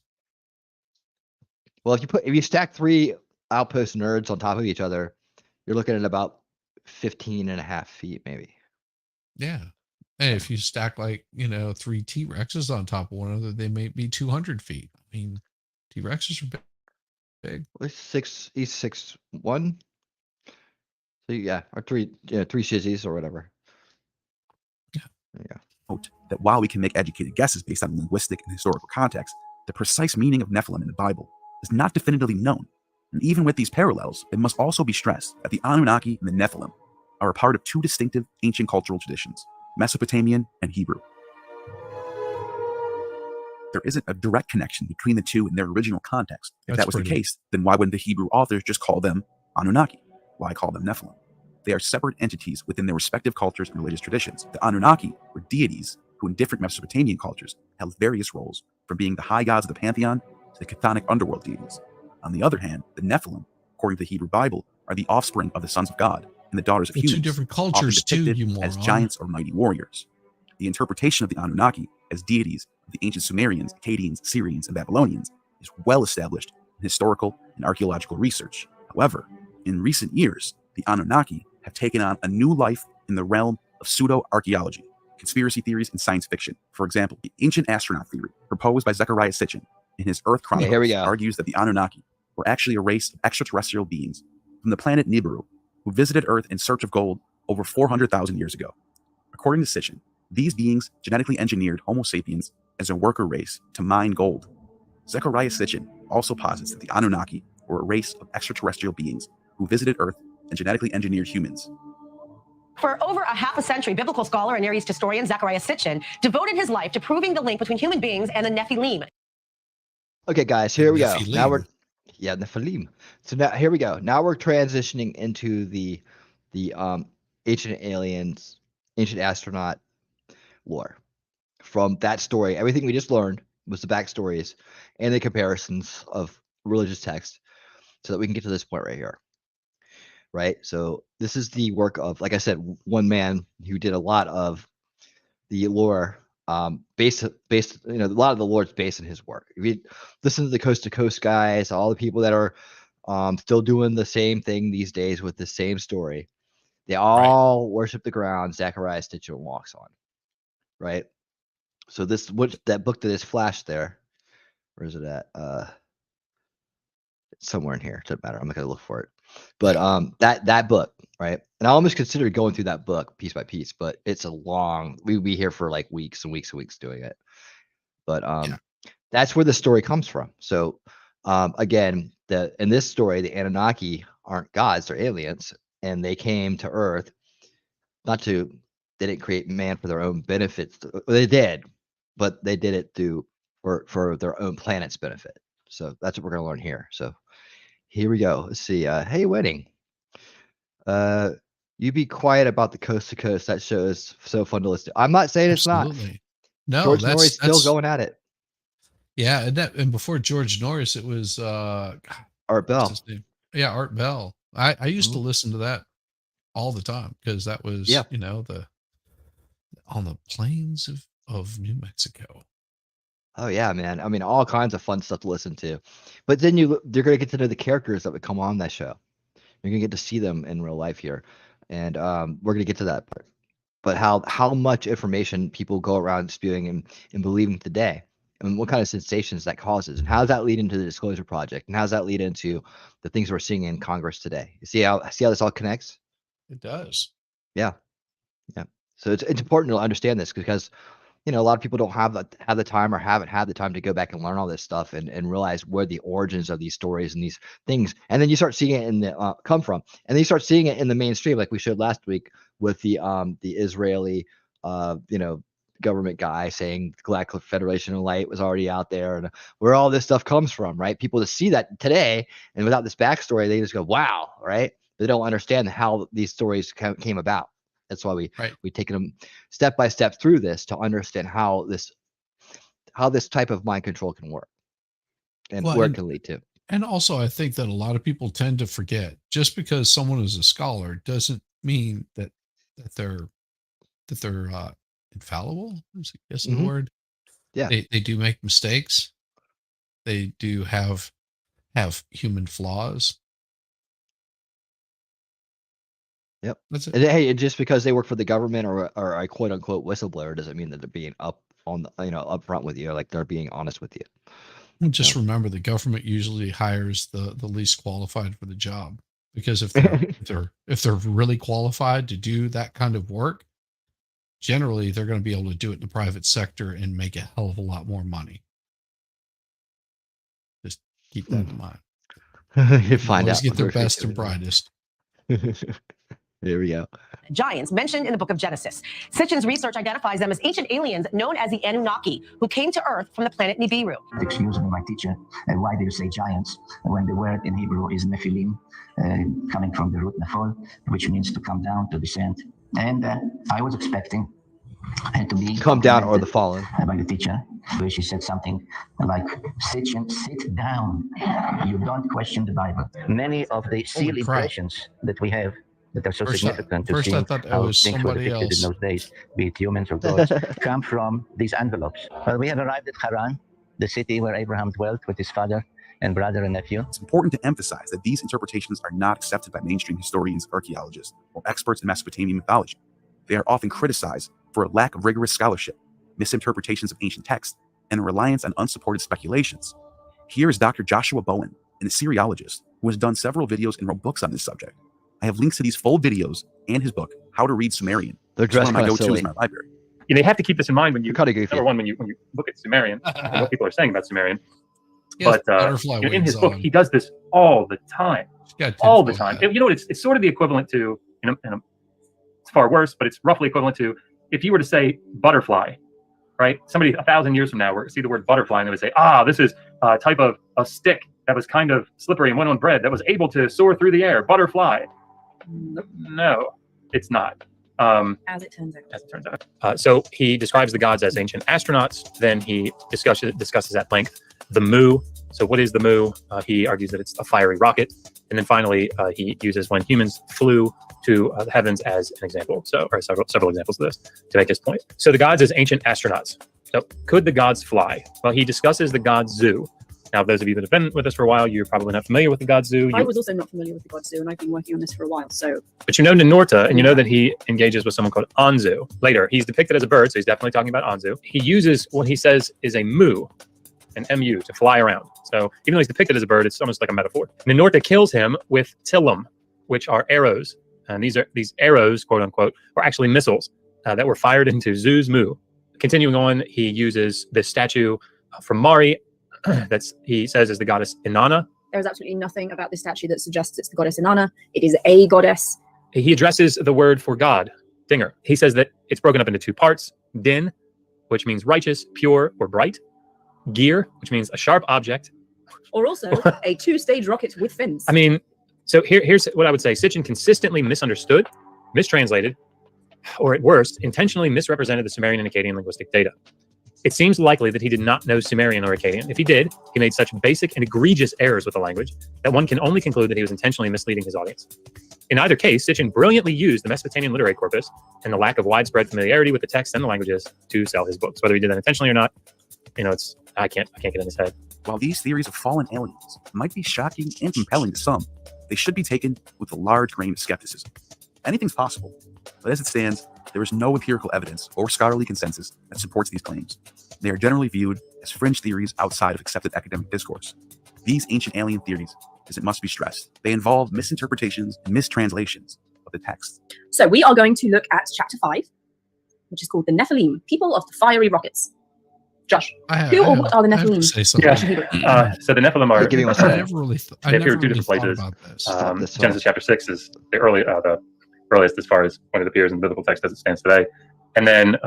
[SPEAKER 1] Well, if you stack 3 outpost nerds on top of each other, you're looking at about 15.5 feet, maybe.
[SPEAKER 5] Yeah. And if you stack 3 T-Rexes on top of one another, they may be 200 feet. I mean, T-Rexes are big.
[SPEAKER 1] Well, he's 6'1". So yeah, or 3 shizzies or whatever.
[SPEAKER 5] Yeah.
[SPEAKER 1] There you go.
[SPEAKER 11] Note that while we can make educated guesses based on linguistic and historical context, the precise meaning of Nephilim in the Bible is not definitively known. And even with these parallels, it must also be stressed that the Anunnaki and the Nephilim are a part of 2 distinctive ancient cultural traditions, Mesopotamian and Hebrew. There isn't a direct connection between the 2 in their original context. If that was the case, then why wouldn't the Hebrew authors just call them Anunnaki? Why call them Nephilim? They are separate entities within their respective cultures and religious traditions. The Anunnaki were deities who in different Mesopotamian cultures held various roles, from being the high gods of the pantheon to the chthonic underworld deities. On the other hand, the Nephilim, according to the Hebrew Bible, are the offspring of the sons of God and the daughters of humans,
[SPEAKER 5] 2 different cultures too, you moron.
[SPEAKER 11] As giants or mighty warriors. The interpretation of the Anunnaki as deities of the ancient Sumerians, Akkadians, Syrians, and Babylonians is well established in historical and archaeological research. However, in recent years, the Anunnaki have taken on a new life in the realm of pseudo-archaeology, conspiracy theories, and science fiction. For example, the ancient astronaut theory proposed by Zecharia Sitchin in his Earth Chronicles argues that the Anunnaki were actually a race of extraterrestrial beings from the planet Nibiru who visited Earth in search of gold over 400,000 years ago. According to Sitchin, these beings genetically engineered Homo sapiens as a worker race to mine gold. Zecharia Sitchin also posits that the Anunnaki were a race of extraterrestrial beings who visited Earth and genetically engineered humans.
[SPEAKER 12] For over a half a century, biblical scholar and Near East historian Zecharia Sitchin devoted his life to proving the link between human beings and the Nephilim.
[SPEAKER 1] Okay, guys, here we go. Now Nephilim. So now here we go. Now we're transitioning into the ancient aliens, ancient astronaut lore from that story. Everything we just learned was the backstories and the comparisons of religious texts so that we can get to this point right here. Right. So this is the work of, like I said, one man who did a lot of the lore, based, a lot of the lore is based on his work. If you listen to the Coast to Coast guys, all the people that are still doing the same thing these days with the same story, they all worship the ground Zachariah Stitchem walks on. Right. So that book that is flashed there, where is it at? It's somewhere in here. Doesn't matter. I'm not gonna look for it. But that book, right? And I almost considered going through that book piece by piece, but it's a long. We'd be here for like weeks and weeks and weeks doing it. But that's where the story comes from. So again, in this story, the Anunnaki aren't gods; they're aliens, and they came to Earth they didn't create man for their own benefits. They did, but they did it for their own planet's benefit. So that's what we're gonna learn here. So here we go. Let's see. Hey, Wedding. You be quiet about the Coast to Coast. That show is so fun to listen to. I'm not saying it's not.
[SPEAKER 5] No,
[SPEAKER 1] George Norrie's still going at it.
[SPEAKER 5] Yeah, and before George Norris, it was
[SPEAKER 1] Art Bell.
[SPEAKER 5] Yeah, Art Bell. I used to listen to that all the time because that was the on the plains of New Mexico.
[SPEAKER 1] Oh yeah, man. I mean, all kinds of fun stuff to listen to. But then you're going to get to know the characters that would come on that show. You're going to get to see them in real life here. And we're going to get to that part. But how much information people go around spewing and believing today, and what kind of sensations that causes, and how does that lead into the Disclosure Project, and how does that lead into the things we're seeing in Congress today? You see how this all connects?
[SPEAKER 5] It does.
[SPEAKER 1] Yeah. So it's important to understand this because a lot of people don't have the time or haven't had the time to go back and learn all this stuff and realize where the origins of these stories and these things. And then you start seeing it in the come from, and then you start seeing it in the mainstream, like we showed last week with the Israeli, government guy saying Galactic Federation of Light was already out there, and where all this stuff comes from, right? People to see that today, and without this backstory, they just go, wow, right? They don't understand how these stories came about. That's why we taken them step by step through this to understand how this type of mind control can work and where it can lead to.
[SPEAKER 5] And also, I think that a lot of people tend to forget just because someone is a scholar doesn't mean that they're infallible. Is the word?
[SPEAKER 1] Yeah,
[SPEAKER 5] they do make mistakes. They do have human flaws.
[SPEAKER 1] Yep.
[SPEAKER 5] That's it.
[SPEAKER 1] And hey, just because they work for the government or a quote unquote whistleblower doesn't mean that they're being up front with you, like they're being honest with you.
[SPEAKER 5] Just remember, the government usually hires the least qualified for the job, because if they're really qualified to do that kind of work, generally they're going to be able to do it in the private sector and make a hell of a lot more money. Just keep that in mind.
[SPEAKER 1] You find out.
[SPEAKER 5] Get their best and brightest.
[SPEAKER 1] There we go.
[SPEAKER 12] Giants mentioned in the book of Genesis. Sitchin's research identifies them as ancient aliens known as the Anunnaki, who came to Earth from the planet Nibiru.
[SPEAKER 13] Excuse me, my teacher, why do you say giants when the word in Hebrew is Nephilim, coming from the root Nephol, which means to come down, to descend. And I was expecting to be
[SPEAKER 1] come down or the fallen
[SPEAKER 13] by the teacher, where she said something like, Sitchin, sit down. You don't question the Bible. Many of the seal impressions that we have that are so significant to see how things were depicted in those days, be it humans or gods, come from these envelopes. Well, we have arrived at Haran, the city where Abraham dwelt with his father and brother and nephew.
[SPEAKER 11] It's important to emphasize that these interpretations are not accepted by mainstream historians, archaeologists, or experts in Mesopotamian mythology. They are often criticized for a lack of rigorous scholarship, misinterpretations of ancient texts, and a reliance on unsupported speculations. Here is Dr. Joshua Bowen, an Assyriologist who has done several videos and wrote books on this subject. I have links to these full videos and his book, How to Read Sumerian.
[SPEAKER 1] They're dressed
[SPEAKER 11] one of my go-tos in my library.
[SPEAKER 14] You have to keep this in mind when you number one when you look at Sumerian and what people are saying about Sumerian.
[SPEAKER 5] Yes,
[SPEAKER 14] but in his book, he does this all the time, all the time. It's sort of the equivalent to, it's far worse, but it's roughly equivalent to if you were to say butterfly, right? Somebody 1,000 years from now will see the word butterfly and they would say, this is a type of a stick that was kind of slippery and went on bread that was able to soar through the air. Butterfly. No, it's not.
[SPEAKER 15] As it turns out.
[SPEAKER 14] As it turns out. So he describes the gods as ancient astronauts. Then he discusses at length the Mu. So what is the Mu? He argues that it's a fiery rocket. And then finally, he uses when humans flew to the heavens as an example. So, or several examples of this to make his point. So the gods as ancient astronauts. So could the gods fly? Well, he discusses the god Zu. Now, those of you that have been with us for a while, you're probably not familiar with the god Zu.
[SPEAKER 15] I was also not familiar with the god Zu, and I've been working on this for a while. So,
[SPEAKER 14] but you know Ninurta, and you know that he engages with someone called Anzu. Later, he's depicted as a bird, so he's definitely talking about Anzu. He uses what he says is a mu, an mu, to fly around. So even though he's depicted as a bird, it's almost like a metaphor. Ninurta kills him with tilum, which are arrows. And these arrows, quote unquote, were actually missiles that were fired into Zu's mu. Continuing on, he uses this statue from Mari, he says is the goddess Inanna.
[SPEAKER 15] There is absolutely nothing about this statue that suggests it's the goddess Inanna. It is a goddess.
[SPEAKER 14] He addresses the word for God, Dinger. He says that it's broken up into two parts: Din, which means righteous, pure, or bright; Gear, which means a sharp object.
[SPEAKER 15] Or also a two-stage rocket with fins.
[SPEAKER 14] I mean, so here's what I would say. Sitchin consistently misunderstood, mistranslated, or at worst, intentionally misrepresented the Sumerian and Akkadian linguistic data. It seems likely that he did not know Sumerian or Akkadian. If he did, he made such basic and egregious errors with the language that one can only conclude that he was intentionally misleading his audience. In either case, Sitchin brilliantly used the Mesopotamian literary corpus and the lack of widespread familiarity with the text and the languages to sell his books. Whether he did that intentionally or not, I can't get in his head.
[SPEAKER 11] While these theories of fallen aliens might be shocking and compelling to some, they should be taken with a large grain of skepticism. Anything's possible, but as it stands, there is no empirical evidence or scholarly consensus that supports these claims. They are generally viewed as fringe theories outside of accepted academic discourse. These ancient alien theories, as it must be stressed, they involve misinterpretations and mistranslations of the text.
[SPEAKER 15] So we are going to look at chapter 5, which is called the Nephilim, People of the Fiery Rockets. Josh, who or what are the Nephilim?
[SPEAKER 14] So the Nephilim are
[SPEAKER 5] giving us
[SPEAKER 14] they appear two different places. Genesis chapter 6 is the earliest as far as when it appears in biblical text as it stands today. And then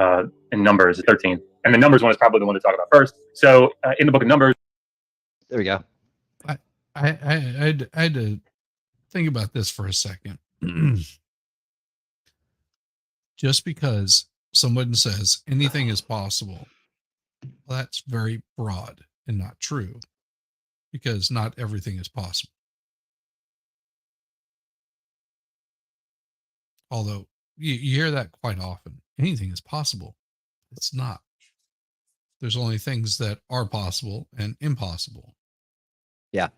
[SPEAKER 14] in Numbers 13. And the Numbers one is probably the one to talk about first. So in the book of Numbers.
[SPEAKER 1] There we go.
[SPEAKER 5] I had to think about this for a second. Just because someone says anything is possible, well, that's very broad and not true, because not everything is possible. Although you hear that quite often. Anything is possible. It's not. There's only things that are possible and impossible.
[SPEAKER 1] Yeah.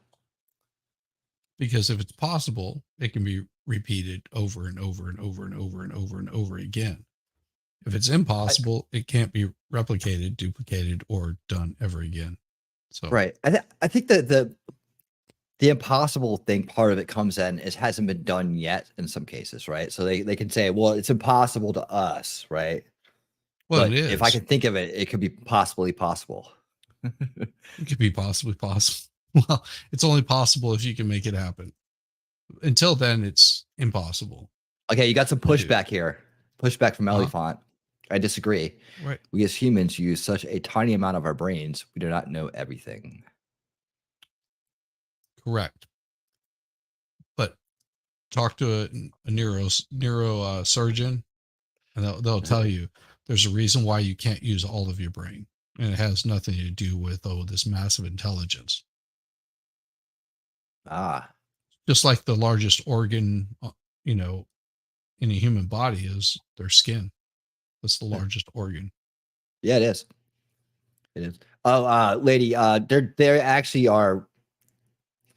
[SPEAKER 5] Because if it's possible, it can be repeated over and over and over and over and over and over again. If it's impossible, it can't be replicated, duplicated, or done ever again. So
[SPEAKER 1] right. I think that the impossible thing, part of it comes in is hasn't been done yet in some cases, right? So they can say, well, it's impossible to us, right?
[SPEAKER 5] Well,
[SPEAKER 1] but
[SPEAKER 5] it is.
[SPEAKER 1] if I can think of it, it could be possibly possible.
[SPEAKER 5] It could be possibly possible. Well, it's only possible if you can make it happen. Until then, it's impossible.
[SPEAKER 1] Okay, you got some pushback here. Pushback from Elephant. I disagree.
[SPEAKER 5] Right.
[SPEAKER 1] We as humans use such a tiny amount of our brains. We do not know everything.
[SPEAKER 5] Correct. But talk to a neurosurgeon, and they'll tell you there's a reason why you can't use all of your brain. And it has nothing to do with, this massive intelligence. Just like the largest organ, in a human body is their skin. That's the largest organ.
[SPEAKER 1] Yeah, it is. It is. Oh, lady, they actually are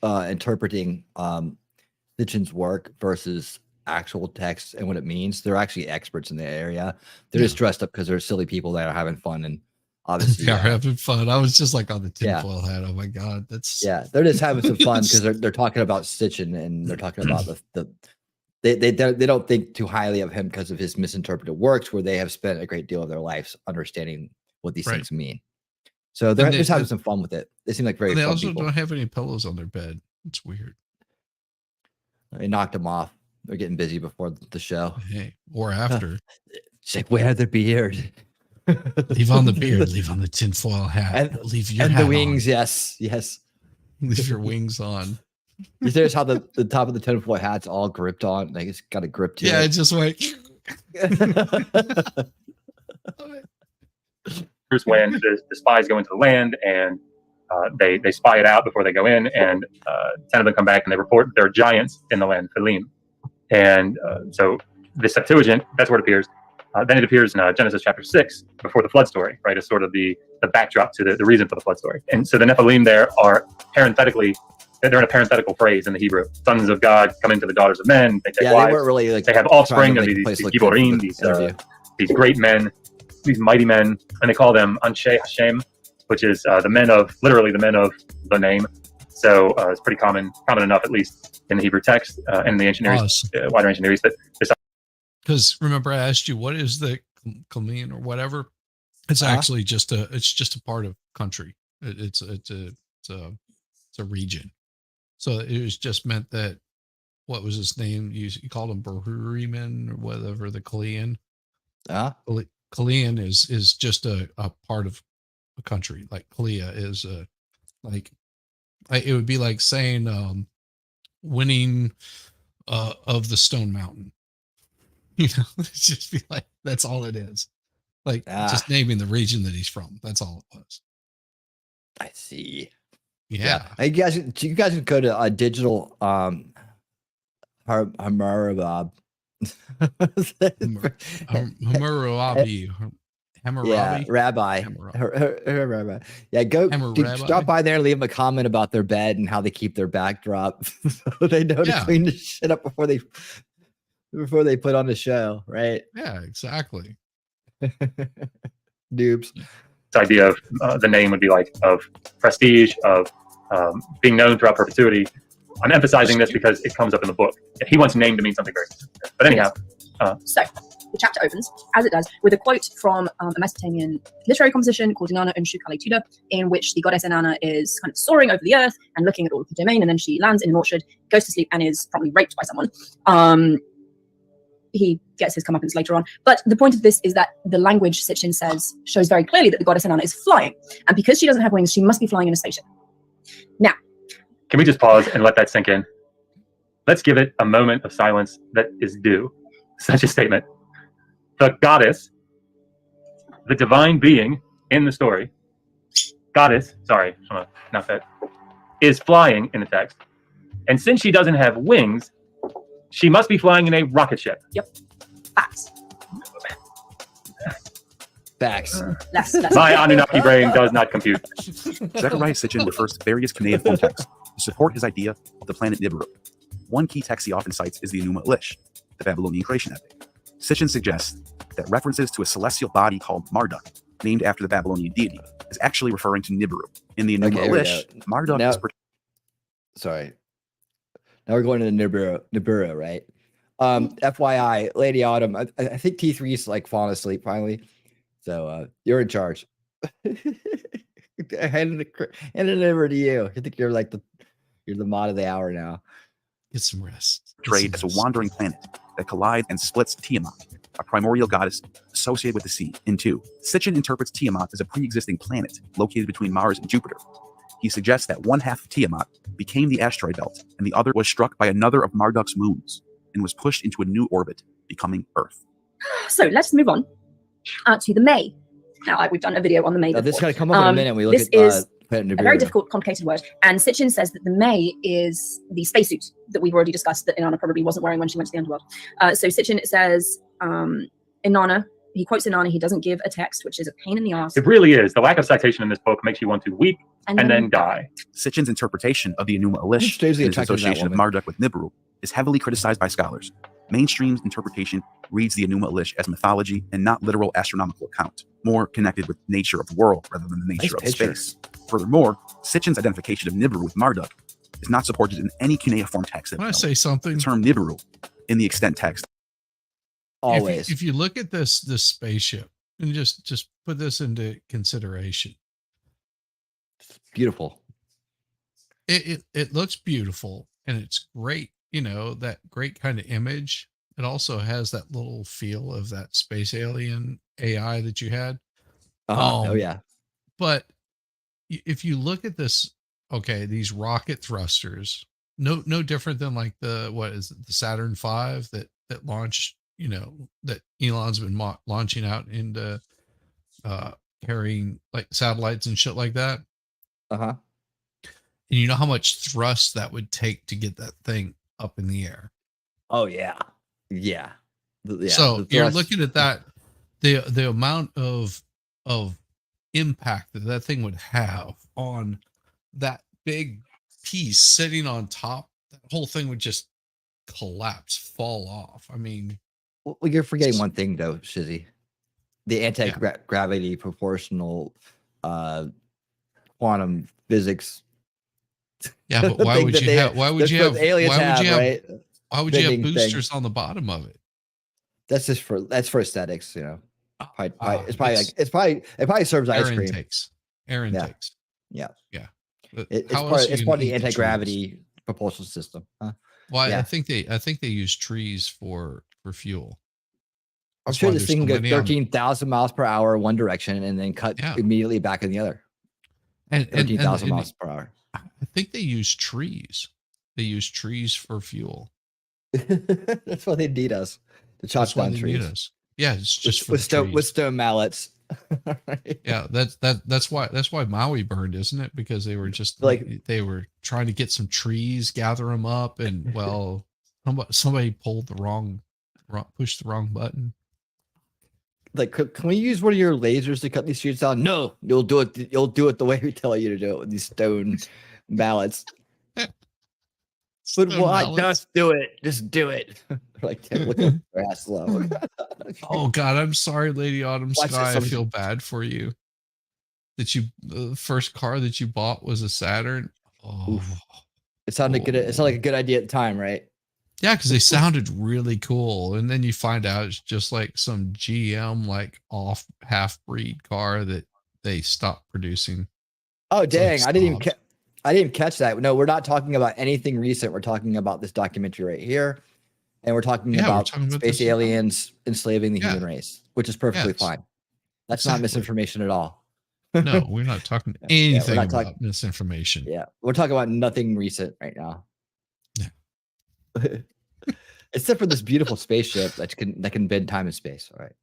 [SPEAKER 1] interpreting Sitchin's work versus actual text and what it means. They're actually experts in the area. They're just dressed up because they're silly people that are having fun, and obviously
[SPEAKER 5] they're having fun. I was just like on the tinfoil hat. Oh my god, that's
[SPEAKER 1] they're just having some fun because they're talking about Sitchin, and they're talking about they don't think too highly of him because of his misinterpreted works, where they have spent a great deal of their lives understanding what these things mean. So they're just having some fun with it. They seem like very.
[SPEAKER 5] They
[SPEAKER 1] fun
[SPEAKER 5] also
[SPEAKER 1] people.
[SPEAKER 5] don't have any pillows on their bed. It's weird.
[SPEAKER 1] They knocked them off. They're getting busy before the show.
[SPEAKER 5] Hey, or after.
[SPEAKER 1] It's like, wear the beard.
[SPEAKER 5] Leave on the beard. Leave on the tinfoil hat.
[SPEAKER 1] And
[SPEAKER 5] leave your
[SPEAKER 1] and
[SPEAKER 5] hat
[SPEAKER 1] the wings.
[SPEAKER 5] on.
[SPEAKER 1] Yes.
[SPEAKER 5] Leave your wings on.
[SPEAKER 1] You notice how the top of the tinfoil hat's all gripped on? Like it's got a grip to it.
[SPEAKER 5] Yeah, it's just like
[SPEAKER 14] When the spies go into the land and they spy it out before they go in, and 10 of them come back and they report there are giants in the land, Philim. And so the Septuagint, that's where it appears. Then it appears in Genesis chapter 6 before the flood story, right? It's sort of the backdrop to the reason for the flood story. And so the Nephilim there are parenthetically, they're in a parenthetical phrase in the Hebrew. Sons of God come into the daughters of men. They take wives. They weren't really they have offspring of these Giborim, these great men, these mighty men, and they call them Anshe Hashem, which is literally the men of the name. So it's pretty common enough, at least in the Hebrew text and in the ancient Near East, wider ancient Near East, that this.
[SPEAKER 5] Because remember, I asked you, what is the Kalmean or whatever? It's actually just a part of country. It's a region. So it was just meant that, what was his name? You called him Bahuriman or whatever, the Kalian. Kalian is just a part of a country. Like Kalia is like it would be like saying winning of the Stone Mountain. It's just be like, that's all it is. Like just naming the region that he's from. That's all it was.
[SPEAKER 1] I see.
[SPEAKER 5] Yeah.
[SPEAKER 1] You guys can go to digital Hammurabi.
[SPEAKER 5] Hammurabi.
[SPEAKER 1] Rabbi. Yeah, stop by there and leave them a comment about their bed and how they keep their backdrop so they know to clean the shit up before they put on the show, right?
[SPEAKER 5] Yeah, exactly.
[SPEAKER 1] Noobs.
[SPEAKER 14] This idea of the name would be like of prestige, of being known throughout perpetuity. I'm emphasizing this because it comes up in the book. He wants name to mean something very specific. But anyhow.
[SPEAKER 15] So the chapter opens, as it does, with a quote from a Mesopotamian literary composition called Inanna Tuda, in which the goddess Inanna is kind of soaring over the earth and looking at all of the domain, and then she lands in an orchard, goes to sleep, and is probably raped by someone. He gets his comeuppance later on. But the point of this is that the language, Sitchin says, shows very clearly that the goddess Inanna is flying. And because she doesn't have wings, she must be flying in a spaceship. Now,
[SPEAKER 14] can we just pause and let that sink in? Let's give it a moment of silence that is due such a statement. The goddess, the divine being in the story, is flying in the text. And since she doesn't have wings, she must be flying in a rocket ship.
[SPEAKER 15] Yep. Facts.
[SPEAKER 14] My Anunnaki brain does not compute.
[SPEAKER 11] Zechariah Sitchin refers to various cuneiform texts to support his idea of the planet Nibiru. One key text he often cites is the Enuma Elish, the Babylonian creation epic. Sitchin suggests that references to a celestial body called Marduk, named after the Babylonian deity, is actually referring to Nibiru. In the Enuma Elish, Marduk is...
[SPEAKER 1] Sorry. Now we're going to Nibiru, right? FYI, Lady Autumn, I think T3 is like falling asleep finally. So you're in charge. Hand it over to you. I think you're the mod of the hour now.
[SPEAKER 5] Get some rest.
[SPEAKER 11] Portrayed as a wandering planet that collides and splits Tiamat, a primordial goddess associated with the sea, in two. Sitchin interprets Tiamat as a pre-existing planet located between Mars and Jupiter. He suggests that one half of Tiamat became the asteroid belt, and the other was struck by another of Marduk's moons and was pushed into a new orbit, becoming Earth.
[SPEAKER 15] So let's move on to the May. Now, we've done a video on the May.
[SPEAKER 1] This is going to come up in a minute. We look
[SPEAKER 15] this is a very difficult, complicated word. And Sitchin says that the May is the spacesuit that we've already discussed that Inanna probably wasn't wearing when she went to the underworld. So Sitchin says Inanna, he quotes Inanna, he doesn't give a text, which is a pain in the ass.
[SPEAKER 14] It really is. The lack of citation in this book makes you want to weep and then die.
[SPEAKER 11] Sitchin's interpretation of the Enuma Elish, and his association of Marduk with Nibiru, is heavily criticized by scholars. Mainstream interpretation reads the Enuma Elish as mythology and not literal astronomical account, more connected with nature of the world rather than the nature of space. Furthermore, Sitchin's identification of Nibiru with Marduk is not supported in any cuneiform text.
[SPEAKER 5] Can I say something?
[SPEAKER 11] The term Nibiru in the extant text.
[SPEAKER 1] Always.
[SPEAKER 5] If you look at this spaceship and just put this into consideration.
[SPEAKER 1] It's beautiful.
[SPEAKER 5] It looks beautiful and it's great. You know, that great kind of image. It also has that little feel of that space alien AI that you had.
[SPEAKER 1] Oh yeah.
[SPEAKER 5] But if you look at this, okay, these rocket thrusters, no different than like the Saturn V that launched, you know, that Elon's been launching out into carrying like satellites and shit like that.
[SPEAKER 1] Uh-huh.
[SPEAKER 5] And you know how much thrust that would take to get that thing up in the air.
[SPEAKER 1] Oh yeah. Yeah.
[SPEAKER 5] So you're looking at that, the amount of impact that thing would have on that big piece sitting on top. That whole thing would just collapse, fall off. I mean,
[SPEAKER 1] well, you're forgetting one thing though, Shizzy. The anti-gravity proportional quantum physics.
[SPEAKER 5] Yeah, but why would you have
[SPEAKER 1] right?
[SPEAKER 5] Why would you have boosters on the bottom of it?
[SPEAKER 1] That's for aesthetics, you know. It probably serves ice cream.
[SPEAKER 5] Air intakes.
[SPEAKER 1] Yeah.
[SPEAKER 5] It's
[SPEAKER 1] part of the anti-gravity propulsion system. Huh?
[SPEAKER 5] Well, I think they use trees for fuel.
[SPEAKER 1] I'm sure this thing can go 13,000 miles per hour one direction and then cut immediately back in the other.
[SPEAKER 5] And
[SPEAKER 1] 13,000 miles per hour.
[SPEAKER 5] I think they use trees. They use trees for fuel.
[SPEAKER 1] That's why they need us to chop down trees.
[SPEAKER 5] Yeah, it's just
[SPEAKER 1] with stone mallets.
[SPEAKER 5] Yeah, that's why Maui burned, isn't it? Because they were just like they were trying to get some trees, gather them up, and well, somebody pulled pushed the wrong button.
[SPEAKER 1] Like, can we use one of your lasers to cut these trees down? No, you'll do it. You'll do it the way we tell you to do it with these stone mallets. But why? Just do it. Just do it. Like, look at their ass low.
[SPEAKER 5] Oh God, I'm sorry, Lady Autumn Sky. I feel bad for you. The first car that you bought was a Saturn. Oh,
[SPEAKER 1] it sounded good. It sounded like a good idea at the time, right?
[SPEAKER 5] Yeah, because they sounded really cool, and then you find out it's just like some GM like off half-breed car that they stopped producing.
[SPEAKER 1] Oh dang! I didn't even catch that. No, we're not talking about anything recent. We're talking about this documentary right here, and we're talking about space aliens enslaving the human race, which is perfectly fine. That's not misinformation at all.
[SPEAKER 5] No, we're not talking anything about misinformation.
[SPEAKER 1] Yeah, we're talking about nothing recent right now. Except for this beautiful spaceship that can bend time and space. All right.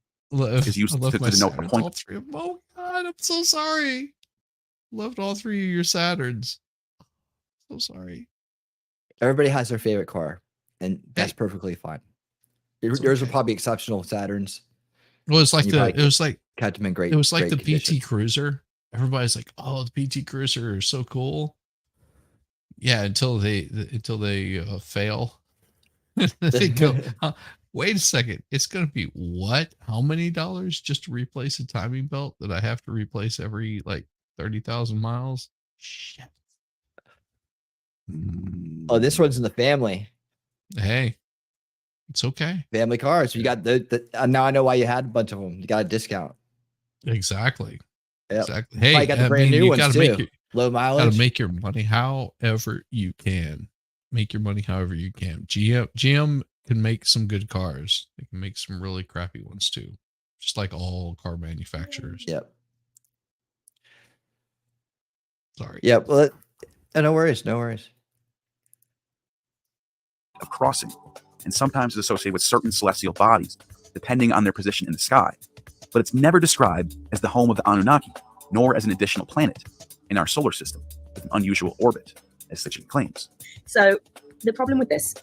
[SPEAKER 11] Is used to denote a point.
[SPEAKER 5] Oh God, I'm so sorry. Loved all three of your Saturns. So sorry.
[SPEAKER 1] Everybody has their favorite car, and that's perfectly fine. Yours are probably exceptional Saturns.
[SPEAKER 5] Well, it's like
[SPEAKER 1] kept them in great.
[SPEAKER 5] It was like
[SPEAKER 1] great
[SPEAKER 5] the
[SPEAKER 1] condition.
[SPEAKER 5] PT Cruiser. Everybody's like, "Oh, the PT Cruiser is so cool." Yeah, until they fail. They go, wait a second, it's going to be what? How many dollars just to replace a timing belt that I have to replace every like 30,000 miles? Shit.
[SPEAKER 1] Oh, this one's in the family.
[SPEAKER 5] Hey, it's okay.
[SPEAKER 1] Family cars. You got now I know why you had a bunch of them. You got a discount.
[SPEAKER 5] Exactly.
[SPEAKER 1] Yep.
[SPEAKER 5] Exactly. Hey,
[SPEAKER 1] you got the brand new ones too. Low mileage.
[SPEAKER 5] Got to make your money however you can. Make your money however you can. GM can make some good cars. They can make some really crappy ones too. Just like all car manufacturers.
[SPEAKER 1] Yep.
[SPEAKER 5] Sorry.
[SPEAKER 1] Yep. Well, no worries. No worries.
[SPEAKER 11] Of crossing, and sometimes is associated with certain celestial bodies, depending on their position in the sky. But it's never described as the home of the Anunnaki, nor as an additional planet in our solar system with an unusual orbit, as Sitchin claims.
[SPEAKER 15] So the problem with this,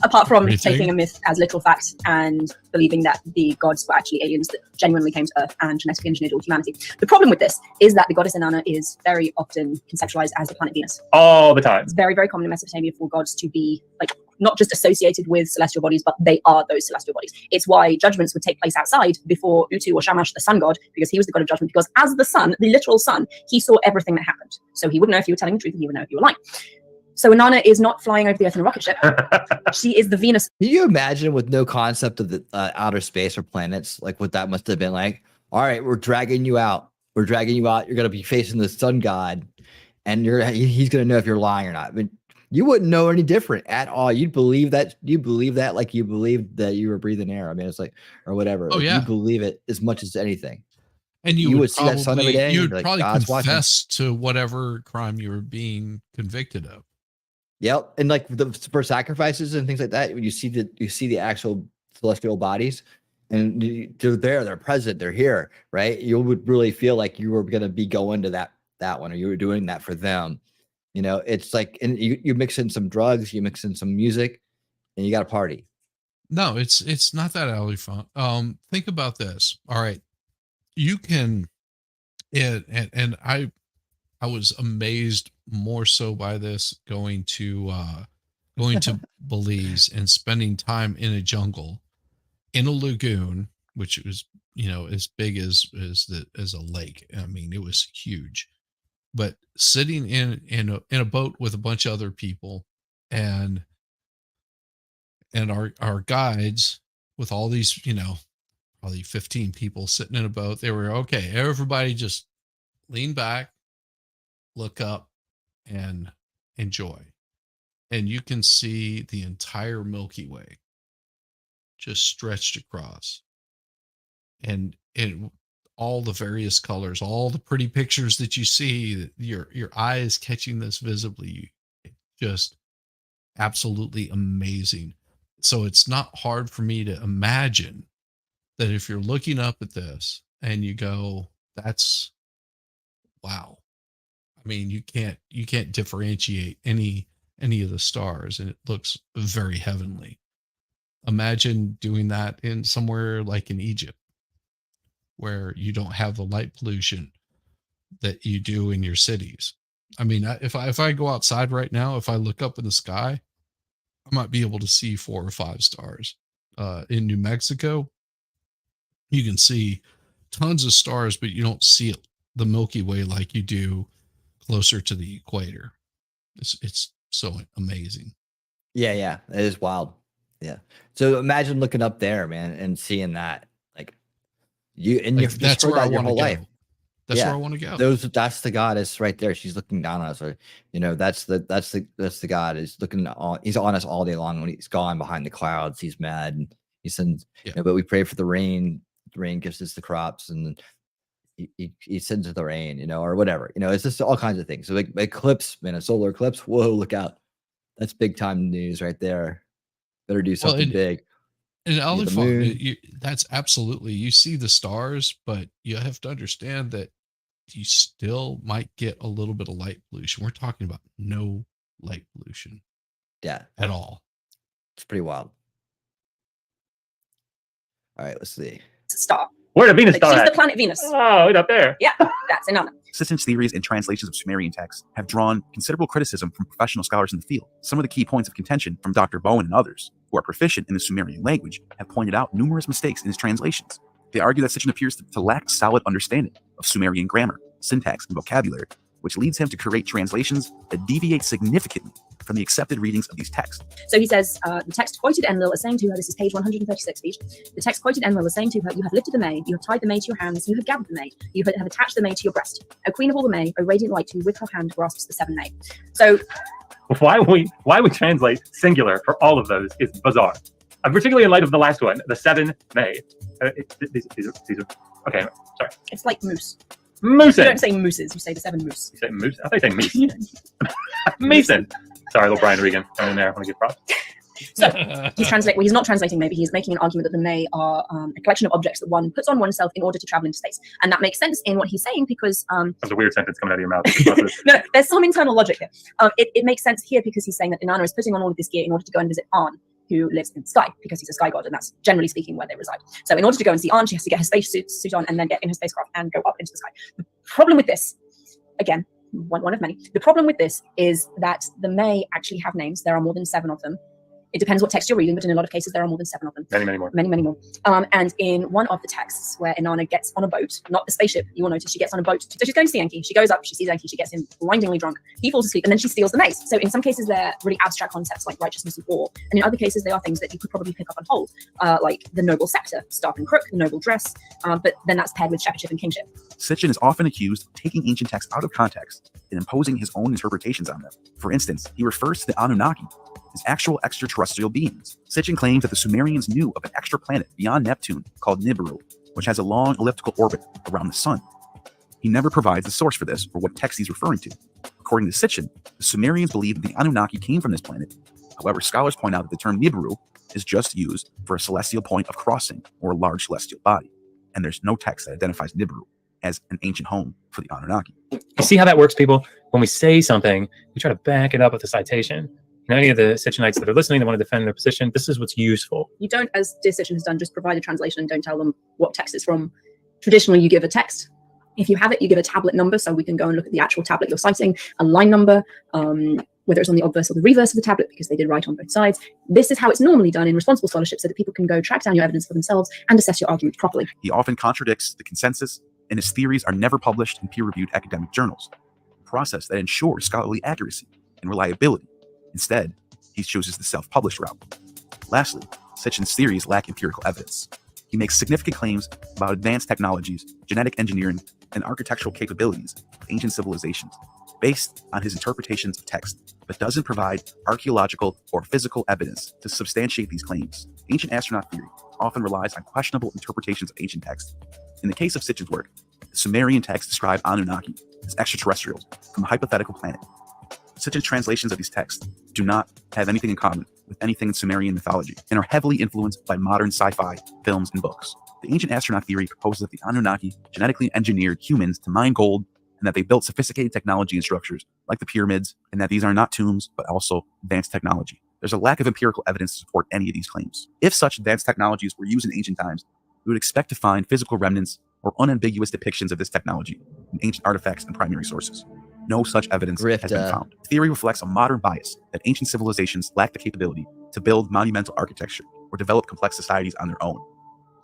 [SPEAKER 15] apart from taking a myth as literal fact and believing that the gods were actually aliens that genuinely came to Earth and genetically engineered all humanity, the problem with this is that the goddess Inanna is very often conceptualized as the planet Venus.
[SPEAKER 14] All the time.
[SPEAKER 15] It's very, very common in Mesopotamia for gods to be like not just associated with celestial bodies, but they are those celestial bodies. It's why judgments would take place outside before Utu or Shamash, the sun god, because he was the god of judgment, because as the sun, the literal sun, he saw everything that happened. So he would know if you were telling the truth and he would know if you were lying. So Inanna is not flying over the Earth in a rocket ship. She is the Venus.
[SPEAKER 1] Can you imagine with no concept of the outer space or planets, like what that must have been like? All right, we're dragging you out. We're dragging you out. You're going to be facing the sun god, and he's going to know if you're lying or not. I mean, you wouldn't know any different at all. You'd believe that. You believe that like you believed that you were breathing air. I mean, it's like, or whatever.
[SPEAKER 5] Oh,
[SPEAKER 1] like,
[SPEAKER 5] yeah.
[SPEAKER 1] You believe it as much as anything.
[SPEAKER 5] And you would
[SPEAKER 1] see that sun every day.
[SPEAKER 5] You would
[SPEAKER 1] like,
[SPEAKER 5] probably confess to whatever crime you were being convicted of.
[SPEAKER 1] Yep, and like for sacrifices and things like that, when you see the actual celestial bodies, and they're there, they're present, they're here, right? You would really feel like you were going to be going to that one, or you were doing that for them. You know, it's like, and you mix in some drugs, you mix in some music, and you got a party.
[SPEAKER 5] No, it's not that alley fun. Think about this. All right, you can, and I was amazed more so by this going to Belize and spending time in a jungle, in a lagoon, which was, you know, as big as a lake. I mean, it was huge. But sitting in a boat with a bunch of other people, and our guides with all these, you know, probably 15 people sitting in a boat, they were okay. Everybody just lean back, look up, and enjoy. And you can see the entire Milky Way just stretched across, and all the various colors, all the pretty pictures that you see, your eye is catching this visibly. It's just absolutely amazing. So it's not hard for me to imagine that if you're looking up at this and you go, that's wow. I mean, you can't differentiate any of the stars, and it looks very heavenly. Imagine doing that in somewhere like in Egypt, where you don't have the light pollution that you do in your cities. I mean, if I go outside right now, if I look up in the sky, I might be able to see 4 or 5 stars. In New Mexico, you can see tons of stars, but you don't see the Milky Way like you do closer to the equator. It's so amazing.
[SPEAKER 1] Yeah, it is wild. Yeah. So imagine looking up there, man, and seeing that.
[SPEAKER 5] That's where I want to go. That's where I want to go.
[SPEAKER 1] That's the goddess right there. She's looking down on us. Or, you know, that's the God is looking on. He's on us all day long. When he's gone behind the clouds, he's mad, and he sends. You know, but we pray for the rain. The rain gives us the crops, and he sends the rain. You know, or whatever. You know, it's just all kinds of things. So like eclipse, man, a solar eclipse. Whoa, look out! That's big time news right there. Better do something big.
[SPEAKER 5] And elephant, that's absolutely, you see the stars, but you have to understand that you still might get a little bit of light pollution. We're talking about no light pollution.
[SPEAKER 1] Yeah.
[SPEAKER 5] At all.
[SPEAKER 1] It's pretty wild. All right, let's see.
[SPEAKER 15] Star.
[SPEAKER 14] Where the Venus star?
[SPEAKER 15] She's the planet Venus.
[SPEAKER 14] Oh, right up there.
[SPEAKER 15] Yeah, that's Inanna.
[SPEAKER 11] Sitchin's theories and translations of Sumerian texts have drawn considerable criticism from professional scholars in the field. Some of the key points of contention from Dr. Bowen and others, who are proficient in the Sumerian language, have pointed out numerous mistakes in his translations. They argue that Sitchin appears to lack solid understanding of Sumerian grammar, syntax, and vocabulary, which leads him to create translations that deviate significantly from the accepted readings of these texts.
[SPEAKER 15] So he says, the text quoted Enlil is saying to her, this is page 136 speech. The text quoted Enlil is saying to her, you have lifted the May, you have tied the May to your hands, you have gathered the May, you have attached the May to your breast. O queen of all the May, O radiant light who with her hand grasps the 7 May. So
[SPEAKER 14] why we translate singular for all of those is bizarre. Particularly in light of the last one, the 7 May. These are okay, sorry.
[SPEAKER 15] It's like moose.
[SPEAKER 14] Moose.
[SPEAKER 15] You don't say mooses, you say the 7 moose.
[SPEAKER 14] You say moose? I thought you say meese. Mason. Sorry, little Brian Regan down in there. I want to give props.
[SPEAKER 15] So he's not translating May, but he's making an argument that the May are a collection of objects that one puts on oneself in order to travel into space. And that makes sense in what he's saying because
[SPEAKER 14] that's a weird sentence coming out of your mouth.
[SPEAKER 15] No, there's some internal logic here. It makes sense here because he's saying that Inanna is putting on all of this gear in order to go and visit An, who lives in the sky, because he's a sky god, and that's generally speaking where they reside. So in order to go and see An, she has to get her space suit on and then get in her spacecraft and go up into the sky. The problem with this, again, one of many, the problem with this is that the May actually have names. There are more than 7 of them. It depends what text you're reading, but in a lot of cases, there are more than 7 of them.
[SPEAKER 14] Many more.
[SPEAKER 15] Many more. And in one of the texts where Inanna gets on a boat, not the spaceship, you will notice she gets on a boat. So she's going to see Enki. She goes up, she sees Enki, she gets him blindingly drunk. He falls asleep, and then she steals the mace. So in some cases, they're really abstract concepts like righteousness and war. And in other cases, they are things that you could probably pick up and hold, like the noble scepter, staff and crook, the noble dress. But then that's paired with shepherdship and kingship.
[SPEAKER 11] Sitchin is often accused of taking ancient texts out of context and imposing his own interpretations on them. For instance, he refers to the Anunnaki as actual extraterrestrial beings. Sitchin claims that the Sumerians knew of an extra planet beyond Neptune called Nibiru, which has a long elliptical orbit around the sun. He never provides the source for this or what text he's referring to. According to Sitchin, the Sumerians believed that the Anunnaki came from this planet. However, scholars point out that the term Nibiru is just used for a celestial point of crossing or a large celestial body, and there's no text that identifies Nibiru as an ancient home for the Anunnaki.
[SPEAKER 14] You see how that works, people? When we say something, we try to back it up with a citation. Any of the Sitchenites that are listening, that want to defend their position, this is what's useful.
[SPEAKER 15] You don't, as Dear Sitchin has done, just provide a translation and don't tell them what text it's from. Traditionally, you give a text. If you have it, you give a tablet number, so we can go and look at the actual tablet you're citing, a line number, whether it's on the obverse or the reverse of the tablet, because they did write on both sides. This is how it's normally done in responsible scholarship, so that people can go track down your evidence for themselves and assess your argument properly.
[SPEAKER 11] He often contradicts the consensus, and his theories are never published in peer-reviewed academic journals, a process that ensures scholarly accuracy and reliability. Instead, he chooses the self-published route. Lastly, Sitchin's theories lack empirical evidence. He makes significant claims about advanced technologies, genetic engineering, and architectural capabilities of ancient civilizations based on his interpretations of text, but doesn't provide archaeological or physical evidence to substantiate these claims. Ancient astronaut theory often relies on questionable interpretations of ancient texts. In the case of Sitchin's work, the Sumerian texts describe Anunnaki as extraterrestrials from a hypothetical planet. Sitchin's translations of these texts do not have anything in common with anything in Sumerian mythology and are heavily influenced by modern sci-fi films and books. The ancient astronaut theory proposes that the Anunnaki genetically engineered humans to mine gold, and that they built sophisticated technology and structures like the pyramids, and that these are not tombs but also advanced technology. There's a lack of empirical evidence to support any of these claims. If such advanced technologies were used in ancient times, we would expect to find physical remnants or unambiguous depictions of this technology in ancient artifacts and primary sources. No such evidence has been found. The theory reflects a modern bias that ancient civilizations lack the capability to build monumental architecture or develop complex societies on their own.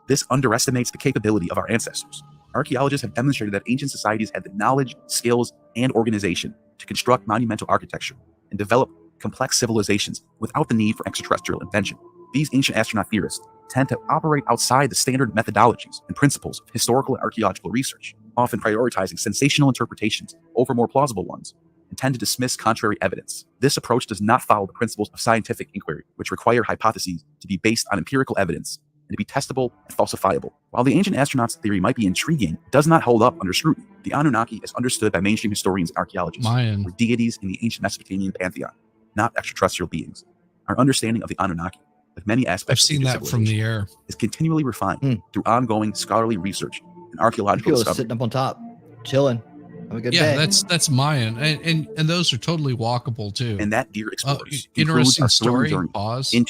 [SPEAKER 11] This underestimates the capability of our ancestors. Archaeologists have demonstrated that ancient societies had the knowledge, skills, and organization to construct monumental architecture and develop complex civilizations without the need for extraterrestrial invention. These ancient astronaut theorists tend to operate outside the standard methodologies and principles of historical and archaeological research, often prioritizing sensational interpretations over more plausible ones, and tend to dismiss contrary evidence. This approach does not follow the principles of scientific inquiry, which require hypotheses to be based on empirical evidence and to be testable and falsifiable. While the ancient astronauts theory might be intriguing, it does not hold up under scrutiny. The Anunnaki is understood by mainstream historians and archaeologists were deities in the ancient Mesopotamian pantheon, not extraterrestrial beings. Our understanding of the Anunnaki, like many aspects
[SPEAKER 5] I've seen that from the air,
[SPEAKER 11] is continually refined through ongoing scholarly research and archaeological discovery.
[SPEAKER 1] Sitting up on top, chilling. Have a good day.
[SPEAKER 5] That's Mayan, and those are totally walkable too.
[SPEAKER 11] And that deer explorers
[SPEAKER 5] interesting story. Pause.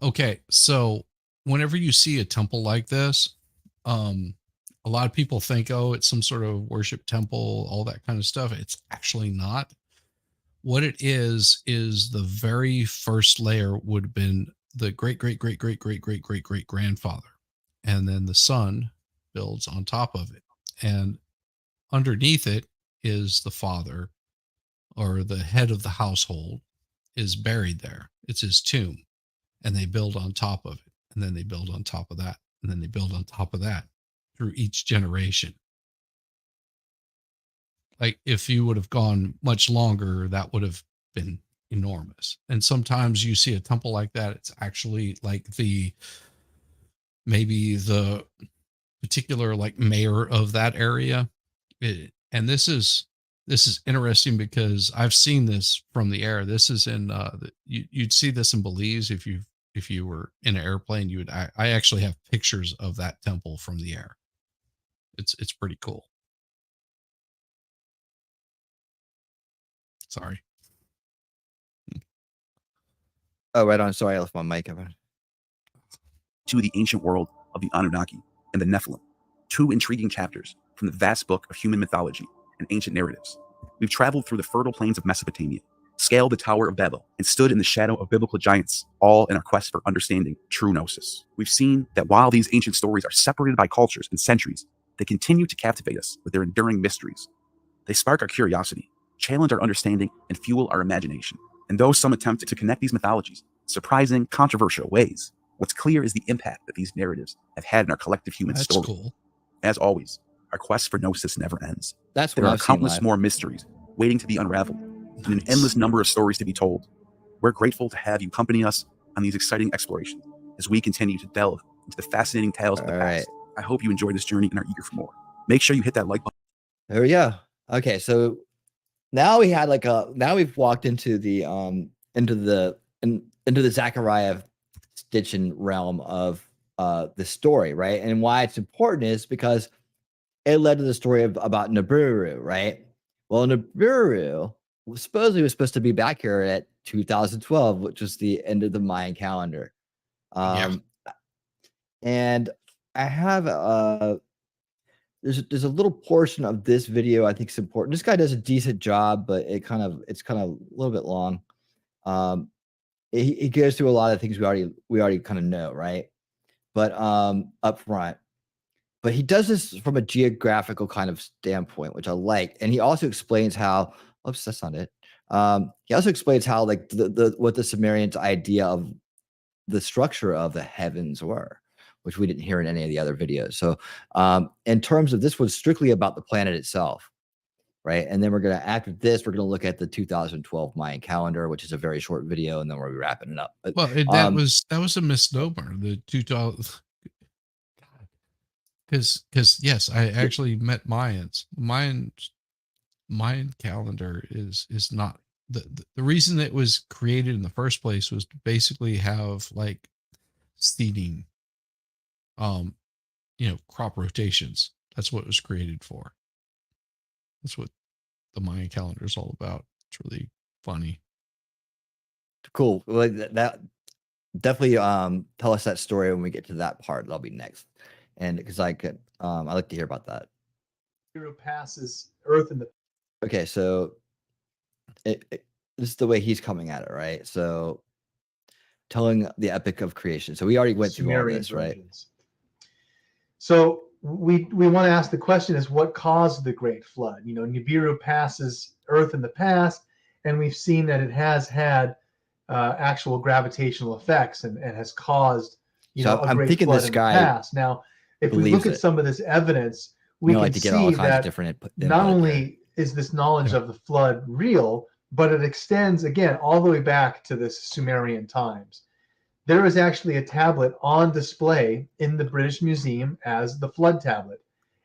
[SPEAKER 5] Okay, so whenever you see a temple like this, a lot of people think, oh, it's some sort of worship temple, all that kind of stuff. It's actually not. What it is the very first layer would have been the great grandfather, and then the son builds on top of it, and underneath it is the father, or the head of the household, is buried there. It's his tomb, and they build on top of it, and then they build on top of that, and then they build on top of that through each generation. Like, if you would have gone much longer, that would have been enormous. And sometimes you see a temple like that, it's actually like maybe the particular like mayor of that area. And this is interesting because I've seen this from the air. This is in you'd see this in Belize if you were in an airplane. I actually have pictures of that temple from the air. It's pretty cool. Sorry.
[SPEAKER 1] Oh, right on. Sorry, I left my mic open.
[SPEAKER 11] To the ancient world of the Anunnaki and the Nephilim, two intriguing chapters from the vast book of human mythology and ancient narratives. We've traveled through the fertile plains of Mesopotamia, scaled the Tower of Babel, and stood in the shadow of biblical giants, all in our quest for understanding true gnosis. We've seen that while these ancient stories are separated by cultures and centuries, they continue to captivate us with their enduring mysteries. They spark our curiosity, challenge our understanding, and fuel our imagination. And though some attempt to connect these mythologies in surprising, controversial ways, what's clear is the impact that these narratives have had in our collective human story.
[SPEAKER 5] Cool.
[SPEAKER 11] As always, our quest for gnosis never ends.
[SPEAKER 1] There
[SPEAKER 11] are countless more mysteries waiting to be unraveled, and an endless number of stories to be told. We're grateful to have you accompany us on these exciting explorations as we continue to delve into the fascinating tales of the past. I hope you enjoy this journey and are eager for more. Make sure you hit that like button.
[SPEAKER 1] There we go. Okay, so now we had now we've walked into the into the Zechariah extension realm of the story, right? And why it's important is because it led to the story about Nibiru, right? Well, Nibiru supposedly was supposed to be back here at 2012, which was the end of the Mayan calendar. And I have there's a little portion of this video I think is important. This guy does a decent job, but it's kind of a little bit long. He goes through a lot of things we already kind of know, right? But up front. But he does this from a geographical kind of standpoint, which I like. And he also explains how, oops, that's not it. He also explains how like what the Sumerians' idea of the structure of the heavens were, which we didn't hear in any of the other videos. So in terms of this was strictly about the planet itself, right? And then after this, we're gonna look at the 2012 Mayan calendar, which is a very short video, and then we'll be wrapping it up. But,
[SPEAKER 5] well, that was a misnomer. The 2000. Because yes, I actually met Mayans. Mayan calendar is not the reason it was created in the first place was to basically have like seeding, crop rotations. That's what it was created for. That's what the Mayan calendar is all about. It's really funny.
[SPEAKER 1] Cool. Well, that definitely tell us that story when we get to that part. That'll be next. And because I'd like to hear about that.
[SPEAKER 16] Nibiru passes Earth in the.
[SPEAKER 1] Okay, so this is the way he's coming at it, right? So telling the epic of creation. So we already went through all this, right?
[SPEAKER 16] So we want to ask the question is what caused the Great Flood? Nibiru passes Earth in the past, and we've seen that it has had actual gravitational effects and has caused a great flood this guy in the past. Now, if we look at some of this evidence, we can see that not only is this knowledge of the flood real, but it extends, again, all the way back to the Sumerian times. There is actually a tablet on display in the British Museum as the flood tablet.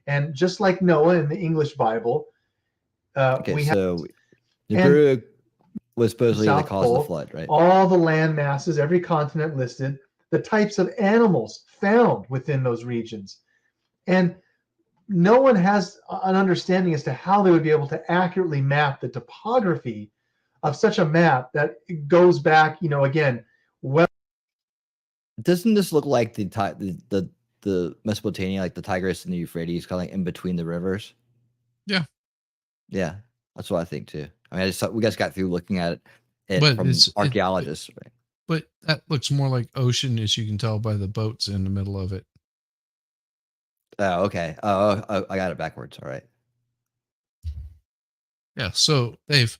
[SPEAKER 16] And just like Noah in the English Bible,
[SPEAKER 1] Nibiru was supposedly the cause of the flood, right?
[SPEAKER 16] All the land masses, every continent listed, the types of animals found within those regions. And no one has an understanding as to how they would be able to accurately map the topography of such a map that goes back, again, well.
[SPEAKER 1] Doesn't this look like the Mesopotamia, like the Tigris and the Euphrates, kind of like in between the rivers?
[SPEAKER 5] Yeah.
[SPEAKER 1] Yeah, that's what I think too. I mean, we guys got through looking at it from archaeologists, right?
[SPEAKER 5] But that looks more like ocean, as you can tell by the boats in the middle of it.
[SPEAKER 1] Oh, okay. Oh, I got it backwards. All right.
[SPEAKER 5] Yeah. So they've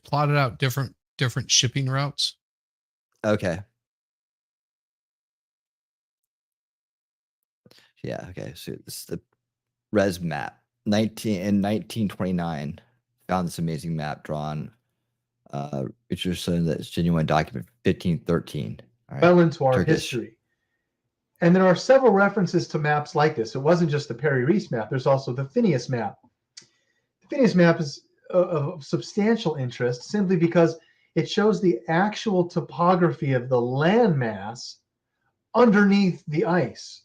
[SPEAKER 5] plotted out different shipping routes.
[SPEAKER 1] Okay. Yeah. Okay. So this is the res map. In 1929, found this amazing map drawn. Richardson, that's genuine document 1513. All right.
[SPEAKER 16] Well into our history. And there are several references to maps like this. It wasn't just the Perry Reese map. There's also the Phineas map. The Phineas map is of substantial interest simply because it shows the actual topography of the landmass underneath the ice.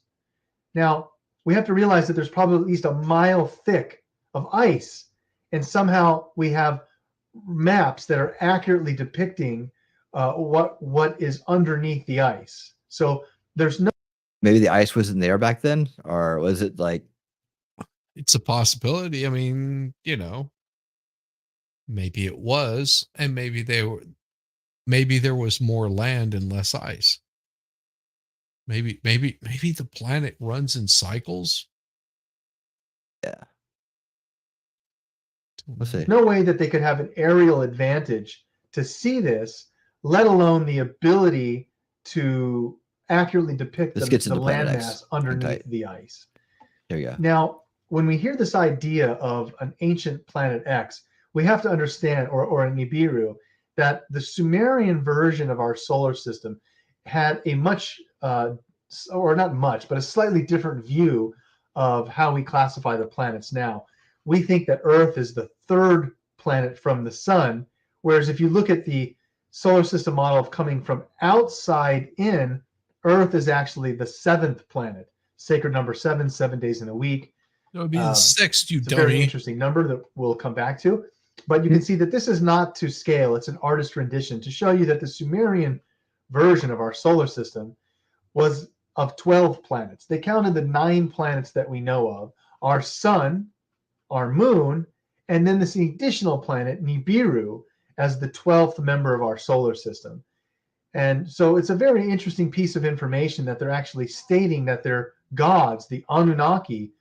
[SPEAKER 16] Now, we have to realize that there's probably at least a mile thick of ice, and somehow we have maps that are accurately depicting what is underneath the ice. So there's no.
[SPEAKER 1] Maybe the ice wasn't there back then, or was it like?
[SPEAKER 5] It's a possibility. I mean, maybe it was, and maybe there was more land and less ice. Maybe the planet runs in cycles.
[SPEAKER 1] Yeah. Let's see.
[SPEAKER 16] No way that they could have an aerial advantage to see this, let alone the ability to accurately depict the landmass underneath the ice.
[SPEAKER 1] There you go.
[SPEAKER 16] Now, when we hear this idea of an ancient planet X, we have to understand, or a Nibiru, that the Sumerian version of our solar system had a much, or not much, but a slightly different view of how we classify the planets now. We think that Earth is the third planet from the sun, whereas if you look at the solar system model of coming from outside in, Earth is actually the 7th planet. Sacred number 7, 7 days in a week.
[SPEAKER 5] That would be the 6th, you
[SPEAKER 16] it's
[SPEAKER 5] dummy.
[SPEAKER 16] a very interesting number that we'll come back to. But you can see that this is not to scale. It's an artist rendition to show you that the Sumerian version of our solar system was of 12 planets. They counted the 9 planets that we know of, our sun, our moon, and then this additional planet, Nibiru, as the 12th member of our solar system. And so it's a very interesting piece of information that they're actually stating that their gods, the Anunnaki,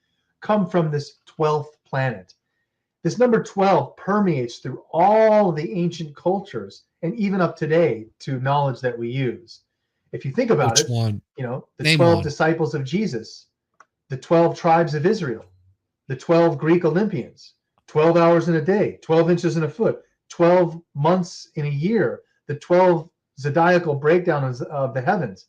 [SPEAKER 16] come from this 12th planet. This number 12 permeates through all of the ancient cultures and even up today to knowledge that we use. If you think about it, you know, the 12 disciples of Jesus, the 12 tribes of Israel, the 12 Greek Olympians, 12 hours in a day, 12 inches in a foot, 12 months in a year, the 12 zodiacal breakdown of the heavens.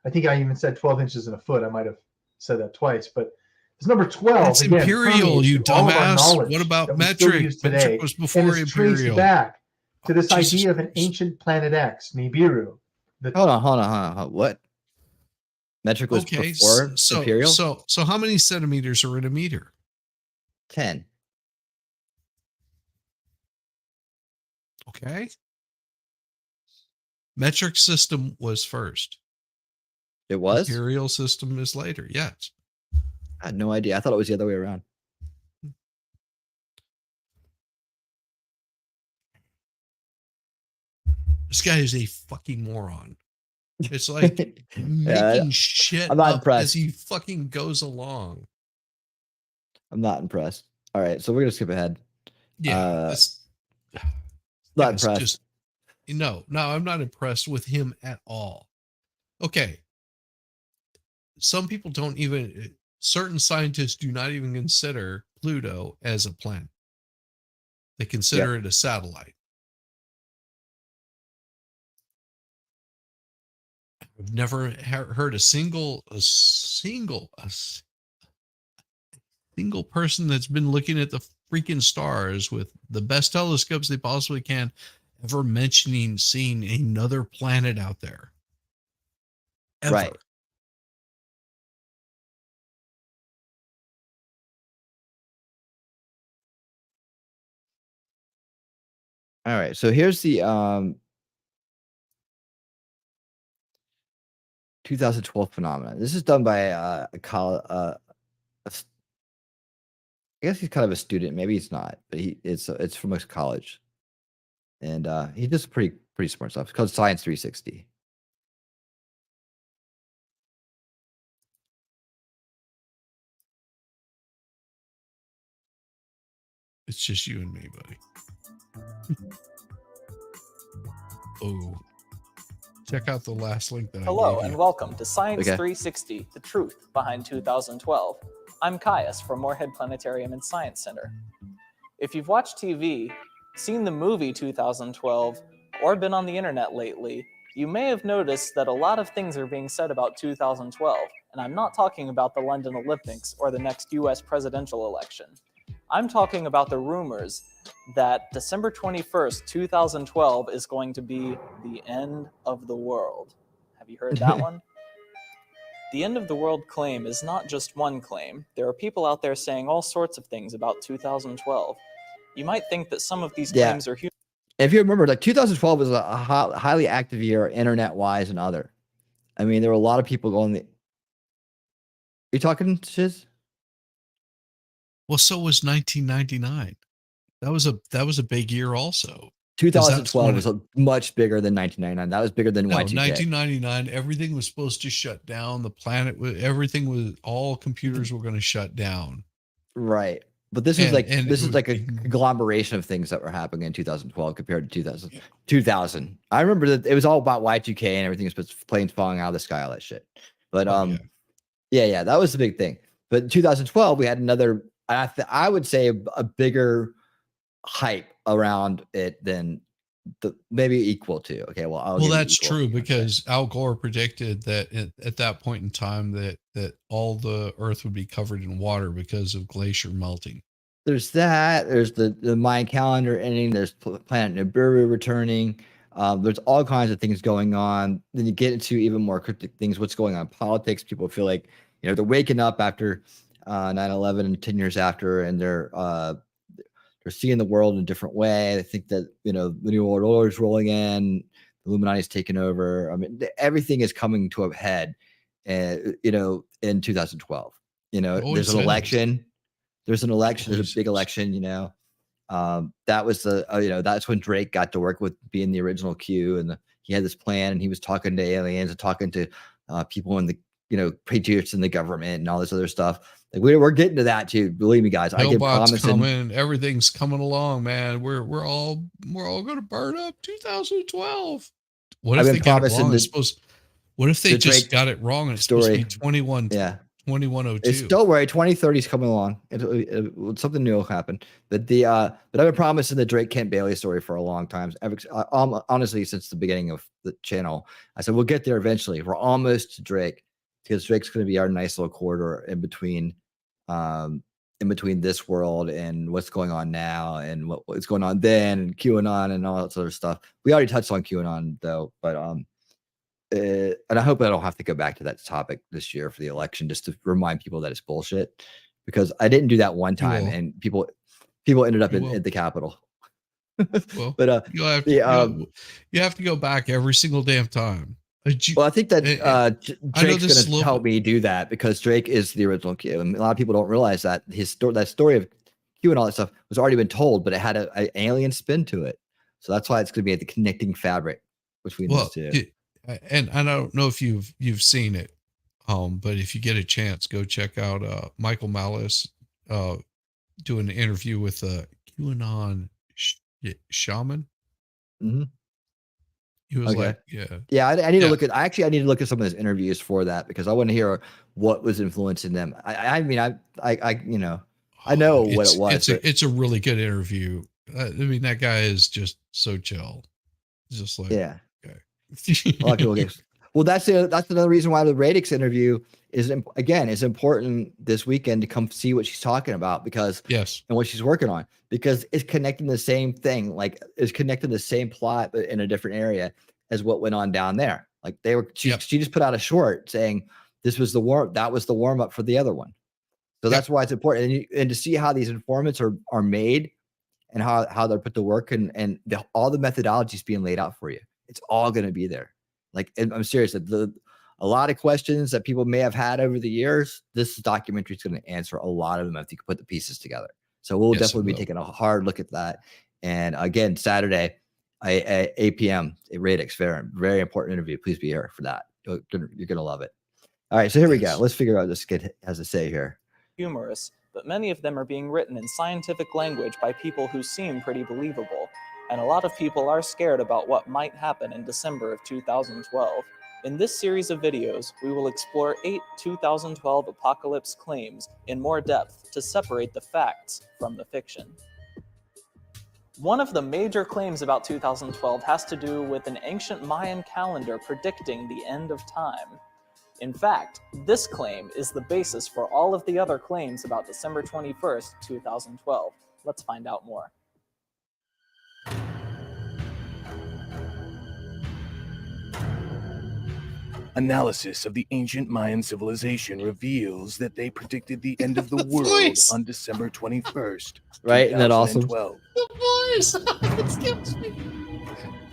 [SPEAKER 16] I think I even said 12 inches in a foot. I might have said that twice, but it's number 12.
[SPEAKER 5] It's
[SPEAKER 16] again,
[SPEAKER 5] imperial, you dumbass. What about metric? Metric was before
[SPEAKER 16] and it's traced
[SPEAKER 5] imperial.
[SPEAKER 16] back to this
[SPEAKER 5] Jesus
[SPEAKER 16] idea of an ancient planet X, Nibiru.
[SPEAKER 1] Hold on. What? Metric was before imperial?
[SPEAKER 5] So how many centimeters are in a meter?
[SPEAKER 1] 10.
[SPEAKER 5] Okay. Metric system was first.
[SPEAKER 1] It was?
[SPEAKER 5] Imperial system is later. Yes.
[SPEAKER 1] I had no idea. I thought it was the other way around.
[SPEAKER 5] This guy is a fucking moron. It's like making shit
[SPEAKER 1] I'm not
[SPEAKER 5] up
[SPEAKER 1] impressed.
[SPEAKER 5] as he fucking goes along.
[SPEAKER 1] I'm not impressed. All right, so we're gonna skip ahead.
[SPEAKER 5] Yeah,
[SPEAKER 1] not impressed.
[SPEAKER 5] Just, no, I'm not impressed with him at all. Okay. Some people don't even, certain scientists do not even consider Pluto as a planet. They consider it a satellite. I've never heard a single person that's been looking at the freaking stars with the best telescopes they possibly can ever mentioning seeing another planet out there. Ever.
[SPEAKER 1] Right. All right, so here's the 2012 phenomenon. This is done by I guess he's kind of a student. Maybe he's not, but it's from a college, and he does pretty smart stuff. It's called Science 360.
[SPEAKER 5] It's just you and me, buddy. Oh. Check out the last link that
[SPEAKER 17] Hello and welcome to Science 360, the truth behind 2012. I'm Caius from Moorhead Planetarium and Science Center. If you've watched TV, seen the movie 2012, or been on the internet lately, you may have noticed that a lot of things are being said about 2012, and I'm not talking about the London Olympics or the next US presidential election. I'm talking about the rumors that December 21st, 2012 is going to be the end of the world. Have you heard that one? The end of the world claim is not just one claim. There are people out there saying all sorts of things about 2012. You might think that some of these claims are human.
[SPEAKER 1] If you remember, like 2012 was a highly active year, internet-wise and other. I mean, there were a lot of people going. Are you talking, Shiz?
[SPEAKER 5] Well, so was 1999. That was a big year also.
[SPEAKER 1] 2012 was much bigger than 1999. That was bigger than Y2K.
[SPEAKER 5] 1999, everything was supposed to shut down. The planet was, everything was, all computers were going to shut down.
[SPEAKER 1] Right. But this is like a conglomeration of things that were happening in 2012 compared to 2000. I remember that it was all about Y2K and everything was planes falling out of the sky, all that shit. But yeah, that was the big thing. But in 2012, we had another, I would say a bigger hype around it than maybe equal to. Okay, well,
[SPEAKER 5] that's true because Al Gore predicted that at that point in time that all the Earth would be covered in water because of glacier melting.
[SPEAKER 1] There's that. There's the Mayan calendar ending. There's planet Nibiru returning. There's all kinds of things going on. Then you get into even more cryptic things. What's going on in politics? People feel like, you know, they're waking up after 9/11 and 10 years after, and they're seeing the world in a different way. They think that, you know, the new world order is rolling in, the Illuminati's taking over. I mean, everything is coming to a head, you know, in 2012. You know, there's an election. There's an election. There's a big election. You know, that was the you know, that's when Drake got to work with being the original Q, and he had this plan, and he was talking to aliens and talking to people in the, you know, patriots in the government and all this other stuff. Like we're getting to that too. Believe me, guys. I can promise.
[SPEAKER 5] Coming, everything's coming along, man. We're all going to burn up 2012. What if they got it wrong? What if they just got it wrong and it's supposed to be 2102?
[SPEAKER 1] Don't worry, 2030 is coming along. Something new will happen. But I've been promising the Drake Kent Bailey story for a long time. Honestly, since the beginning of the channel, I said we'll get there eventually. We're almost to Drake, because Drake's going to be our nice little corridor in between this world and what's going on now and what's going on then, and QAnon and all that other stuff. We already touched on QAnon though, but and I hope I don't have to go back to that topic this year for the election, just to remind people that it's bullshit, because I didn't do that one time and people ended up at the Capitol.
[SPEAKER 5] Well,
[SPEAKER 1] but
[SPEAKER 5] you have to go back every single damn time.
[SPEAKER 1] Well, I think that Drake's going to help me do that, because Drake is the original Q. And a lot of people don't realize that that story of Q and all that stuff was already been told, but it had an alien spin to it. So that's why it's going to be the connecting fabric between those two.
[SPEAKER 5] And I don't know if you've seen it, but if you get a chance, go check out Michael Malice doing an interview with a QAnon shaman.
[SPEAKER 1] Mm-hmm.
[SPEAKER 5] He was like,
[SPEAKER 1] I need to look at. I need to look at some of his interviews for that, because I want to hear what was influencing them. I mean, you know, I know what it was.
[SPEAKER 5] It's a really good interview. I mean, that guy is just so chill. It's just like, okay.
[SPEAKER 1] Well, that's another reason why the Radix interview is important this weekend, to come see what she's talking about, because and what she's working on, because it's connecting the same thing, like it's connecting the same plot but in a different area as what went on down there. Like she just put out a short saying this was the warm up for the other one. So that's why it's important, and to see how these informants are made, and how they're put to work, and all the methodologies being laid out for you. It's all going to be there. Like, I'm serious. A lot of questions that people may have had over the years, this documentary is going to answer a lot of them if you can put the pieces together. So we'll definitely be taking a hard look at that. And again, Saturday, 8 p.m. at Radix. Very important interview. Please be here for that. You're going to love it. All right, so here we go. Let's figure out what this kid has to say here.
[SPEAKER 17] Humorous, but many of them are being written in scientific language by people who seem pretty believable. And a lot of people are scared about what might happen in December of 2012. In this series of videos, we will explore 8 2012 apocalypse claims in more depth to separate the facts from the fiction. One of the major claims about 2012 has to do with an ancient Mayan calendar predicting the end of time. In fact, this claim is the basis for all of the other claims about December 21st, 2012. Let's find out more.
[SPEAKER 18] Analysis of the ancient Mayan civilization reveals that they predicted the end of the world on December 21st.
[SPEAKER 1] Right? Isn't that awesome?
[SPEAKER 5] The voice! It kills me.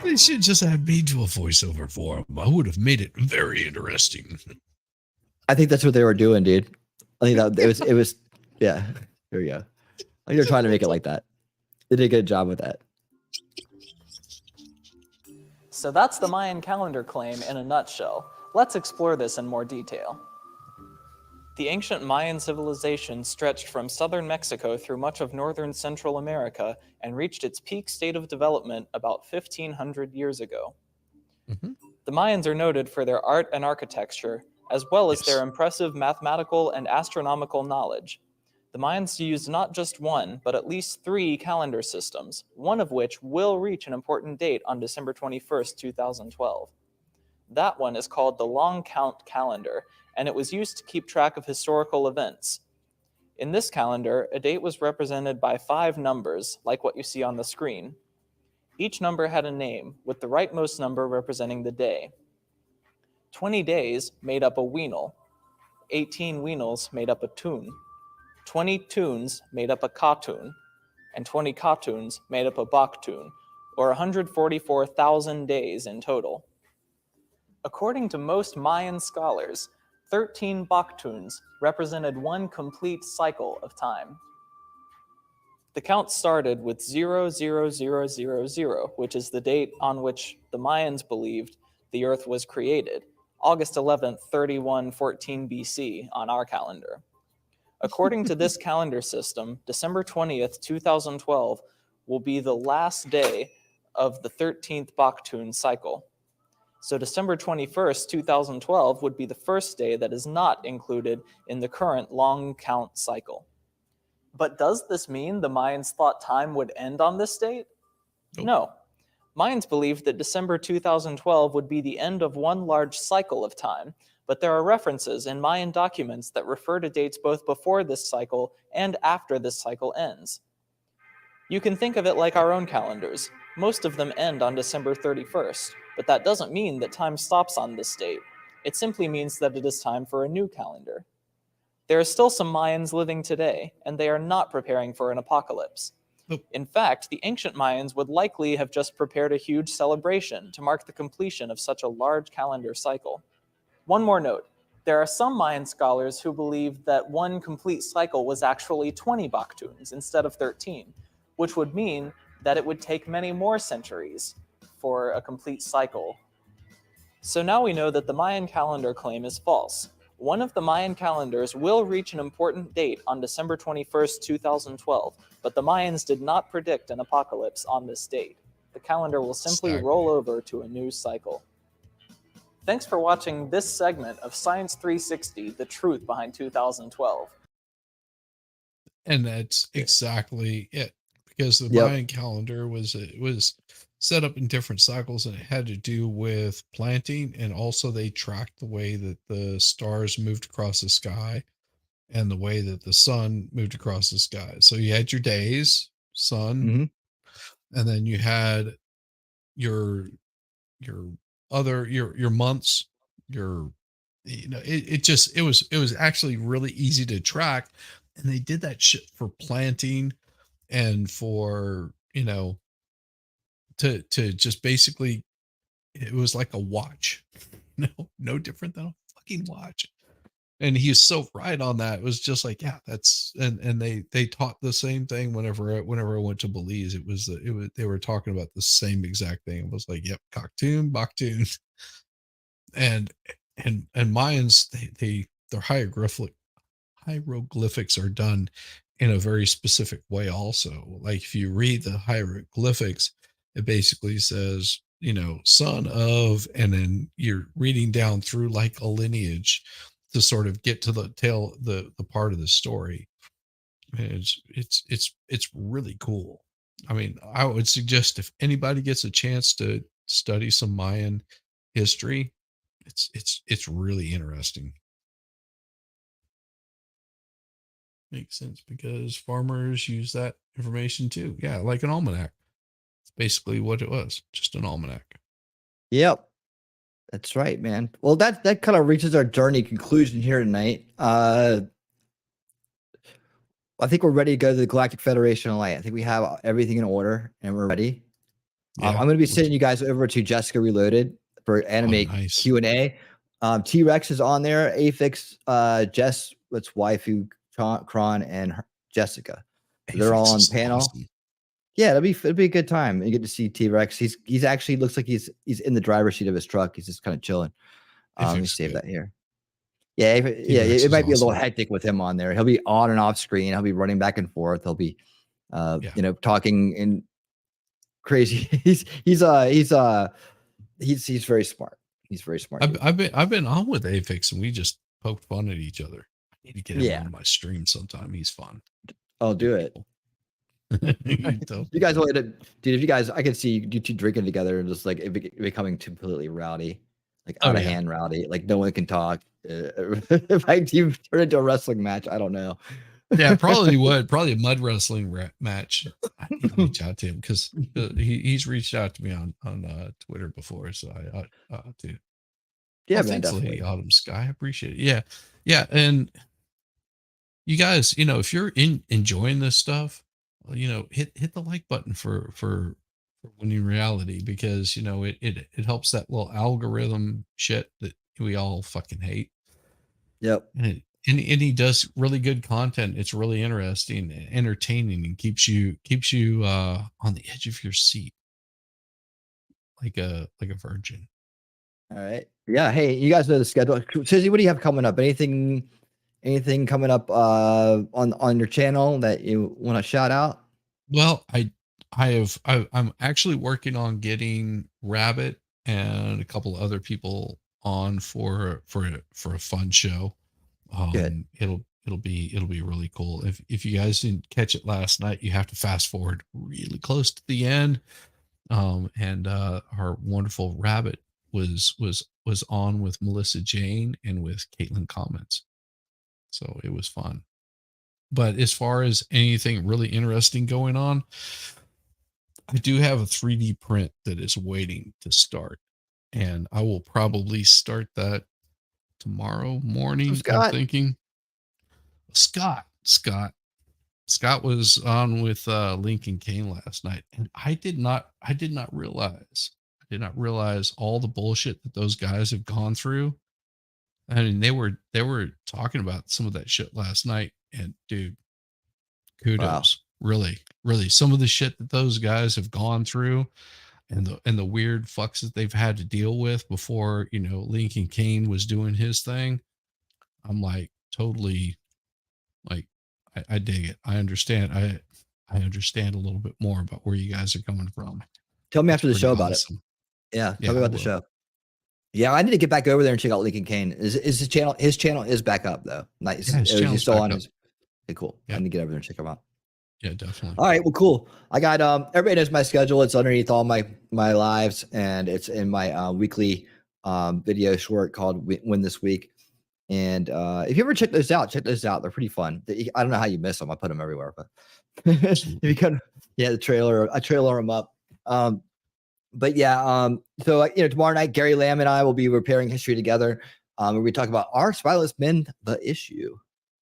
[SPEAKER 5] They should just have me do a voiceover for them. I would have made it very interesting.
[SPEAKER 1] I think that's what they were doing, dude. I think that it was yeah. There we go. I think they're trying to make it like that. They did a good job with that.
[SPEAKER 17] So that's the Mayan calendar claim in a nutshell. Let's explore this in more detail. The ancient Mayan civilization stretched from southern Mexico through much of northern Central America and reached its peak state of development about 1,500 years ago. The Mayans are noted for their art and architecture, as well as their impressive mathematical and astronomical knowledge. The Mayans used not just one, but at least 3 calendar systems, one of which will reach an important date on December 21st, 2012. That one is called the Long Count Calendar, and it was used to keep track of historical events. In this calendar, a date was represented by 5 numbers, like what you see on the screen. Each number had a name, with the rightmost number representing the day. 20 days made up a weanal. 18 weanals made up a tune. 20 tunes made up a katun, and 20 katuns made up a baktun, or 144,000 days in total. According to most Mayan scholars, 13 baktuns represented one complete cycle of time. The count started with 00000, which is the date on which the Mayans believed the Earth was created, August 11th, 3114 BC on our calendar. According to this calendar system, December 20th, 2012 will be the last day of the 13th Baktun cycle. So December 21st, 2012 would be the first day that is not included in the current long count cycle. But does this mean the Mayans thought time would end on this date? No. Mayans believed that December 2012 would be the end of one large cycle of time, but there are references in Mayan documents that refer to dates both before this cycle and after this cycle ends. You can think of it like our own calendars. Most of them end on December 31st, but that doesn't mean that time stops on this date. It simply means that it is time for a new calendar. There are still some Mayans living today, and they are not preparing for an apocalypse. In fact, the ancient Mayans would likely have just prepared a huge celebration to mark the completion of such a large calendar cycle. One more note. There are some Mayan scholars who believe that one complete cycle was actually 20 Baktuns instead of 13, which would mean that it would take many more centuries for a complete cycle. So now we know that the Mayan calendar claim is false. One of the Mayan calendars will reach an important date on December 21st, 2012, but the Mayans did not predict an apocalypse on this date. The calendar will simply roll over to a new cycle. Thanks for watching this segment of Science 360, The Truth Behind 2012.
[SPEAKER 5] And that's exactly it. Because the Mayan calendar was set up in different cycles, and it had to do with planting, and also they tracked the way that the stars moved across the sky and the way that the sun moved across the sky. So you had your days, sun, and then you had your months, it was actually really easy to track, and they did that shit for planting and for to just basically, it was like a watch. No different than a fucking watch. And he is so right on that. It was just like, yeah, that's, and they taught the same thing whenever I went to Belize. They were talking about the same exact thing. It was like, yep, Cocktoon, Baktoon. And Mayans, their hieroglyphics are done in a very specific way also. Like if you read the hieroglyphics, it basically says, son of, and then you're reading down through like a lineage to sort of get to the part of the story. And it's really cool. I mean, I would suggest if anybody gets a chance to study some Mayan history, it's really interesting. Makes sense because farmers use that information too. Yeah, like an almanac. It's basically what it was, just an almanac.
[SPEAKER 1] Yep. That's right, man. Well, that kind of reaches our journey conclusion here tonight. I think we're ready to go to the Galactic Federation of Light. I think we have everything in order and we're ready. Yeah. I'm going to be sending you guys over to Jessica Reloaded for anime Q&A. T-Rex is on there. Afix, Jess, what's waifu, Kron, and Jessica. They're all on panel. Awesome. Yeah, it'll be a good time. You get to see T-Rex. He's actually looks like he's in the driver's seat of his truck. He's just kind of chilling. Let me save that here. Yeah, it might be a little hectic with him on there. He'll be on and off screen. He'll be running back and forth. He'll be talking in crazy. He's very smart. He's very smart.
[SPEAKER 5] I've been on with Afix and we just poked fun at each other. I need to get him on my stream sometime. He's fun.
[SPEAKER 1] I'll do it. You guys wanted to, dude, if you guys, I can see you two drinking together and just like it becoming completely rowdy, like out of hand rowdy, like no one can talk. If I even turn into a wrestling match, I don't know.
[SPEAKER 5] Yeah, probably would. Probably a mud wrestling match. I need to reach out to him because he's reached out to me on Twitter before, so I ought to.
[SPEAKER 1] Yeah,
[SPEAKER 5] well,
[SPEAKER 1] man,
[SPEAKER 5] thanks,
[SPEAKER 1] definitely.
[SPEAKER 5] Lady Autumn Sky. I appreciate it. Yeah, and you guys, if you're enjoying this stuff, well, hit the like button for Winning Reality, because it helps that little algorithm shit that we all fucking hate.
[SPEAKER 1] Yep.
[SPEAKER 5] And he does really good content. It's really interesting, entertaining, and keeps you on the edge of your seat, like a virgin.
[SPEAKER 1] All right. Yeah. Hey, you guys know the schedule. Shizzy, what do you have coming up? Anything coming up on your channel that you want to shout out?
[SPEAKER 5] Well, I'm actually working on getting Rabbit and a couple other people on for a fun show.
[SPEAKER 1] Good.
[SPEAKER 5] It'll be really cool. If you guys didn't catch it last night, you have to fast forward really close to the end. And our wonderful Rabbit was on with Melissa Jane and with Caitlin Comments. So it was fun. But as far as anything really interesting going on, I do have a 3D print that is waiting to start, and I will probably start that tomorrow morning. I'm thinking Scott was on with Lincoln Kane last night, and I did not realize all the bullshit that those guys have gone through. I mean, they were talking about some of that shit last night, and dude, kudos. Wow. Really some of the shit that those guys have gone through, and the weird fucks that they've had to deal with before, Lincoln Kane was doing his thing. I'm like, totally, like, I dig it. I understand. I understand a little bit more about where you guys are coming from.
[SPEAKER 1] Tell me after the show about it. Yeah, tell me about the show. Yeah, I need to get back over there and check out Lincoln Kane. Is his channel? His channel is back up though. Nice.
[SPEAKER 5] Yeah, his channel's
[SPEAKER 1] still
[SPEAKER 5] back
[SPEAKER 1] on
[SPEAKER 5] up.
[SPEAKER 1] his. Okay, cool.
[SPEAKER 5] Yeah.
[SPEAKER 1] I need to get over there and check him out.
[SPEAKER 5] Yeah, definitely.
[SPEAKER 1] All right, well, cool. I got everybody knows my schedule. It's underneath all my lives, and it's in my weekly video short called Win This Week. And if you ever check those out, They're pretty fun. I don't know how you miss them. I put them everywhere, but if you can, I trailer them up. But yeah, so tomorrow night, Gary Lamb and I will be repairing history together. Where we talk about, are spineless men the issue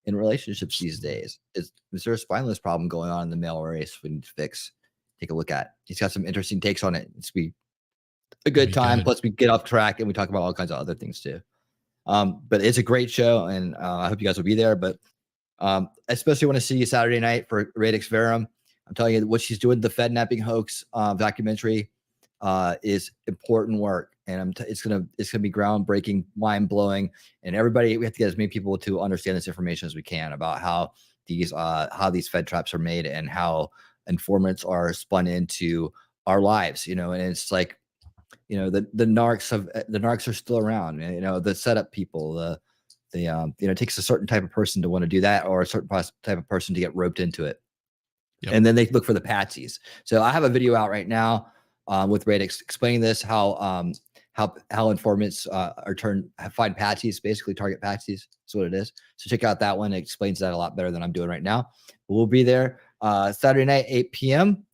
[SPEAKER 1] in relationships these days? Is there a spineless problem going on in the male race we need to fix? Take a look at. He's got some interesting takes on it. It's be a good time. Plus, we get off track and we talk about all kinds of other things too. But it's a great show, and I hope you guys will be there. But especially want to see you Saturday night for Radix Verum. I'm telling you, what she's doing, the Fednapping hoax documentary, is important work, and it's gonna be groundbreaking, mind blowing, and everybody, we have to get as many people to understand this information as we can about how these Fed traps are made and how informants are spun into our lives. And it's like, the narcs are still around. The setup people, it takes a certain type of person to want to do that, or a certain type of person to get roped into it. Yep. And then they look for the patsies. So I have a video out right now with Radix explaining this, how informants find patsies, basically target patsies. That's what it is. So check out that one. It explains that a lot better than I'm doing right now. We'll be there Saturday night, 8 p.m.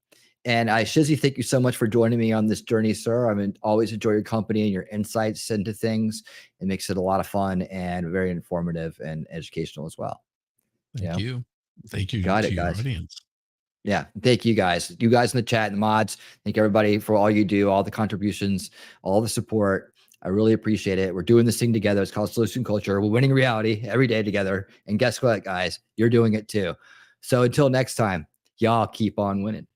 [SPEAKER 1] And Shizzy, thank you so much for joining me on this journey, sir. Always enjoy your company and your insights into things. It makes it a lot of fun and very informative and educational as well.
[SPEAKER 5] Thank you. Thank you.
[SPEAKER 1] Got
[SPEAKER 5] to
[SPEAKER 1] it,
[SPEAKER 5] your
[SPEAKER 1] guys.
[SPEAKER 5] Audience.
[SPEAKER 1] Yeah. Thank you guys. You guys in the chat and mods. Thank everybody for all you do, all the contributions, all the support. I really appreciate it. We're doing this thing together. It's called Solution Culture. We're winning reality every day together. And guess what, guys? You're doing it too. So until next time, y'all keep on winning.